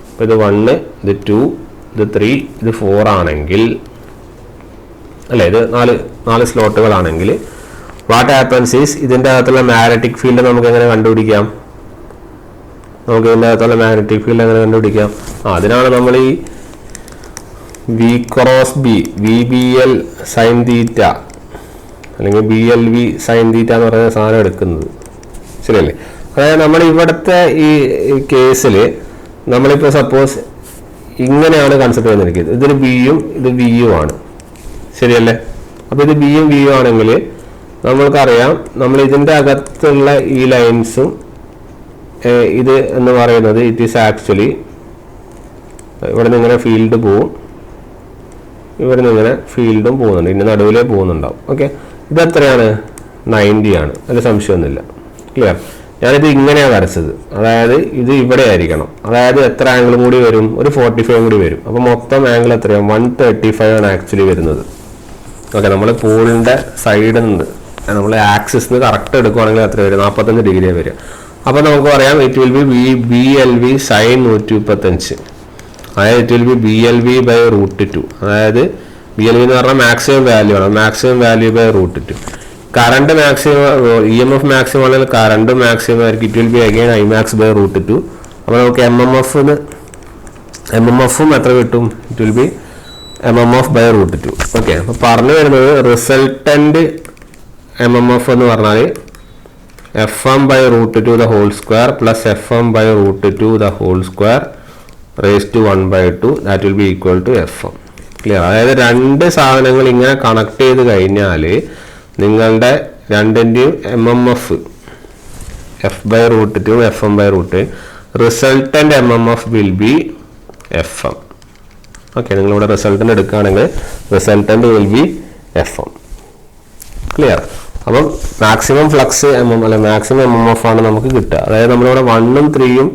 S1: അപ്പോൾ ഇത് 1, ഇത് 2, ഇത് 3, ഇത് 4 ആണെങ്കിൽ അല്ലേ? ഇത് 4 സ്ലോട്ടുകളാണെങ്കിൽ വാട്ട് ഹാപ്പൻസ് ഈസ് ഇതിൻ്റെ അകത്തുള്ള മാഗ്നറ്റിക് ഫീൽഡ് നമുക്ക് എങ്ങനെ കണ്ടുപിടിക്കാം? അതിനാണ് നമ്മൾ ഈ V cross B VBL sin theta അല്ലെങ്കിൽ BLV സൈൻ തീറ്റ എന്ന് പറയുന്ന സാധനം എടുക്കുന്നത്. ശരിയല്ലേ? അതായത് നമ്മൾ ഇവിടുത്തെ ഈ കേസിൽ നമ്മളിപ്പോൾ സപ്പോസ് ഇങ്ങനെയാണ് കൺസിഡർ ചെയ്തിരിക്കുന്നത്. ഇതൊരു ബിയും ഇത് വിയും ആണ്. ശരിയല്ലേ? അപ്പോൾ ഇത് ബിയും വിയും ആണെങ്കിൽ നമ്മൾക്കറിയാം നമ്മൾ ഇതിൻ്റെ അകത്തുള്ള ഈ ലൈൻസും ഇത് എന്ന് പറയുന്നത് ഇറ്റ് ഈസ് ആക്ച്വലി ഇവിടെ നിന്ന് ഇങ്ങനെ ഫീൽഡ് പോവും, ഇവിടെ നിന്ന് ഇങ്ങനെ ഫീൽഡും പോകുന്നുണ്ട്, ഇതിൻ്റെ നടുവിലേ പോകുന്നുണ്ടാവും. ഓക്കെ, ഇത് എത്രയാണ്? 90 ആണ്. അതിൽ സംശയമൊന്നുമില്ല. ക്ലിയർ? ഞാനിത് ഇങ്ങനെയാണ് വരച്ചത്. അതായത് ഇത് ഇവിടെ ആയിരിക്കണം. അതായത് എത്ര ആംഗിളും കൂടി വരും? ഒരു 45 കൂടി വരും. അപ്പോൾ മൊത്തം ആംഗിൾ എത്രയാണ്? 135 ആണ് ആക്ച്വലി വരുന്നത്. ഓക്കെ, നമ്മൾ പൂളിൻ്റെ സൈഡിൽ നിന്ന് നമ്മൾ ആക്സിസിന് കറക്റ്റ് എടുക്കുവാണെങ്കിൽ എത്ര വരും? 45 ഡിഗ്രിയാണ് വരിക. അപ്പോൾ നമുക്ക് പറയാം it will be BLV sine 135. അതായത് it will be BLV by √2. അതായത് BLV എന്ന് പറഞ്ഞാൽ മാക്സിമം വാല്യൂ ആണ്. Maximum value by √2. Current maximum, EMF maximum ആണെങ്കിൽ കറണ്ട് മാക്സിമം ആയിരിക്കും. It will be again Imax by √2. അപ്പോൾ നമുക്ക് MMFും എത്ര കിട്ടും? It will be MMF by √2. Okay, അപ്പോൾ പറഞ്ഞു വരുന്നത് റിസൾട്ടൻ്റ് MMF എന്ന് പറഞ്ഞാൽ FM by √2 the whole square plus FM by √2 the whole square raise to 1/2 that will be equal to FM. Clear? അതായത് രണ്ട് സാധനങ്ങൾ ഇങ്ങനെ കണക്ട് ചെയ്ത് കഴിഞ്ഞാൽ നിങ്ങളുടെ രണ്ടിൻ്റെയും MMF F by √2 FM by √2 resultant MMF will be FM. Okay, നിങ്ങളിവിടെ resultant എടുക്കുകയാണെങ്കിൽ resultant will be FM. Clear? അപ്പം മാക്സിമം ഫ്ലക്സ് അല്ല മാക്സിമം MMF ആണ് നമുക്ക് കിട്ടുക. അതായത് നമ്മളിവിടെ 1ഉം 3ഉം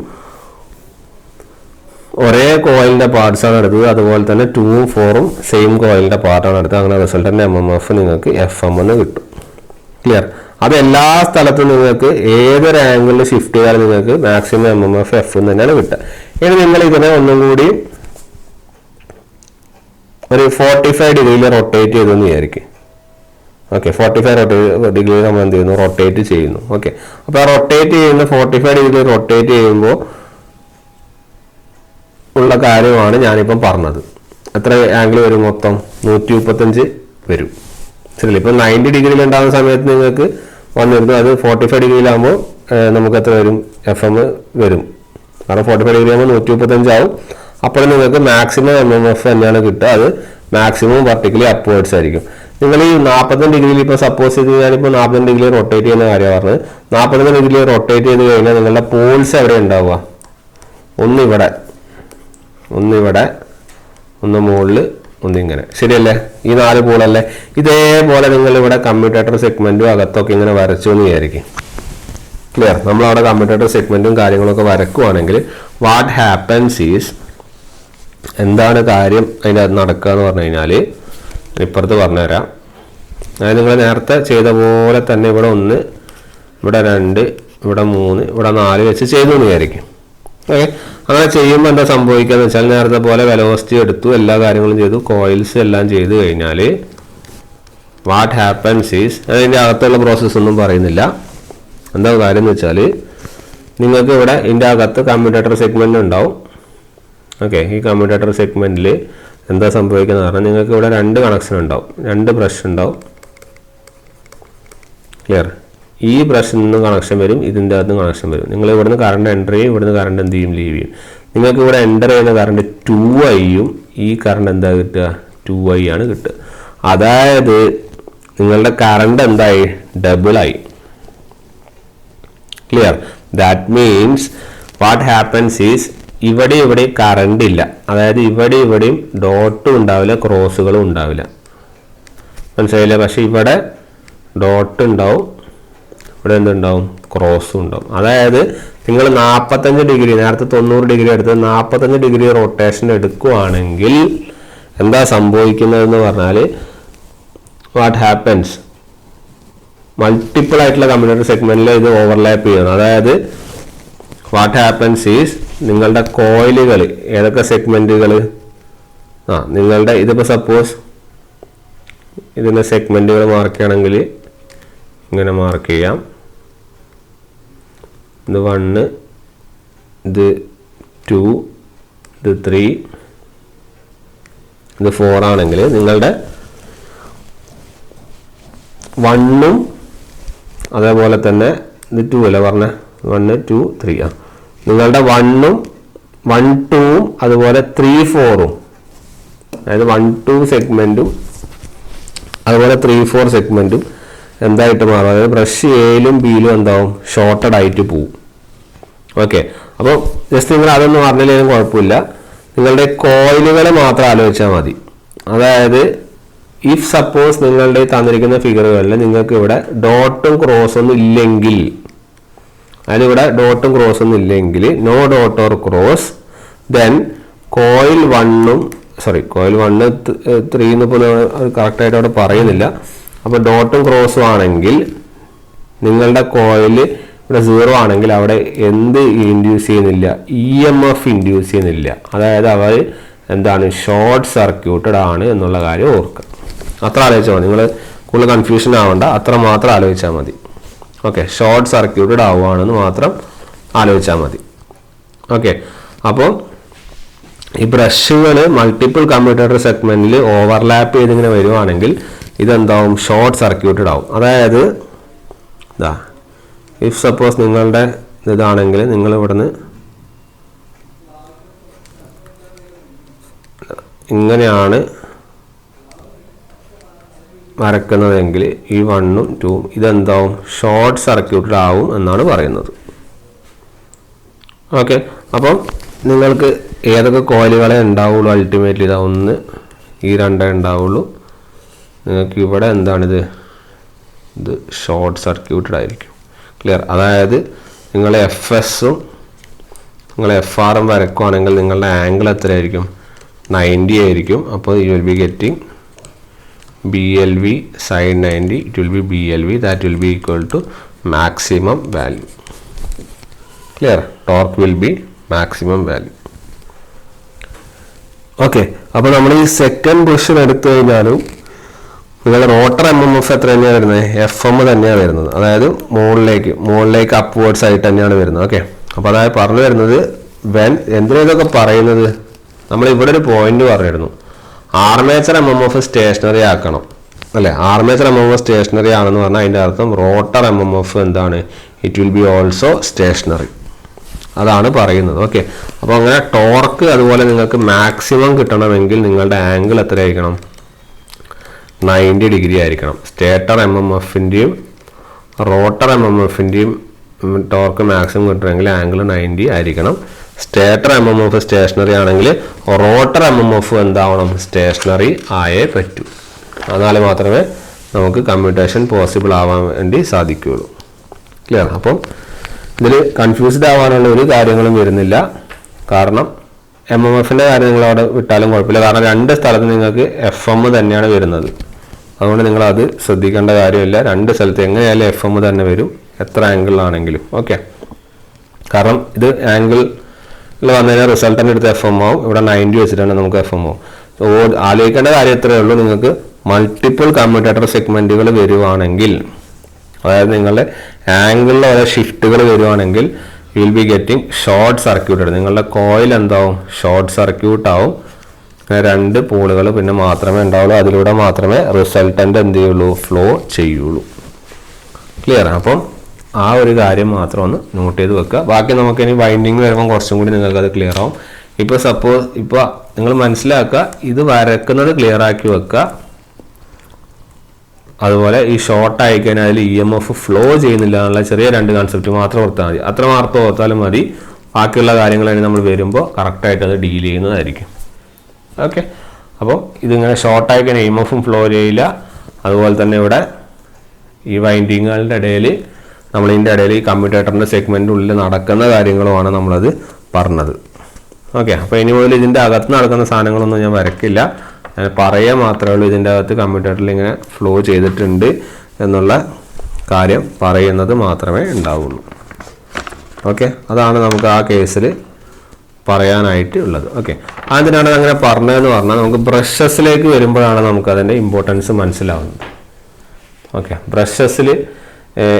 S1: ഒരേ കോയിലിൻ്റെ പാർട്സാണ് എടുത്തത്. അതുപോലെ തന്നെ 2ഉം 4ഉം സെയിം കോയിലിൻ്റെ പാർട്ടാണ് എടുത്തത്. അങ്ങനെ റിസൾട്ടൻ്റ് MMF നിങ്ങൾക്ക് FM എന്ന് കിട്ടും. ക്ലിയർ? അത് എല്ലാ സ്ഥലത്തും നിങ്ങൾക്ക് ഏതൊരു ആംഗിളിൽ ഷിഫ്റ്റ് ചെയ്താലും നിങ്ങൾക്ക് മാക്സിമം MMF F എന്ന് തന്നെയാണ് കിട്ടുക. ഇനി നിങ്ങൾ ഇതിനെ ഒന്നും കൂടി ഒരു 45 ഡിഗ്രിയിൽ റൊട്ടേറ്റ് ചെയ്തെന്ന് വിചാരിക്കും. ഓക്കെ, 45 ഡിഗ്രി നമ്മൾ എന്ത് ചെയ്യുന്നു? റൊട്ടേറ്റ് ചെയ്യുന്നു. ഓക്കെ, അപ്പോൾ ആ റൊട്ടേറ്റ് ചെയ്യുന്ന 45 ഡിഗ്രി റൊട്ടേറ്റ് ചെയ്യുമ്പോൾ ഉള്ള കാര്യമാണ് ഞാനിപ്പം പറഞ്ഞത്. എത്ര ആംഗിൾ വരും? മൊത്തം 135 വരും. ശരിയല്ലേ? ഇപ്പം 90 ഡിഗ്രിയിൽ ഉണ്ടാകുന്ന സമയത്ത് നിങ്ങൾക്ക് വന്നിരുന്നു. അത് 45 ഡിഗ്രിയിലാകുമ്പോൾ നമുക്ക് എത്ര വരും? FM വരും. കാരണം 45 ഡിഗ്രി ആകുമ്പോൾ 135 ആവും. അപ്പോൾ നിങ്ങൾക്ക് മാക്സിമം MMF തന്നെയാണ് കിട്ടുക. അത് മാക്സിമം വെർട്ടിക്കലി അപ്വേർഡ്സ് ആയിരിക്കും. നിങ്ങൾ ഈ 45 ഡിഗ്രിയിൽ ഇപ്പോൾ സപ്പോസ് ചെയ്ത് ഞാനിപ്പോൾ 40 ഡിഗ്രി റൊട്ടേറ്റ് ചെയ്യുന്ന കാര്യമാണ് പറഞ്ഞത്. 40 ഡിഗ്രി റൊട്ടേറ്റ് ചെയ്ത് കഴിഞ്ഞാൽ നിങ്ങളുടെ പോൾസ് എവിടെ ഉണ്ടാവുക? ഒന്നിവിടെ, ഒന്ന് മുകളിൽ, ഒന്നിങ്ങനെ. ശരിയല്ലേ? ഈ 4 പോളല്ലേ? ഇതേപോലെ നിങ്ങളിവിടെ കമ്മ്യൂട്ടേറ്റർ സെഗ്മെൻറ്റും അകത്തൊക്കെ ഇങ്ങനെ വരച്ചു എന്ന് വിചാരിക്കും. ക്ലിയർ? നമ്മളവിടെ കമ്മ്യൂട്ടേറ്റർ സെഗ്മെൻറ്റും കാര്യങ്ങളൊക്കെ വരക്കുവാണെങ്കിൽ വാട്ട് ഹാപ്പൻസ് ഈസ്, എന്താണ് കാര്യം അതിൻ്റെ അത് നടക്കുക എന്ന് പറഞ്ഞു കഴിഞ്ഞാൽ ഇപ്പുറത്ത് പറഞ്ഞുതരാം. അതായത് നിങ്ങൾ നേരത്തെ ചെയ്ത പോലെ തന്നെ ഇവിടെ 1, ഇവിടെ 2, ഇവിടെ 3, ഇവിടെ 4 വെച്ച് ചെയ്തു എന്ന് വിചാരിക്കും. ഓക്കെ, അങ്ങനെ ചെയ്യുമ്പോൾ എന്താ സംഭവിക്കുക എന്ന് വെച്ചാൽ നേരത്തെ പോലെ വെലോസിറ്റി എടുത്തു, എല്ലാ കാര്യങ്ങളും ചെയ്തു, കോയിൽസ് എല്ലാം ചെയ്ത് കഴിഞ്ഞാൽ വാട്ട് ഹാപ്പൻസ് ഈസ്, അതിൻ്റെ അകത്തുള്ള പ്രോസസ്സ് ഒന്നും പറയുന്നില്ല. എന്താ കാര്യം എന്ന് വെച്ചാൽ നിങ്ങൾക്ക് ഇവിടെ ഇതിൻ്റെ അകത്ത് കമ്മ്യൂട്ടേറ്റർ സെഗ്മെൻറ്റ് ഉണ്ടാവും. ഓക്കെ, ഈ കമ്മ്യൂട്ടേറ്റർ സെഗ്മെൻറ്റിൽ എന്താ സംഭവിക്കുന്നത് പറഞ്ഞാൽ നിങ്ങൾക്ക് ഇവിടെ 2 കണക്ഷൻ ഉണ്ടാവും, 2 ബ്രഷ് ഉണ്ടാവും. ക്ലിയർ? ഈ ബ്രഷിൽ നിന്ന് കണക്ഷൻ വരും, ഇതിൻ്റെ അകത്ത് കണക്ഷൻ വരും. നിങ്ങൾ ഇവിടുന്ന് കറണ്ട് എൻ്റർ ചെയ്യും, ഇവിടുന്ന് കറണ്ട് എന്ത് ചെയ്യും? ലീവ് ചെയ്യും. നിങ്ങൾക്ക് ഇവിടെ എൻ്റർ ചെയ്യുന്ന കറണ്ട് 2I-യും ഈ കറണ്ട് എന്താ കിട്ടുക? 2I ആണ് കിട്ടുക. അതായത് നിങ്ങളുടെ കറണ്ട് എന്തായി? ഡബിളായി. Clear? That means what happens is ഇവിടെ കറണ്ട് ഇല്ല. അതായത് ഇവിടെയും ഡോട്ടും ഉണ്ടാവില്ല, ക്രോസുകളും ഉണ്ടാവില്ല. മനസ്സിലായില്ലേ? പക്ഷെ ഇവിടെ ഡോട്ട് ഉണ്ടാവും, ഇവിടെ എന്തുണ്ടാവും? ക്രോസും ഉണ്ടാവും. അതായത് നിങ്ങൾ 45 ഡിഗ്രി, നേരത്തെ 90 ഡിഗ്രി എടുത്ത് 45 ഡിഗ്രി റൊട്ടേഷൻ എടുക്കുകയാണെങ്കിൽ എന്താ സംഭവിക്കുന്നതെന്ന് പറഞ്ഞാൽ വാട്ട് ഹാപ്പൻസ്, മൾട്ടിപ്പിൾ ആയിട്ടുള്ള കമ്മ്യൂട്ടേറ്റർ സെഗ്മെന്റിൽ ഇത് ഓവർലാപ്പ് ചെയ്യുന്നു. അതായത് വാട്ട് ഹാപ്പൻസ് ഈസ് നിങ്ങളുടെ കോയിലുകൾ ഏതൊക്കെ സെഗ്മെന്റുകൾ നിങ്ങളുടെ ഇതിപ്പോൾ സപ്പോസ് ഇതിൻ്റെ സെഗ്മെന്റുകൾ മാർക്ക് ചെയ്യണമെങ്കിൽ ഇങ്ങനെ മാർക്ക് ചെയ്യാം. ഇത് 1, ഇത് 2, ഇത് 3, ഇത് 4 ആണെങ്കിൽ നിങ്ങളുടെ 1ഉം അതേപോലെ തന്നെ ഇത് 2 അല്ലേ പറഞ്ഞ 1 2 3 ആ നിങ്ങളുടെ 1ഉം 1 2ഉം അതുപോലെ 3 4ഉം അതായത് 1 2 സെഗ്മെന്റും അതുപോലെ 3 4 സെഗ്മെന്റും എന്തായിട്ട് മാറും അതായത് ബ്രഷ് എയിലും ബിയിലും എന്താവും ഷോർട്ടഡ് ആയിട്ട് പോവും ഓക്കെ അപ്പോൾ ജസ്റ്റ് നിങ്ങൾ അതൊന്നും പറഞ്ഞില്ലെങ്കിലും കുഴപ്പമില്ല നിങ്ങളുടെ കോയിലുകളെ മാത്രം ആലോചിച്ചാൽ മതി അതായത് ഇഫ് സപ്പോസ് നിങ്ങളുടെ തന്നിരിക്കുന്ന ഫിഗറുകളിൽ നിങ്ങൾക്ക് ഇവിടെ ഡോട്ടും ക്രോസ് ഒന്നും ഇല്ലെങ്കിൽ അതിലിവിടെ ഡോട്ടും ക്രോസ് ഒന്നും ഇല്ലെങ്കിൽ no dot or cross then coil 1ഉം കോയിൽ 1 3 എന്നിപ്പോൾ കറക്റ്റായിട്ട് അവിടെ പറയുന്നില്ല അപ്പോൾ ഡോട്ടും ക്രോസും ആണെങ്കിൽ നിങ്ങളുടെ കോയിൽ ഇവിടെ 0 ആണെങ്കിൽ അവിടെ എന്ത് ഇൻഡ്യൂസ് ചെയ്യുന്നില്ല EMF ഇൻഡ്യൂസ് ചെയ്യുന്നില്ല അതായത് അവർ എന്താണ് ഷോർട്ട് സർക്യൂട്ടഡ് ആണ് എന്നുള്ള കാര്യം ഓർക്കുക അത്ര ആലോചിച്ചാൽ മതി നിങ്ങൾ കൂടുതൽ കൺഫ്യൂഷൻ ആവണ്ട അത്ര മാത്രം ആലോചിച്ചാൽ മതി ഓക്കെ ഷോർട്ട് സർക്യൂട്ടഡ് ആവുകയാണെന്ന് മാത്രം ആലോചിച്ചാൽ മതി ഓക്കെ അപ്പോൾ ഈ ബ്രഷുകൾ മൾട്ടിപ്പിൾ കമ്മ്യൂട്ടേറ്റർ സെഗ്മെന്റിൽ ഓവർലാപ്പ് ചെയ്തിങ്ങനെ വരുവാണെങ്കിൽ ഇതെന്താവും ഷോർട്ട് സർക്യൂട്ടഡ് ആവും അതായത് ഇതാ ഇഫ് സപ്പോസ് നിങ്ങളുടെ ഇതാണെങ്കിൽ നിങ്ങൾ ഇവിടുന്ന് ഇങ്ങനെയാണ് വരക്കുന്നതെങ്കിൽ ഈ 1ഉം 2ഉം ഇതെന്താവും ഷോർട്ട് സർക്യൂട്ടഡ് ആവും എന്നാണ് പറയുന്നത് ഓക്കെ അപ്പം നിങ്ങൾക്ക് ഏതൊക്കെ കോയിലുകളെ ഉണ്ടാവുള്ളൂ അൾട്ടിമേറ്റ്ലി ഇതാ 1 ഈ 2 ഉണ്ടാവുള്ളൂ നിങ്ങൾക്ക് ഇവിടെ എന്താണിത് ഇത് ഷോർട്ട് സർക്യൂട്ടഡ് ആയിരിക്കും ക്ലിയർ അതായത് നിങ്ങൾ FSഉം നിങ്ങൾ FRഉം വരക്കുവാണെങ്കിൽ നിങ്ങളുടെ ആംഗിൾ എത്രയായിരിക്കും 90 ആയിരിക്കും അപ്പോൾ U will be getting BLV sin 90 it will be BLV that will be equal to maximum value clear torque will be maximum value okay അപ്പോൾ നമ്മൾ ഈ സെക്കൻഡ് ക്വസ്റ്റ്യൻ എടുത്തു കഴിഞ്ഞാലും നിങ്ങളുടെ റോട്ടർ MMF എത്ര തന്നെയാണ് വരുന്നത് FM തന്നെയാണ് വരുന്നത് അതായത് മുകളിലേക്ക് അപ്വേർഡ്സ് ആയിട്ട് തന്നെയാണ് വരുന്നത് ഓക്കെ അപ്പോൾ അതായത് പറഞ്ഞു വരുന്നത് എന്തിനൊക്കെ പറയുന്നത് നമ്മൾ ഇവിടെ ഒരു പോയിന്റ് പറഞ്ഞിരുന്നു ആർമേച്ചർ MMF സ്റ്റേഷനറി ആക്കണം അല്ലേ ആർമേച്ചർ MMF സ്റ്റേഷനറി ആണെന്ന് പറഞ്ഞാൽ അതിൻ്റെ അർത്ഥം റോട്ടർ MMF എന്താണ് it will be also stationary അതാണ് പറയുന്നത് ഓക്കെ അപ്പോൾ അങ്ങനെ ടോർക്ക് അതുപോലെ നിങ്ങൾക്ക് മാക്സിമം കിട്ടണമെങ്കിൽ നിങ്ങളുടെ ആംഗിൾ എത്രയായിരിക്കണം 90 ഡിഗ്രി ആയിരിക്കണം സ്റ്റേറ്റർ MMFൻ്റെയും റോട്ടർ MMFൻ്റെയും ടോർക്ക് മാക്സിമം കിട്ടണമെങ്കിൽ ആംഗിൾ 90 ആയിരിക്കണം സ്റ്റേറ്റർ MMF സ്റ്റേഷനറി ആണെങ്കിൽ റോട്ടർ MMF എന്താവണം സ്റ്റേഷനറി ആയേ പറ്റൂ എന്നാൽ മാത്രമേ നമുക്ക് കമ്മ്യൂട്ടേഷൻ പോസിബിൾ ആവാൻ വേണ്ടി സാധിക്കുകയുള്ളൂ ക്ലിയർ അപ്പം ഇതിൽ കൺഫ്യൂസ്ഡ് ആവാനുള്ള ഒരു കാര്യങ്ങളും വരുന്നില്ല കാരണം MMFൻ്റെ കാര്യം നിങ്ങൾ അവിടെ വിട്ടാലും കുഴപ്പമില്ല കാരണം 2 സ്ഥലത്ത് നിങ്ങൾക്ക് FM തന്നെയാണ് വരുന്നത് അതുകൊണ്ട് നിങ്ങളത് ശ്രദ്ധിക്കേണ്ട കാര്യമില്ല 2 സ്ഥലത്ത് എങ്ങനെയായാലും FM തന്നെ വരും എത്ര ആംഗിളിലാണെങ്കിലും ഓക്കെ കാരണം ഇത് ആംഗിൾ വന്നു കഴിഞ്ഞാൽ റിസൾട്ടൻ്റെ അടുത്ത് FM ആവും ഇവിടെ 90 വെച്ചിട്ടാണ് നമുക്ക് FM ആവും സോ ആലോചിക്കേണ്ട കാര്യം ഇത്രയേ ഉള്ളൂ നിങ്ങൾക്ക് മൾട്ടിപ്പിൾ കമ്മ്യൂട്ടേറ്റർ സെഗ്മെന്റുകൾ വരുവാണെങ്കിൽ അതായത് നിങ്ങളുടെ ആംഗിളിലെ ഓരോ ഷിഫ്റ്റുകൾ വരുവാണെങ്കിൽ U will be getting short circuited നിങ്ങളുടെ കോയിൽ എന്താവും ഷോർട്ട് സർക്യൂട്ട് ആവും 2 പോളുകൾ പിന്നെ മാത്രമേ ഉണ്ടാവുള്ളൂ അതിലൂടെ മാത്രമേ റിസൾട്ടൻ്റ് എന്ത് ചെയ്യുള്ളൂ ഫ്ലോ ചെയ്യുള്ളൂ ക്ലിയർ അപ്പം ആ ഒരു കാര്യം മാത്രം ഒന്ന് നോട്ട് ചെയ്ത് വെക്കുക ബാക്കി നമുക്കിനി വൈൻഡിങ് വരുമ്പോൾ കുറച്ചും കൂടി നിങ്ങൾക്കത് ക്ലിയർ ആവും ഇപ്പോൾ സപ്പോസ് ഇപ്പോൾ നിങ്ങൾ മനസ്സിലാക്കുക ഇത് വരക്കുന്നത് ക്ലിയർ ആക്കി വെക്കുക അതുപോലെ ഈ ഷോർട്ട് ആയിക്കഴിഞ്ഞാൽ അതിൽ EMF ഫ്ലോ ചെയ്യുന്നില്ല എന്നുള്ള ചെറിയ 2 കൺസെപ്റ്റ് മാത്രം ഓർത്താൽ മതി അത്ര മാത്രം ഓർത്താലും മതി ബാക്കിയുള്ള കാര്യങ്ങളാണ് നമ്മൾ വരുമ്പോൾ കറക്റ്റായിട്ട് അത് ഡീൽ ചെയ്യുന്നതായിരിക്കും ഓക്കെ അപ്പോൾ ഇതിങ്ങനെ ഷോർട്ട് ആയിക്കഴിഞ്ഞാൽ EMFും ഫ്ലോ ചെയ്യില്ല അതുപോലെ തന്നെ ഇവിടെ ഈ വൈൻഡിങ്ങുകളുടെ ഇടയിൽ നമ്മളിതിൻ്റെ ഇടയിൽ ഈ കമ്മ്യൂട്ടേറ്ററിൻ്റെ സെഗ്മെൻറ്റിൻ്റെ ഉള്ളിൽ നടക്കുന്ന കാര്യങ്ങളുമാണ് നമ്മളത് പറഞ്ഞത് ഓക്കെ അപ്പോൾ ഇനി മുതൽ ഇതിൻ്റെ അകത്ത് നടക്കുന്ന സാധനങ്ങളൊന്നും ഞാൻ വരയ്ക്കില്ല ഞാൻ പറയുക മാത്രമേ ഉള്ളൂ ഇതിൻ്റെ അകത്ത് കമ്മ്യൂട്ടേറ്ററിൽ ഇങ്ങനെ ഫ്ലോ ചെയ്തിട്ടുണ്ട് എന്നുള്ള കാര്യം പറയുന്നത് മാത്രമേ ഉണ്ടാവുള്ളൂ ഓക്കെ അതാണ് നമുക്ക് ആ കേസിൽ പറയാനായിട്ട് ഉള്ളത് ഓക്കെ അതിനാണ് അങ്ങനെ പറഞ്ഞതെന്ന് പറഞ്ഞാൽ നമുക്ക് ബ്രഷസിലേക്ക് വരുമ്പോഴാണ് നമുക്കതിൻ്റെ ഇമ്പോർട്ടൻസ് മനസ്സിലാവുന്നത് ഓക്കെ ബ്രഷസിൽ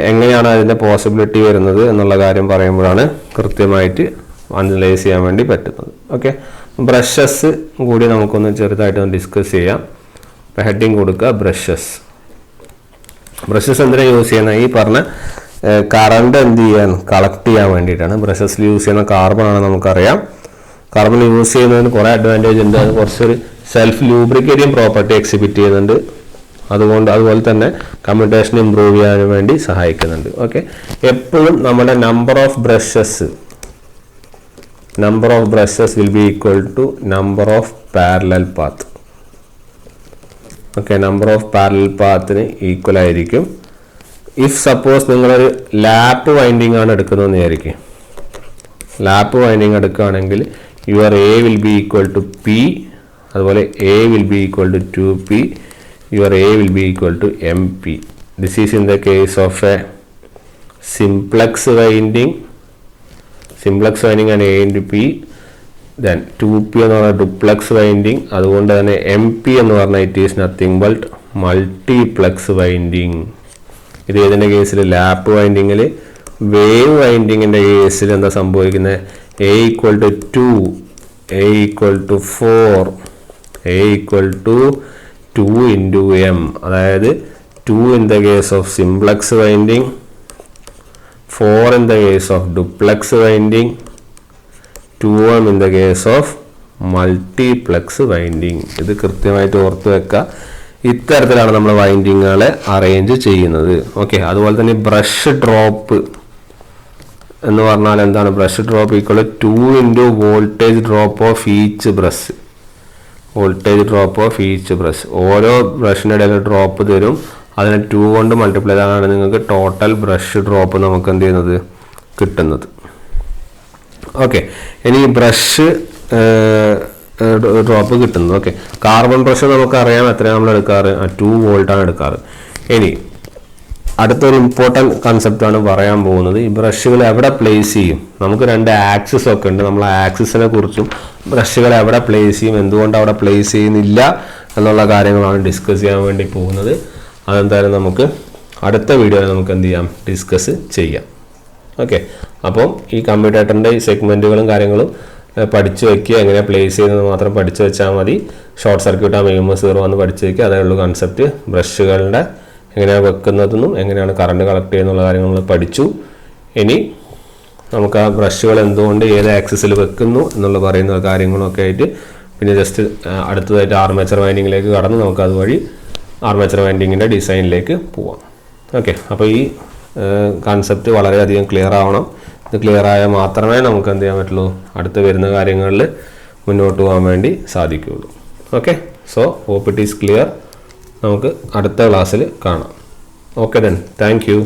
S1: എങ്ങനെയാണ് അതിൻ്റെ പോസിബിലിറ്റി വരുന്നത് എന്നുള്ള കാര്യം പറയുമ്പോഴാണ് കൃത്യമായിട്ട് അനലൈസ് ചെയ്യാൻ വേണ്ടി പറ്റുന്നത് ഓക്കെ ബ്രഷസ് കൂടി നമുക്കൊന്ന് ചെറുതായിട്ടൊന്ന് ഡിസ്കസ് ചെയ്യാം ഇപ്പോൾ ഹെഡിങ് കൊടുക്കുക ബ്രഷസ് ബ്രഷസ് എന്തിനാണ് യൂസ് ചെയ്യുന്നത്? ഈ പറഞ്ഞ കറണ്ട് എന്ത് ചെയ്യാൻ, കളക്ട് ചെയ്യാൻ വേണ്ടിയിട്ടാണ്. ബ്രഷസിൽ യൂസ് ചെയ്യുന്ന കാർബൺ ആണ് നമുക്കറിയാം. കാർബൺ യൂസ് ചെയ്യുന്നതിന് കുറേ അഡ്വാൻറ്റേജ് ഉണ്ട്. അത് കുറച്ചൊരു സെൽഫ് ലൂബ്രിക്കേറ്റിംഗ് പ്രോപ്പർട്ടി എക്സിബിറ്റ് ചെയ്യുന്നുണ്ട്. അതുപോലെ തന്നെ കമ്മ്യൂണിക്കേഷൻ ഇമ്പ്രൂവ് ചെയ്യാൻ വേണ്ടി സഹായിക്കുന്നുണ്ട്. ഓക്കെ, എപ്പോഴും നമ്മുടെ number of brushes will be equal to number of parallel path. Okay, number of parallel പാത്തിന് ഈക്വൽ ആയിരിക്കും. ഇഫ് സപ്പോസ് നിങ്ങളൊരു ലാപ്പ് വൈൻഡിങ് ആണ് എടുക്കുന്നതെന്ന് വിചാരിക്കും. ലാപ്പ് വൈൻഡിങ് എടുക്കുകയാണെങ്കിൽ your A will be equal to P, അതുപോലെ A will be equal to 2p, your A will be equal to MP. This is in the case of a simplex winding and A into P. Then 2p എന്ന് പറഞ്ഞാൽ duplex winding. അതുകൊണ്ട് തന്നെ MP എന്ന് പറഞ്ഞാൽ it is nothing but multiplex winding. ഇത് ഏതിൻ്റെ കേസിൽ? Lap വൈൻഡിങ്ങിൽ. Wave വൈൻഡിങ്ങിൻ്റെ കേസിൽ എന്താ സംഭവിക്കുന്നത്? A equal to 2, A equal to 4, A equal to 2 into M. അതായത് 2 in the case of simplex winding, 4 in the case of duplex winding, 2m in the case of multiplex winding. ഇത് കൃത്യമായിട്ട് ഓർത്ത് വെക്കുക. ഇത്തരത്തിലാണ് നമ്മൾ വൈൻഡിങ്ങുകളെ അറേഞ്ച് ചെയ്യുന്നത്. Okay, അതുപോലെ തന്നെ ബ്രഷ് ഡ്രോപ്പ് എന്ന് പറഞ്ഞാൽ എന്താണ്? Brush drop equal 2 into voltage drop of each brush. ഓരോ ബ്രഷിൻ്റെ ഇടയിൽ ഡ്രോപ്പ് തരും. അതിനെ 2 കൊണ്ട് മൾട്ടിപ്ലൈ ചെയ്താണ് നിങ്ങൾക്ക് ടോട്ടൽ ബ്രഷ് ഡ്രോപ്പ് നമുക്ക് എന്ത് ചെയ്യുന്നത്, കിട്ടുന്നത്. ഓക്കെ, ഇനി ബ്രഷ് ഡ്രോപ്പ് കിട്ടുന്നത്. ഓക്കെ, കാർബൺ ബ്രഷ് നമുക്കറിയാം എത്രയാണ് നമ്മൾ എടുക്കാറ്, 2 വോൾട്ടാണ് എടുക്കാറ്. ഇനി അടുത്തൊരു ഇമ്പോർട്ടൻറ്റ് കൺസെപ്റ്റാണ് പറയാൻ പോകുന്നത്. ഈ ബ്രഷുകൾ എവിടെ പ്ലേസ് ചെയ്യും? നമുക്ക് 2 ആക്സിസ് ഒക്കെ ഉണ്ട്. നമ്മൾ ആക്സിസിനെ കുറിച്ചും ബ്രഷുകൾ എവിടെ പ്ലേസ് ചെയ്യും, എന്തുകൊണ്ട് അവിടെ പ്ലേസ് ചെയ്യുന്നില്ല എന്നുള്ള കാര്യങ്ങളാണ് ഡിസ്കസ് ചെയ്യാൻ വേണ്ടി പോകുന്നത്. അതെന്തായാലും നമുക്ക് അടുത്ത വീഡിയോയിൽ നമുക്ക് എന്ത് ചെയ്യാം, ഡിസ്കസ് ചെയ്യാം. ഓക്കെ, അപ്പം ഈ കമ്മ്യൂട്ടേറ്ററിൻ്റെ ഈ സെഗ്മെൻറ്റുകളും കാര്യങ്ങളും പഠിച്ചു വയ്ക്കുക. എങ്ങനെ പ്ലേസ് ചെയ്യുന്നത് മാത്രം പഠിച്ചു വെച്ചാൽ മതി. ഷോർട്ട് സർക്യൂട്ട് EMF0 എന്ന് പഠിച്ചു വയ്ക്കുക. അതേ ഉള്ളൂ കൺസെപ്റ്റ്. ബ്രഷുകളുടെ എങ്ങനെയാണ് വെക്കുന്നതെന്നും എങ്ങനെയാണ് കറണ്ട് കളക്ട് ചെയ്യുന്നുള്ള കാര്യങ്ങൾ നമ്മൾ പഠിച്ചു. ഇനി നമുക്ക് ആ ബ്രഷുകൾ എന്തുകൊണ്ട് ഏത് ആക്സിസിൽ വെക്കുന്നു എന്നുള്ള പറയുന്ന കാര്യങ്ങളൊക്കെ ആയിട്ട് പിന്നെ ജസ്റ്റ് അടുത്തതായിട്ട് ആർമേച്ചർ വൈൻഡിങ്ങിലേക്ക് കടന്ന് നമുക്ക് അതുവഴി ആർമേച്ചർ വൈൻഡിങ്ങിൻ്റെ ഡിസൈനിലേക്ക് പോവാം. ഓക്കെ, അപ്പോൾ ഈ കൺസെപ്റ്റ് വളരെയധികം ക്ലിയർ ആവണം. ഇത് ക്ലിയർ ആയാൽ മാത്രമേ നമുക്ക് എന്ത് ചെയ്യാൻ പറ്റുള്ളൂ, അടുത്ത് വരുന്ന കാര്യങ്ങളിൽ മുന്നോട്ട് പോകാൻ വേണ്ടി സാധിക്കുകയുള്ളൂ. Okay, so hope it is clear. നമുക്ക് അടുത്ത ക്ലാസ്സിൽ കാണാം. Okay then, thank U.